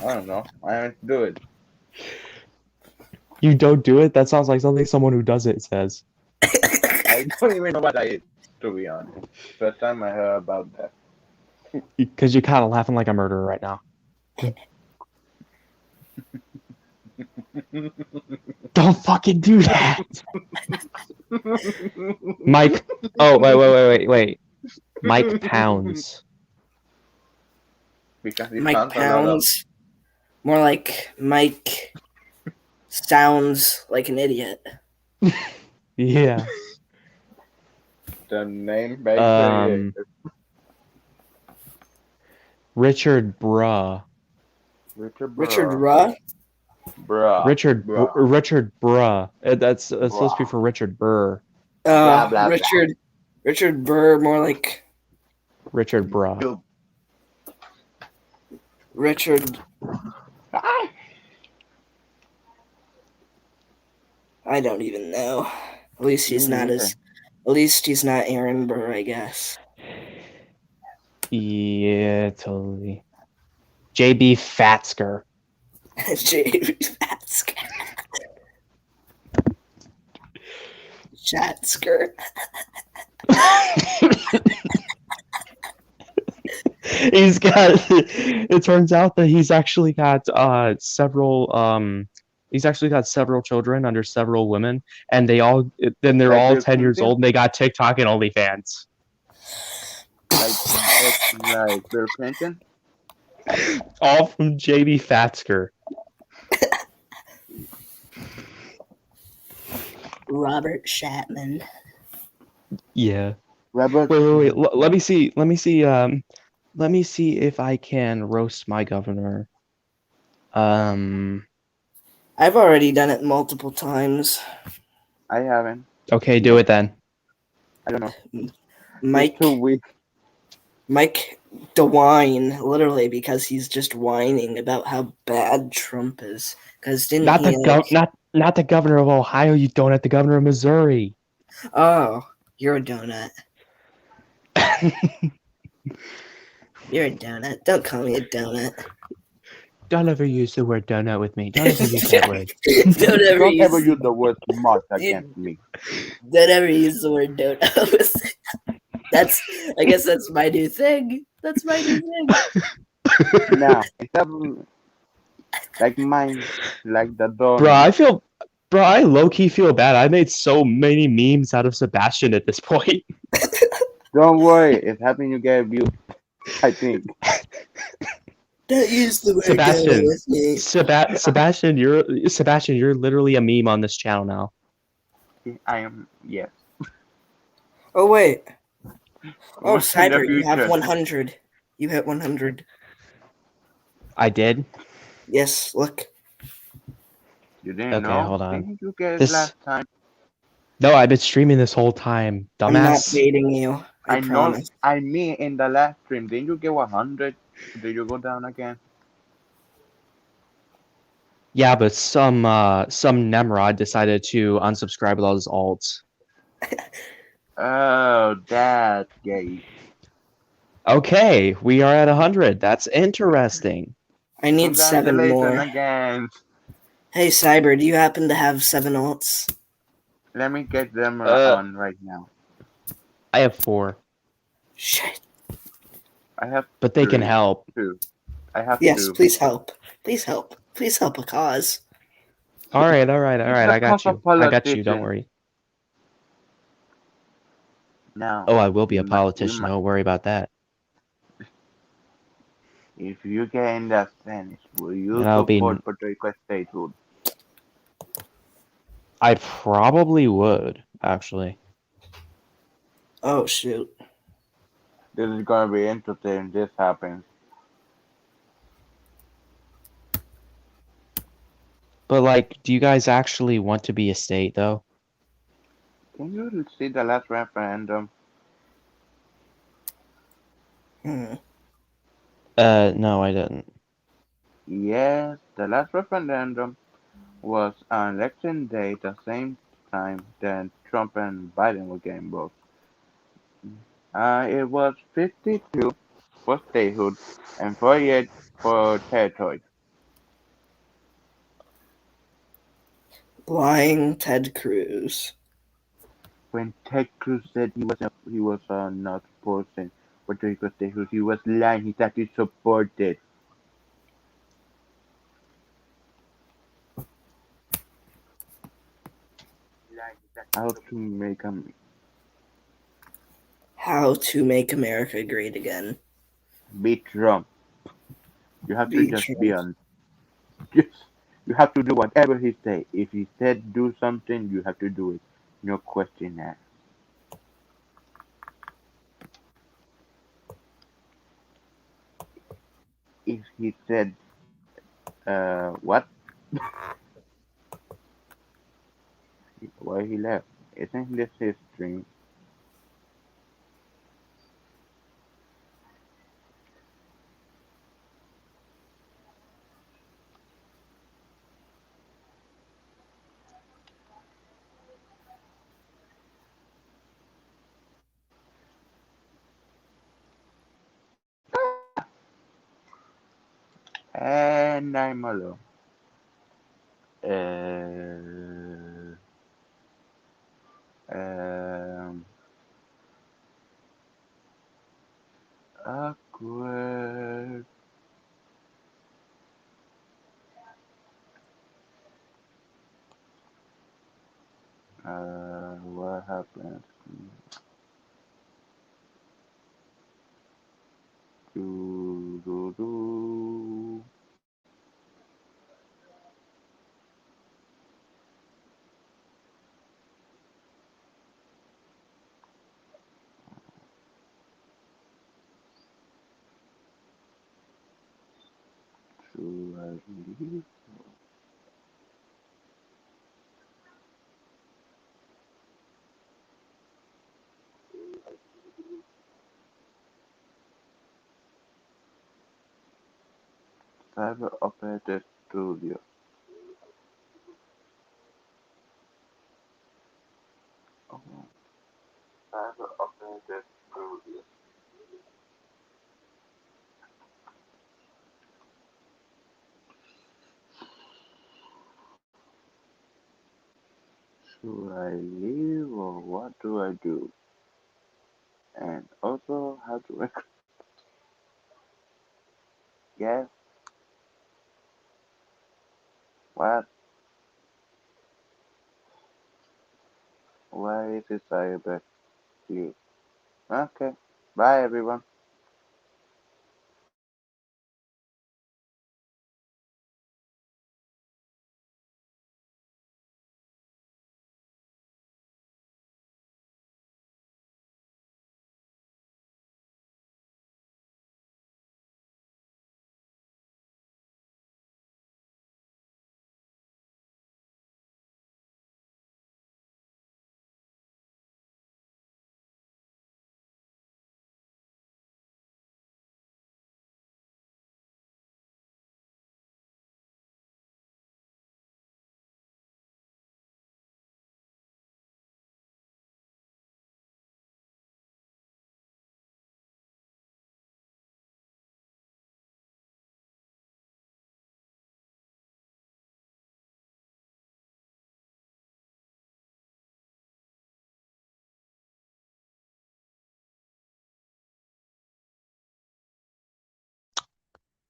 I don't know. I haven't do it. You don't do it? That sounds like something someone who does it says. I don't even know what that is, to be honest. First time I heard about that. Because you're kind of laughing like a murderer right now. Don't fucking do that, Mike. Oh wait. Mike Pounds. Because it Mike sounds a lot of Pounds. More like Mike sounds like an idiot. Yeah. the name basically. Richard Bruh. Richard Richard Burr. Ruh? Bruh. Bruh. Richard Bruh. That's supposed to be Bruh. for Richard Burr. Blah, blah, blah. Richard Burr, more like Richard Bruh. You- Richard. Ah! I don't even know. At least he's Me not neither. as. At least he's not Aaron Burr, I guess. Yeah, totally. JB Fatsker. J.B. Fatsker. Shatsker. He's got. It turns out that he's actually got several. He's actually got several children under several women, and they're all Like all Bill 10 years Clinton? old, and they got TikTok and OnlyFans. Like Bill Clinton? All from JB Fatsker. Robert Shatman. Yeah. Robert. Wait. Let me see. Let me see if I can roast my governor. I've already done it multiple times. I haven't. Okay, do it then. I don't know. Mike It's 2 weeks. Mike DeWine, literally, because he's just whining about how bad Trump is. Because didn't Not he? not the governor of Ohio, you donut. The governor of Missouri. Oh, you're a donut. You're a donut. Don't call me a donut. Don't ever use the word donut with me. Don't ever use that word. Don't ever Don't ever use. use the word smart against me. Don't ever use the word donut. I guess that's my new thing. That's my new thing. Now, instead of like mine, like the dog. Bro, I low key feel bad. I made so many memes out of Sebastian at this point. Don't worry, it's helping you get a view. I think. Don't use the word Sebastian. donut with me. Sebastian, you're literally a meme on this channel now. I am. Yes. Oh wait. Oh, What's in the Cyber, you have future? 100. You hit 100. I did. Yes, look. You didn't Okay, know? hold on. Didn't you get it This- last time? No, I've been streaming this whole time, I'm not dumbass. baiting you. I know. promise. I mean, in the last stream, didn't you get 100? Did you go down again? Yeah, but some Nemrod decided to unsubscribe with all his alts. Oh, that's gay. Okay, we are at 100. That's interesting. I need 7 more. Congratulations again. Hey, Cyber, do you happen to have 7 alts? Let me get them on right now. I have 4, Shit. I have but they can 3, help. 2. I have Yes, 2. please help. Please help. Please help a cause. All right. I got you. Don't worry. Now, Oh, I will be a we politician. might- Don't worry about that. if you get in the Senate, will you And I'll be- support Puerto Rico statehood? I probably would, actually. Oh, shoot. This is gonna be interesting. This happens. But like, do you guys actually want to be a state, though? Can you see the last referendum? No, I didn't. Yes, the last referendum was on election day, the same time that Trump and Biden were getting votes. It was 52 for statehood and 48 for territory. Lying Ted Cruz. When Ted Cruz said he was not supporting Puerto Rico statehood, he was lying. He said he supported. How to make How to make America great again. beat Trump. You have to Beat just Trump. be on. Just you have to do whatever he say. If he said do something, you have to do it. No question asked. If he said what? Why he left? Isn't this his dream? And I'm alone. Um, awkward. What happened? Do, do, do. Should I leave? Cyber Operator Studio. Oh, Cyber Operator Studio. Should I leave or what do I do? And also, how to guess what? Why is it cyber you? Okay. Bye, everyone.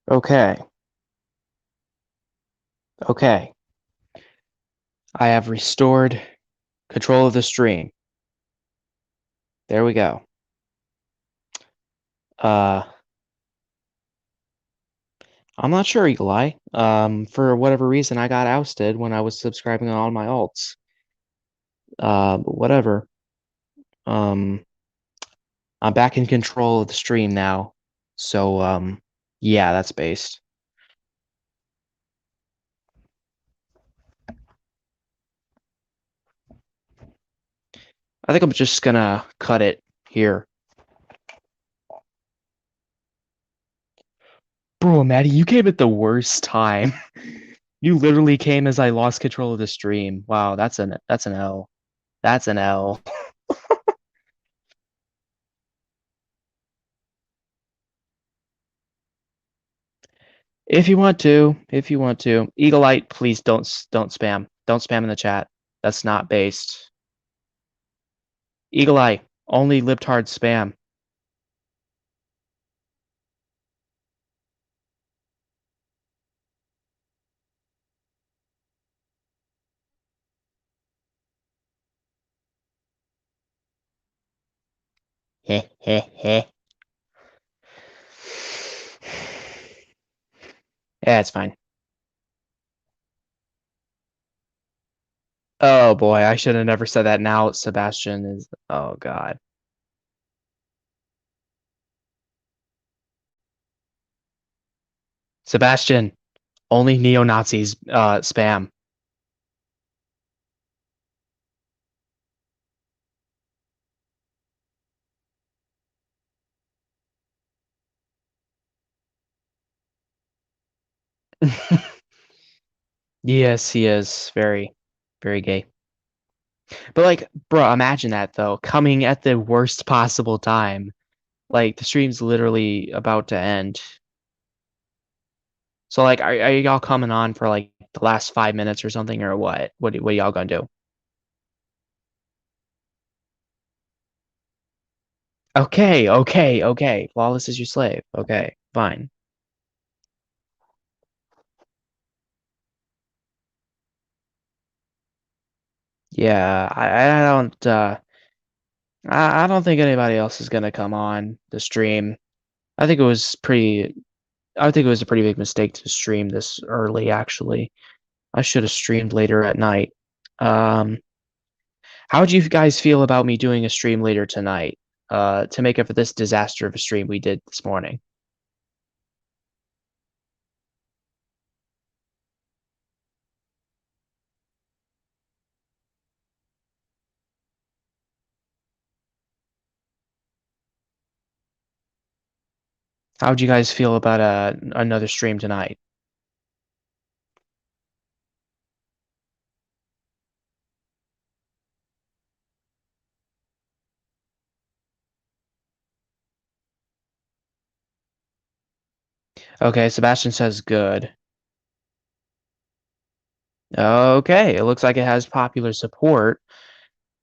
Okay. Okay. I have restored control of the stream. There we go. I'm not sure, Eagle Eye. For whatever reason, I got ousted when I was subscribing on all my alts. But whatever. Um, I'm back in control of the stream now. So, yeah, that's based. I think I'm just gonna cut it here. Bro, Maddie, you came at the worst time. You literally came as I lost control of the stream. Wow, that's an L. That's an L. If you want to, Eagle Eye, please don't spam. Don't spam in the chat. That's not based. Eagle Eye, only libtard spam. Heh heh heh. Yeah, it's fine. Oh boy, I should have never said that. Now Sebastian is. Oh god. Sebastian. Only neo-Nazis spam. Yes, he is very, very gay. But like, bro, imagine that though, coming at the worst possible time. Like the stream's literally about to end. So like, are y'all coming on for like the last 5 minutes or something, or what? What y'all gonna do? Okay, okay, okay. Flawless is your slave. Okay, fine. Yeah, I don't I don't think anybody else is gonna come on the stream. I think it was pretty I think it was a pretty big mistake to stream this early actually. I should have streamed later at night. Um, how would you guys feel about me doing a stream later tonight? To make up for this disaster of a stream we did this morning. How would you guys feel about another stream tonight? Okay, Sebastian says good. Okay, it looks like it has popular support.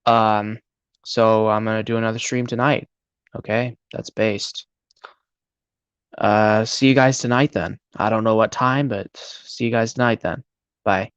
Um, so I'm gonna do another stream tonight. Okay, that's based. See you guys tonight then. I don't know what time, but see you guys tonight then. Bye.